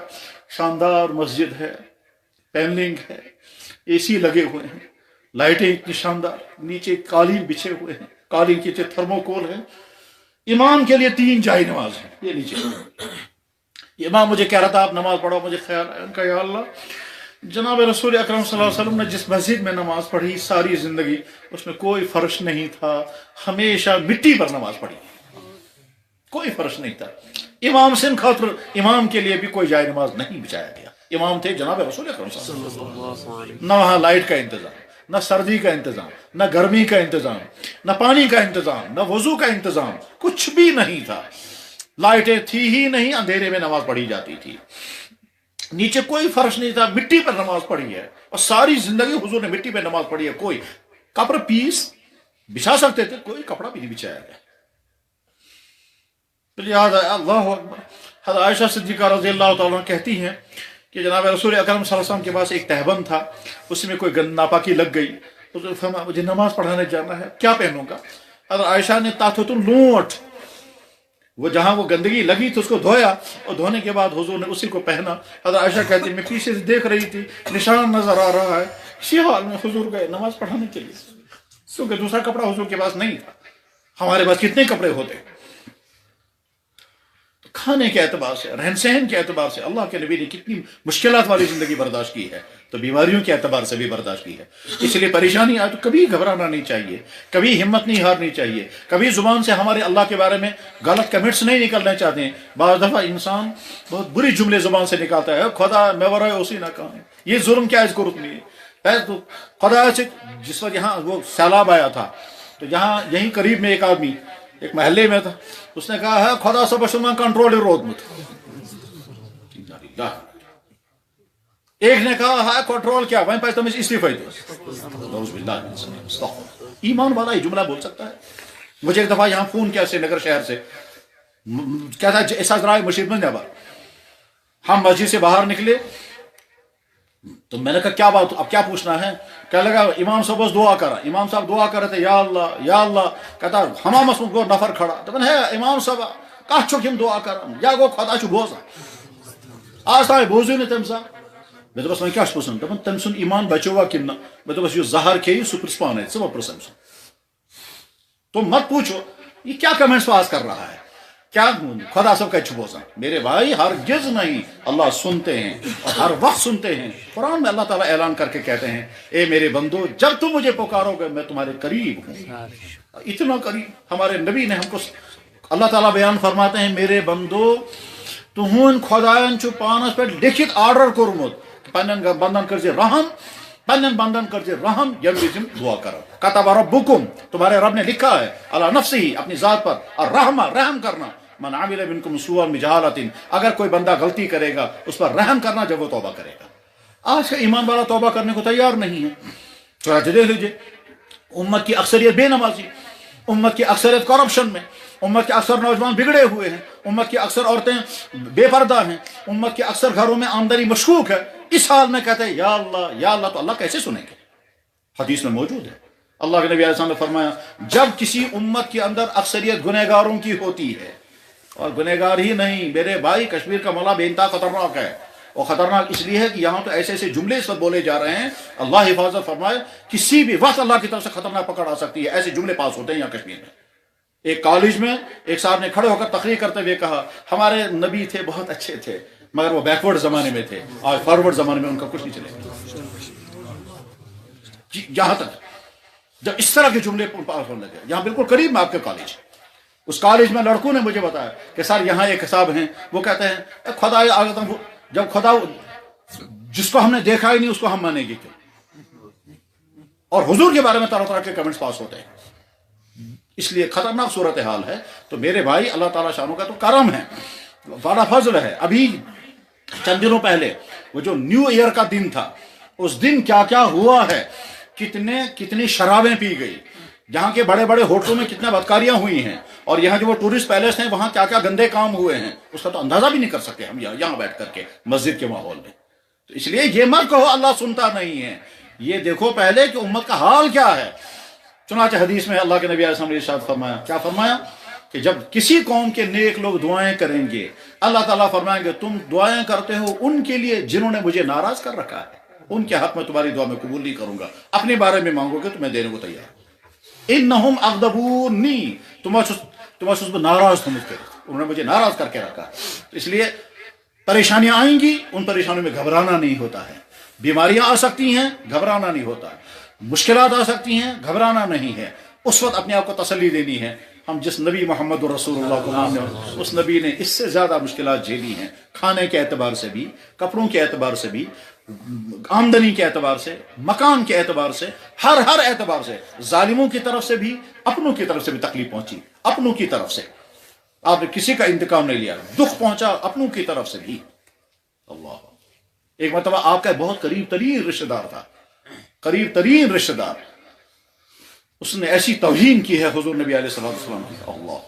شاندار مسجد ہے، پینلنگ ہے، اے سی لگے ہوئے ہیں، لائٹیں اتنی شاندار، نیچے قالین بچھے ہوئے ہیں، قالین کے نیچے تھرموکول ہے، امام کے لیے 3 جائے نماز ہیں یہ نیچے. امام مجھے کہہ رہا تھا آپ نماز پڑھو، مجھے خیال آیا، ان کا یا اللہ جناب رسول اکرم صلی اللہ علیہ وسلم نے جس مسجد میں نماز پڑھی ساری زندگی اس میں کوئی فرش نہیں تھا، ہمیشہ مٹی پر نماز پڑھی، کوئی فرش نہیں تھا. امام سے خاطر امام کے لیے بھی کوئی جائے نماز نہیں بچایا گیا. امام تھے جناب رسول اکرم صلی اللہ علیہ وسلم. نہ وہاں لائٹ کا انتظام، نہ سردی کا انتظام، نہ گرمی کا انتظام، نہ پانی کا انتظام، نہ وضو کا انتظام، کچھ بھی نہیں تھا. لائٹیں تھی ہی نہیں، اندھیرے میں نماز پڑھی جاتی تھی، نیچے کوئی فرش نہیں تھا، مٹی پر نماز پڑھی ہے. اور ساری زندگی حضور نے مٹی پہ نماز پڑھی ہے. کوئی کپڑا پیس بچھا سکتے تھے، کوئی کپڑا بھی نہیں بچھایا گیا. یاد ہے اللہ اکبر، حضرت عائشہ صدیقہ رضی اللہ تعالیٰ کہتی ہیں کہ جناب رسول اکرم صلی اللہ علیہ وسلم کے پاس ایک تہبند تھا، اس میں کوئی ناپاکی لگ گئی. اس نے فرمایا مجھے نماز پڑھانے جانا ہے، کیا پہنوں گا؟ حضرت عائشہ نے تاثتن لونٹ، وہ جہاں وہ گندگی لگی تھی اس کو دھویا، اور دھونے کے بعد حضور نے اسی کو پہنا. حضرت عائشہ کہتی میں پیچھے سے دیکھ رہی تھی، نشان نظر آ رہا ہے. اسی حال میں حضور گئے نماز پڑھانے کے لیے، کیونکہ دوسرا کپڑا حضور کے پاس نہیں تھا. ہمارے پاس کتنے کپڑے ہوتے. کھانے کے اعتبار سے، رہن سہن کے اعتبار سے اللہ کے نبی نے کتنی مشکلات والی زندگی برداشت کی ہے، تو بیماریوں کے اعتبار سے بھی برداشت کی ہے. اس لیے پریشانی آئے تو کبھی گھبرانا نہیں چاہیے، کبھی ہمت نہیں ہارنی چاہیے، کبھی زبان سے ہمارے اللہ کے بارے میں غلط کمنٹس نہیں نکلنے چاہتے ہیں. بعض دفعہ انسان بہت بری جملے زبان سے نکالتا ہے، خدا میں ورائے اسی نہ کہاں، یہ ظلم کیا اس کو رکنی ہے. تو خدا سے جس وقت یہاں وہ سیلاب آیا تھا تو یہاں یہیں قریب میں ایک آدمی ایک محلے میں تھا, اس نے کہا ہے خدا صبح میں کنٹرول روتمت. ایک نے کہا ہے کنٹرول کیا وہیں پہ تمہیں استعفی دو. ایمان والا یہ جملہ بول سکتا ہے؟ مجھے ایک دفعہ یہاں فون کیا سری نگر شہر سے, کیا تھا ایسا ذرائع مشید میں نبر, ہم مسجد سے باہر نکلے تو میں نے کہا کیا بات, اب کیا پوچھنا ہے؟ کہنے لگا امام صاحب بس دعا کرا. امام صاحب دعا کر رہے تھے یا اللہ یا اللہ. کہتا ہمامس گو نفر کھڑا دپان ہے امام صاحب کت چھک دعا کران یا گو خدا چھ بوزان. آج تام بوزو نا تم سا. مے دپس وۄنۍ کیٛاہ چھُ پرٛژھُن؟ دپان تٔمۍ سُنٛد ایمان بچووا کِنہٕ نہ. مے دپس یُس زہر کھیٚیہِ سُہ پرٛژھ پانے, ژٕ مہ پرٛژھ أمۍ سُنٛد. تم مت پوچھو یہ کیا کمنٹس پاس کر رہا ہے, کیا خدا صاحب کت بوزان. میرے بھائی ہرگز نہیں, اللہ سنتے ہیں اور ہر وقت سنتے ہیں. قرآن میں اللہ تعالیٰ اعلان کر کے کہتے ہیں اے میرے بندو جب تم مجھے پکارو گے میں تمہارے قریب ہوں. اتنا قریب ہمارے نبی نے ہم کو اللہ تعالیٰ بیان فرماتے ہیں میرے بندو تہند خدائن چھ پانس پہ لکھت آرڈر کورمت پنن بندن کر رحم, پنن بندن کر رحم یم وزم دعا کرو. کتب ربکم تمہارے رب نے لکھا ہے اللہ نفسی اپنی ذات پر اور رحم کرنا. من عمل منکم سوءا بجہالۃ, اگر کوئی بندہ غلطی کرے گا اس پر رحم کرنا جب وہ توبہ کرے گا. آج کا ایمان والا توبہ کرنے کو تیار نہیں ہے. چنانچہ دیکھ لیجیے امت کی اکثریت بے نمازی, امت کی اکثریت کرپشن میں, امت کے اکثر نوجوان بگڑے ہوئے ہیں, امت کی اکثر عورتیں بے پردہ ہیں, امت کے اکثر گھروں میں آمدنی مشکوک ہے. اس حال میں کہتے ہیں یا اللہ, تو اللہ کیسے سنیں گے؟ حدیث میں موجود ہے اللہ کے نبی علیہ السلام نے فرمایا جب کسی امت کے اندر اکثریت گنہگاروں کی ہوتی ہے, اور گنہگار ہی نہیں میرے بھائی کشمیر کا مولا بے انتہا خطرناک ہے. اور خطرناک اس لیے ہے کہ یہاں تو ایسے ایسے جملے اس وقت بولے جا رہے ہیں, اللہ حفاظت فرمائے, کسی بھی وقت اللہ کی طرف سے خطرناک پکڑ آ سکتی ہے. ایسے جملے پاس ہوتے ہیں یہاں کشمیر میں. ایک کالج میں ایک صاحب نے کھڑے ہو کر تقریر کرتے ہوئے کہا ہمارے نبی تھے بہت اچھے تھے مگر وہ بیکورڈ زمانے میں تھے, آج فارورڈ زمانے میں ان کا کچھ نہیں چلے. یہاں تک جب اس طرح کے جملے پاس ہونے لگے, یہاں بالکل قریب میں آپ کے کالج, اس کالج میں لڑکوں نے مجھے بتایا کہ سر یہاں ایک صاحب ہیں وہ کہتے ہیں خدا جب خدا جس کو ہم نے دیکھا ہی نہیں اس کو ہم مانیں گے کیوں. اور حضور کے بارے میں طرح طرح کے کمنٹس پاس ہوتے ہیں. اس لیے خطرناک صورتحال ہے. تو میرے بھائی اللہ تعالیٰ شانوں کا تو کرم ہے, بڑا فضل ہے. ابھی چند دنوں پہلے وہ جو نیو ایئر کا دن تھا اس دن کیا کیا ہوا ہے, کتنی شرابیں پی گئی, یہاں کے بڑے بڑے ہوٹلوں میں کتنے بدکاریاں ہوئی ہیں, اور یہاں جو وہ ٹورسٹ پیلس ہیں وہاں کیا کیا گندے کام ہوئے ہیں اس کا تو اندازہ بھی نہیں کر سکتے ہم یہاں بیٹھ کر کے مسجد کے ماحول میں. تو اس لیے یہ مت کہو اللہ سنتا نہیں ہے, یہ دیکھو پہلے کہ امت کا حال کیا ہے. چنانچہ حدیث میں اللہ کے نبی علیہ السلام نے ارشاد فرمایا, کیا فرمایا کہ جب کسی قوم کے نیک لوگ دعائیں کریں گے اللہ تعالیٰ فرمائیں گے تم دعائیں کرتے ہو ان کے لیے جنہوں نے مجھے ناراض کر رکھا ہے, ان کے حق میں تمہاری دعا میں قبول نہیں کروں گا. اپنے بارے میں مانگو گے تو میں دینے کو تیار ہوں. انہم اغضبونی, تمہیں ناراض سمجھ کر, انہوں نے مجھے ناراض کر کے رکھا. اس لیے پریشانیاں آئیں گی, ان پریشانیوں میں گھبرانا نہیں ہوتا ہے. بیماریاں آ سکتی ہیں, گھبرانا نہیں ہوتا ہے. مشکلات آ سکتی ہیں, گھبرانا نہیں ہے. اس وقت اپنے آپ کو تسلی دینی ہے. ہم جس نبی محمد رسول اللہ کو مانتے ہیں اس نبی نے اس سے زیادہ مشکلات جھیلی ہیں, کھانے کے اعتبار سے بھی, کپڑوں کے اعتبار سے بھی, آمدنی کے اعتبار سے, مکان کے اعتبار سے, ہر اعتبار سے, ظالموں کی طرف سے بھی, اپنوں کی طرف سے بھی تکلیف پہنچی. اپنوں کی طرف سے آپ نے کسی کا انتقام نہیں لیا, دکھ پہنچا اپنوں کی طرف سے بھی. اللہ, ایک مرتبہ آپ کا بہت قریب ترین رشتہ دار تھا, قریب ترین رشتہ دار, اس نے ایسی توہین کی ہے حضور نبی علیہ السلام کی. اللہ,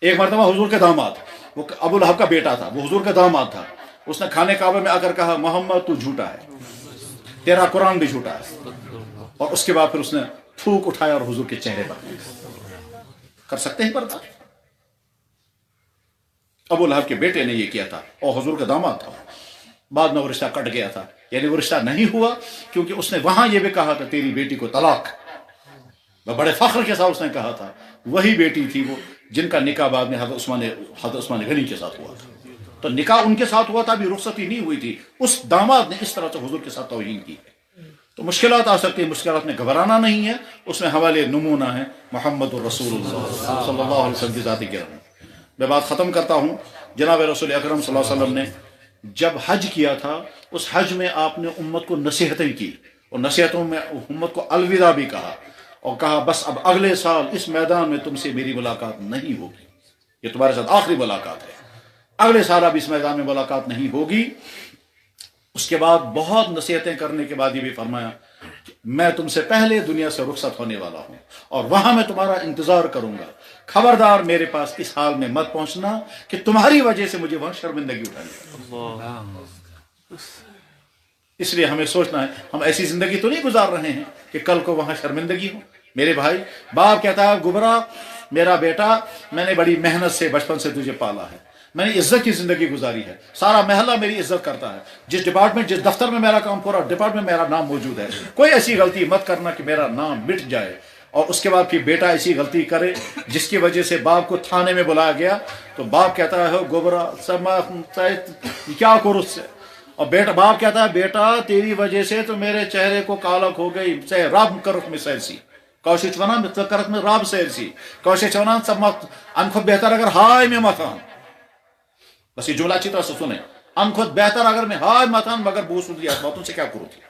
ایک مرتبہ حضور کے داماد, وہ ابو لہب کا بیٹا تھا, وہ حضور کا داماد تھا, اس نے کھانے کعبے میں آ کر کہا محمد تو جھوٹا ہے, تیرا قرآن بھی جھوٹا ہے. اور اس کے بعد پھر اس نے پھونک اٹھایا اور حضور کے چہرے پر. کر سکتے ہیں پردہ؟ ابو لہب کے بیٹے نے یہ کیا تھا اور حضور کا داماد تھا. بعد میں وہ رشتہ کٹ گیا تھا, یعنی وہ رشتہ نہیں ہوا کیونکہ اس نے وہاں یہ بھی کہا تھا تیری بیٹی کو طلاق. بڑے فخر کے ساتھ اس نے کہا تھا. وہی بیٹی تھی وہ جن کا نکاح بعد میں حضرت عثمان غنی کے ساتھ ہوا تھا. تو نکاح ان کے ساتھ ہوا تھا, ابھی رخصتی نہیں ہوئی تھی. اس داماد نے اس طرح سے حضور کے ساتھ توہین کی ہے. تو مشکلات آ سکتی ہیں, مشکلات میں گھبرانا نہیں ہے. اس میں حوالے نمونہ ہے محمد الرسول اللہ صلی اللہ علیہ وسلم کی ذات گرامی. میں بات ختم کرتا ہوں. جناب رسول اکرم صلی اللہ علیہ وسلم نے جب حج کیا تھا اس حج میں آپ نے امت کو نصیحتیں کی, اور نصیحتوں میں امت کو الوداع بھی کہا. اور کہا بس اب اگلے سال اس میدان میں تم سے میری ملاقات نہیں ہوگی، یہ تمہارے ساتھ آخری ملاقات ہے، اگلے سال اب اس میدان میں ملاقات نہیں ہوگی۔ اس کے بعد بہت نصیحتیں کرنے کے بعد یہ بھی فرمایا کہ میں تم سے پہلے دنیا سے رخصت ہونے والا ہوں اور وہاں میں تمہارا انتظار کروں گا، خبردار میرے پاس اس حال میں مت پہنچنا کہ تمہاری وجہ سے مجھے وہاں شرمندگی اٹھانی پڑے۔ اس لیے ہمیں سوچنا ہے ہم ایسی زندگی تو نہیں گزار رہے ہیں کہ کل کو وہاں شرمندگی ہو۔ میرے بھائی، باپ کہتا ہے گبرا میرا بیٹا، میں نے بڑی محنت سے بچپن سے تجھے پالا ہے، میں نے عزت کی زندگی گزاری ہے، سارا محلہ میری عزت کرتا ہے، جس ڈپارٹمنٹ جس دفتر میں میرا کام پورا ڈپارٹمنٹ میرا نام موجود ہے، کوئی ایسی غلطی مت کرنا کہ میرا نام مٹ جائے۔ اور اس کے بعد پھر بیٹا ایسی غلطی کرے جس کی وجہ سے باپ کو تھانے میں بلایا گیا تو باپ کہتا ہے گبرا کیا کرو اس سے، اور بیٹا باپ کہتا ہے بیٹا تیری وجہ سے تو میرے چہرے کو کالک ہو گئی، سے رب کرت میں سیرسی کوشش ونان کرت میں رب سیرسی کوشش ونان سب ان خود بہتر اگر ہائے میں مکان، بس یہ جملہ اچھی طرح سے سنیں، ان خود بہتر اگر میں ہائے مکان مگر بوس باتوں سے کیا کروں تھی۔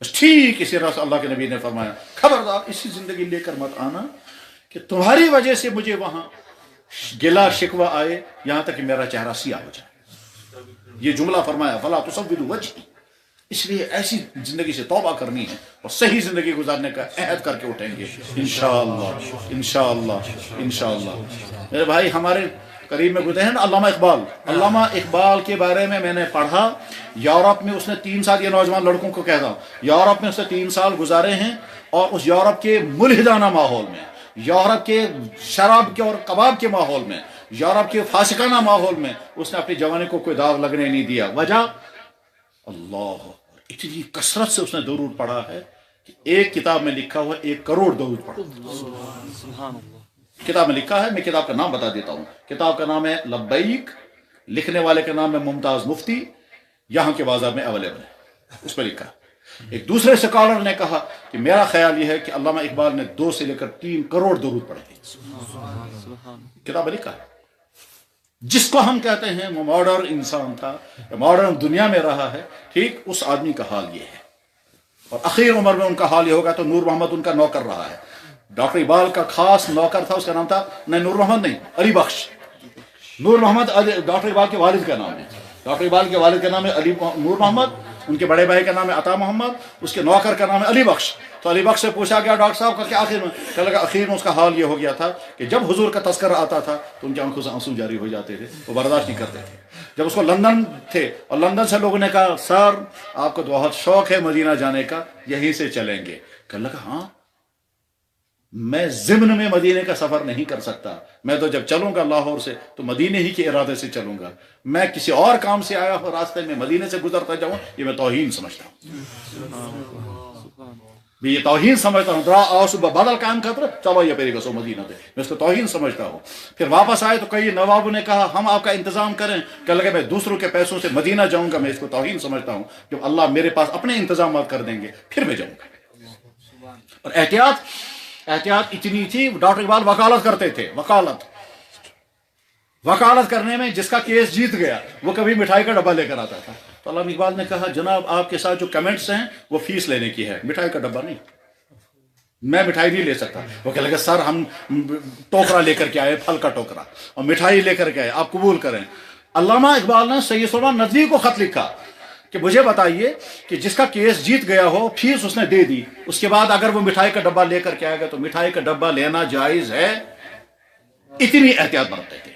بس ٹھیک اسی طرح سے اللہ کے نبی نے فرمایا خبردار اسی زندگی لے کر مت آنا کہ تمہاری وجہ سے مجھے وہاں گلا شکوہ آئے، یہاں تک کہ میرا چہرہ سیاہ ہو جائے۔ یہ جملہ فرمایا فلا تصودوا وجہی۔ اس لیے ایسی زندگی سے توبہ کرنی ہے اور صحیح زندگی گزارنے کا عہد کر کے اٹھیں گے انشاءاللہ انشاءاللہ انشاءاللہ۔ میرے بھائی، ہمارے قریب میں گزرے ہیں علامہ اقبال کے بارے میں نے پڑھا، یورپ میں اس نے 3 سال، یہ نوجوان لڑکوں کو کہتا ہوں، یورپ میں اس نے 3 سال گزارے ہیں اور اس یورپ کے ملحدانہ ماحول میں، یورپ کے شراب کے اور کباب کے ماحول میں، یورپ کے فاسقانہ ماحول میں اس نے اپنی جوانی کو کوئی داغ لگنے نہیں دیا۔ وجہ اللہ، اتنی کثرت سے اس نے درود پڑھا ہے کہ ایک کتاب میں لکھا ہوا 1 کروڑ درود پڑھا۔ کتاب میں لکھا ہے، میں کتاب کا نام بتا دیتا ہوں، کتاب کا نام ہے لبیک، لکھنے والے کا نام ہے ممتاز مفتی، یہاں کے بازار میں اویلیبل ہے، اس پہ لکھا۔ ایک دوسرے سکالر نے کہا کہ میرا خیال یہ ہے کہ علامہ اقبال نے 2 سے لے کر 3 کروڑ درود پڑھے تھے، کتاب میں لکھا ہے۔ جس کو ہم کہتے ہیں وہ ماڈرن انسان تھا، ماڈرن دنیا میں رہا ہے، ٹھیک اس آدمی کا حال یہ ہے، اور اخیر عمر میں ان کا حال یہ ہوگا۔ تو نور محمد ان کا نوکر رہا ہے، ڈاکٹر اقبال کا خاص نوکر تھا، اس کا نام تھا نور محمد نہیں، علی بخش۔ نور محمد ڈاکٹر اقبال کے والد کا نام ہے، ڈاکٹر اقبال کے والد کا نام ہے نور محمد، ان کے بڑے بھائی کا نام ہے عطا محمد، اس کے نوکر کا نام ہے علی بخش۔ تو علی بخش سے پوچھا گیا ڈاکٹر صاحب کا کہ آخر میں، کہنے لگا آخر میں اس کا حال یہ ہو گیا تھا کہ جب حضور کا تذکرہ آتا تھا تو ان کی آنکھوں سے آنسو جاری ہو جاتے تھے، وہ برداشت نہیں کرتے تھے۔ جب اس کو لندن تھے اور لندن سے لوگوں نے کہا سر آپ کو بہت شوق ہے مدینہ جانے کا، یہیں سے چلیں گے، کہنے لگا ہاں میں ضمن میں مدینے کا سفر نہیں کر سکتا، میں تو جب چلوں گا لاہور سے تو مدینے ہی کے ارادے سے چلوں گا، میں کسی اور کام سے آیا ہوں راستے میں مدینے سے گزرتا جاؤں، یہ میں توہین سمجھتا ہوں، یہ توہین سمجھتا ہوں۔ درا آؤ صبح بدل کام کرتا چلو یہ پیری گسو مدینہ پہ، میں اس کو توہین سمجھتا ہوں۔ پھر واپس آئے تو کئی نوابوں نے کہا ہم آپ کا انتظام کریں، کہنے لگے میں دوسروں کے پیسوں سے مدینہ جاؤں گا، میں اس کو توہین سمجھتا ہوں۔ جب اللہ میرے پاس اپنے انتظامات کر دیں گے پھر میں جاؤں گا۔ اور احتیاط اتنی تھی، ڈاکٹر اقبال وکالت کرتے تھے، وکالت کرنے میں جس کا کیس جیت گیا وہ کبھی مٹھائی کا ڈبہ لے کر آتا تھا۔ تو علامہ اقبال نے کہا جناب آپ کے ساتھ جو کمنٹس ہیں وہ فیس لینے کی ہے، مٹھائی کا ڈبہ نہیں، میں مٹھائی نہیں لے سکتا۔ وہ کہنے لگا سر ہم ٹوکرا لے کر کے آئے، پھل کا ٹوکرا اور مٹھائی لے کر کے آئے، آپ قبول کریں۔ علامہ اقبال نے سید سلمان ندوی کو خط لکھا کہ مجھے بتائیے کہ جس کا کیس جیت گیا ہو فیس اس نے دے دی، اس کے بعد اگر وہ مٹھائی کا ڈبہ لے کر کے آئے گا تو مٹھائی کا ڈبہ لینا جائز ہے، اتنی احتیاط برتتے تھے۔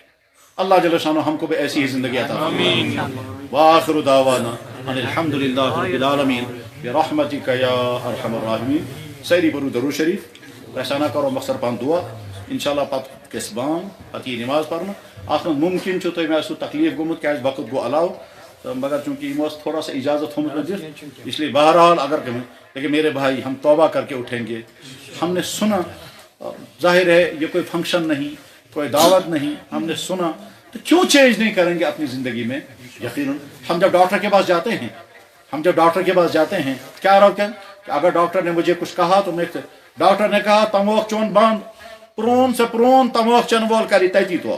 اللہ جل شانہ ہم کو بھی ایسی ہی زندگی عطا فرمائے۔ وآخر دعوانا ان الحمدللہ رب العالمین برحمتک یا ارحم الراحمین۔ سیری برو درود شریف ایسا نہ کرو مخصر پان دعا انشاءاللہ پتہ کسبان پتہ یہ نماز پڑھنا ات من ممکن چھو تو میں سو تکلیف گومت کیاز وقت گو علاو مگر چونکہ یہ تھوڑا سا اجازت ہومت دت، اس لیے بہرحال اگر کہ لیکن میرے بھائی ہم توبہ کر کے اٹھیں گے۔ ہم نے سنا، ظاہر ہے یہ کوئی فنکشن نہیں، کوئی دعوت نہیں، ہم نے سنا تو کیوں چینج نہیں کریں گے اپنی زندگی میں؟ یقیناً ہم جب ڈاکٹر کے پاس جاتے ہیں کیا روکیں کہ اگر ڈاکٹر نے مجھے کچھ کہا تو میں ڈاکٹر نے کہا تموک چون بند پرون سے پرون تموک چن وول کری تیتی تو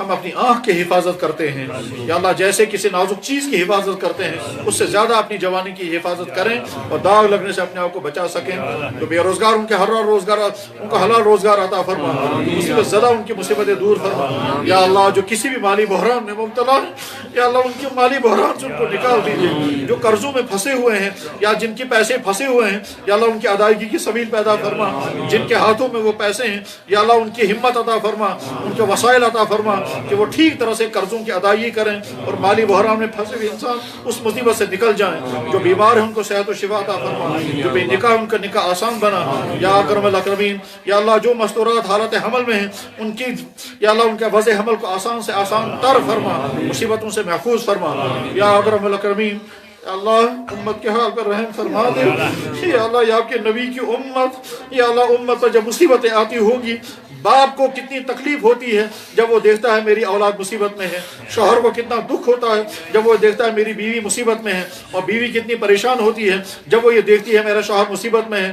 ہم اپنی آنکھ کی حفاظت کرتے ہیں یا اللہ جیسے کسی نازک چیز کی حفاظت کرتے ہیں اس سے زیادہ اپنی جوانی کی حفاظت کریں اور داغ لگنے سے اپنے آپ کو بچا سکیں. جو بے روزگار ان کے حلال روزگار ان کو حلال روزگار عطا فرما. مصیبت زدہ ان کی مصیبتیں دور فرما یا اللہ. جو کسی بھی مالی بحران میں مبتلا ہے یا اللہ ان کے مالی بحران سے ان کو نکال دیجیے. جو قرضوں میں پھنسے ہوئے ہیں یا جن کے پیسے پھنسے ہوئے ہیں یا اللہ ان کی ادائیگی کی سبیل پیدا فرما. جن کے ہاتھوں میں وہ پیسے ہیں یا اللہ ان کی ہمت عطا فرما, ان کے وسائل عطا فرما کہ وہ ٹھیک طرح سے قرضوں کی ادائیگی کریں اور مالی بحران میں پھنسے ہوئے انسان اس مصیبت سے نکل جائیں. جو بیمار ہیں ان کو صحت و شفا عطا فرما. جو بے نکاح ان کا نکاح آسان بنا یا اکرم الاکرمین یا اللہ. جو مستورات حالت حمل میں ہیں ان کی یا اللہ ان کے وضع حمل کو آسان سے آسان تر فرما, مصیبتوں سے محفوظ فرما یا اکرم الاکرمین. یا اللہ امت کے حال پر رحم فرما دے یا اللہ. یا آپ کے نبی کی امت یا اللہ امت پر جب مصیبتیں آتی ہوگی باپ کو کتنی تکلیف ہوتی ہے جب وہ دیکھتا ہے میری اولاد مصیبت میں ہے. شوہر کو کتنا دکھ ہوتا ہے جب وہ دیکھتا ہے میری بیوی مصیبت میں ہے. اور بیوی کتنی پریشان ہوتی ہے جب وہ یہ دیکھتی ہے میرا شوہر مصیبت میں ہے.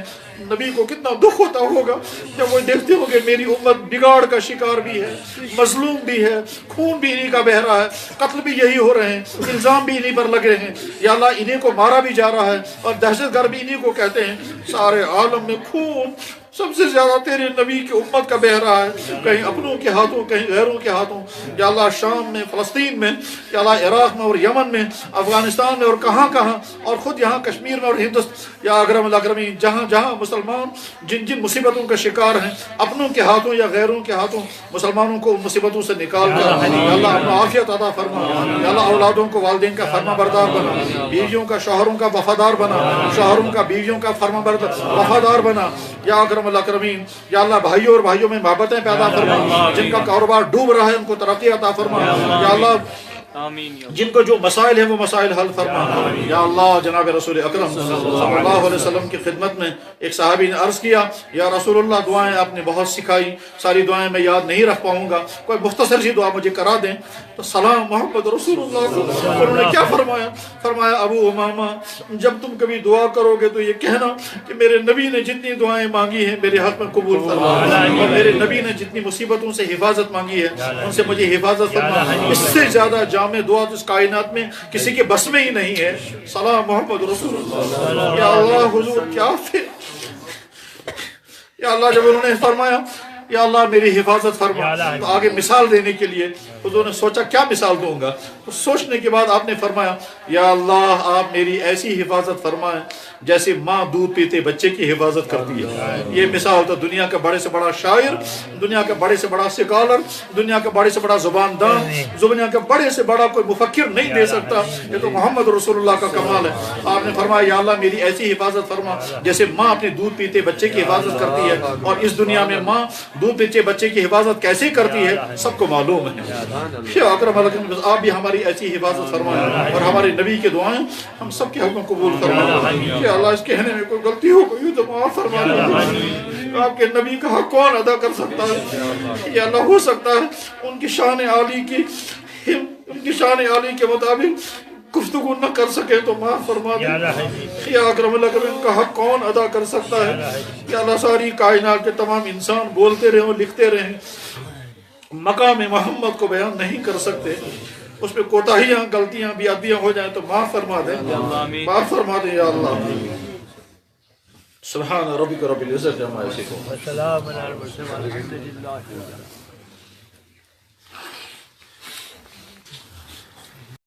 نبی کو کتنا دکھ ہوتا ہوگا جب وہ دیکھتے ہوں کہ میری امت بگاڑ کا شکار بھی ہے, مظلوم بھی ہے, خون بھی انہی کا بہ رہا ہے, قتل بھی یہی ہو رہے ہیں, الزام بھی انہی پر لگ رہے ہیں یا اللہ. انہی کو مارا بھی جا رہا ہے اور دہشت گرد بھی انہی کو کہتے ہیں. سارے عالم میں خون سب سے زیادہ تیرے نبی کی امت کا بہ رہا ہے, کہیں اپنوں کے ہاتھوں کہیں غیروں کے ہاتھوں. یا اللہ شام میں, فلسطین میں یا اللہ, عراق میں اور یمن میں, افغانستان میں اور کہاں کہاں, اور خود یہاں کشمیر میں اور ہندوستان یا اکرم الاکرمین جہاں جہاں مسلمان جن جن مصیبتوں کا شکار ہیں اپنوں کے ہاتھوں یا غیروں کے ہاتھوں مسلمانوں کو ان مصیبتوں سے نکال کر یا اللہ اپنا عافیت عطا فرما. یا اللہ اولادوں کو والدین کا فرما بردار بنا, بیویوں کا شوہروں کا وفادار بنا, شوہروں کا بیویوں کا فرما بردار وفادار بنا یا اکرم الاکرمین. یا اللہ بھائیوں اور بھائیوں میں محبتیں پیدا فرما. جن کا کاروبار ڈوب رہا ہے ان کو ترقی عطا فرما یا اللہ. جن کو جو مسائل ہیں وہ مسائل حل فرما یا اللہ. جناب رسول اکرم صلی اللہ علیہ وسلم کی خدمت میں ایک صحابی نے عرض کیا یا رسول اللہ دعائیں آپ نے بہت سکھائی, ساری دعائیں میں یاد نہیں رکھ پاؤں گا, کوئی مختصر سی دعا مجھے کرا دیں. تو سلام محمد رسول اللہ کو انہوں نے کیا فرمایا؟ فرمایا ابو امامہ جب تم کبھی دعا کرو گے تو یہ کہنا کہ میرے نبی نے جتنی دعائیں مانگی ہیں میرے حق میں قبول فرما, اور میرے نبی نے جتنی مصیبتوں سے حفاظت مانگی ہے ان سے مجھے حفاظت فرما. اس سے زیادہ جامع دعا تو اس کائنات میں کسی کے بس میں ہی نہیں ہے. سلام محمد رسول اللہ. یا اللہ حضور کیا پھر یا اللہ جب انہوں نے فرمایا یا اللہ میری حفاظت فرما تو آگے مثال دینے کے لیے حضور نے سوچا کیا مثال دوں گا. تو سوچنے کے بعد آپ نے فرمایا یا اللہ آپ میری ایسی حفاظت فرمائیں جیسے ماں دودھ پیتے بچے کی حفاظت کرتی ہے. یہ مثال تو دنیا کا بڑے سے بڑا شاعر, دنیا کا بڑے سے بڑا سکالر, دنیا کا بڑے سے بڑا زبان دان, دنیا کا بڑے سے بڑا کوئی مفکر نہیں دے سکتا. یہ تو محمد رسول اللہ کا کمال ہے. آپ نے فرمایا یا اللہ میری ایسی حفاظت فرما جیسے ماں اپنے دودھ پیتے بچے کی حفاظت کرتی ہے. اور اس دنیا میں ماں دودھ پیتے بچے کی حفاظت کیسے کرتی ہے سب کو معلوم ہے. اکرم الاکرم آپ بھی ہماری ایسی حفاظت فرمائیں اور ہمارے نبی کے دعائیں ہم سب کے حکم قبول فرمائیں. کہ اللہ اس کہنے میں کوئی غلطی ہو گئی تو معاف فرما دیں. آپ کے نبی کا حق کون ادا کر سکتا ہے؟ یا اللہ ہو سکتا ہے ان کی شان عالی کے مطابق گفتگو نہ کر سکے تو معاف فرما دیں. یا اکرم الاکرمین کا حق کون ادا کر سکتا ہے؟ یا اللہ ساری کائنات کے تمام انسان بولتے رہیں لکھتے رہیں مقام محمد کو بیان نہیں کر سکتے, اس پہ کوتاہیاں غلطیاں بھی ادبیاں ہو جائیں تو معاف فرما دیں, معاف فرما دیں یا اللہ. سبحان ربک رب العزت عما یصفون.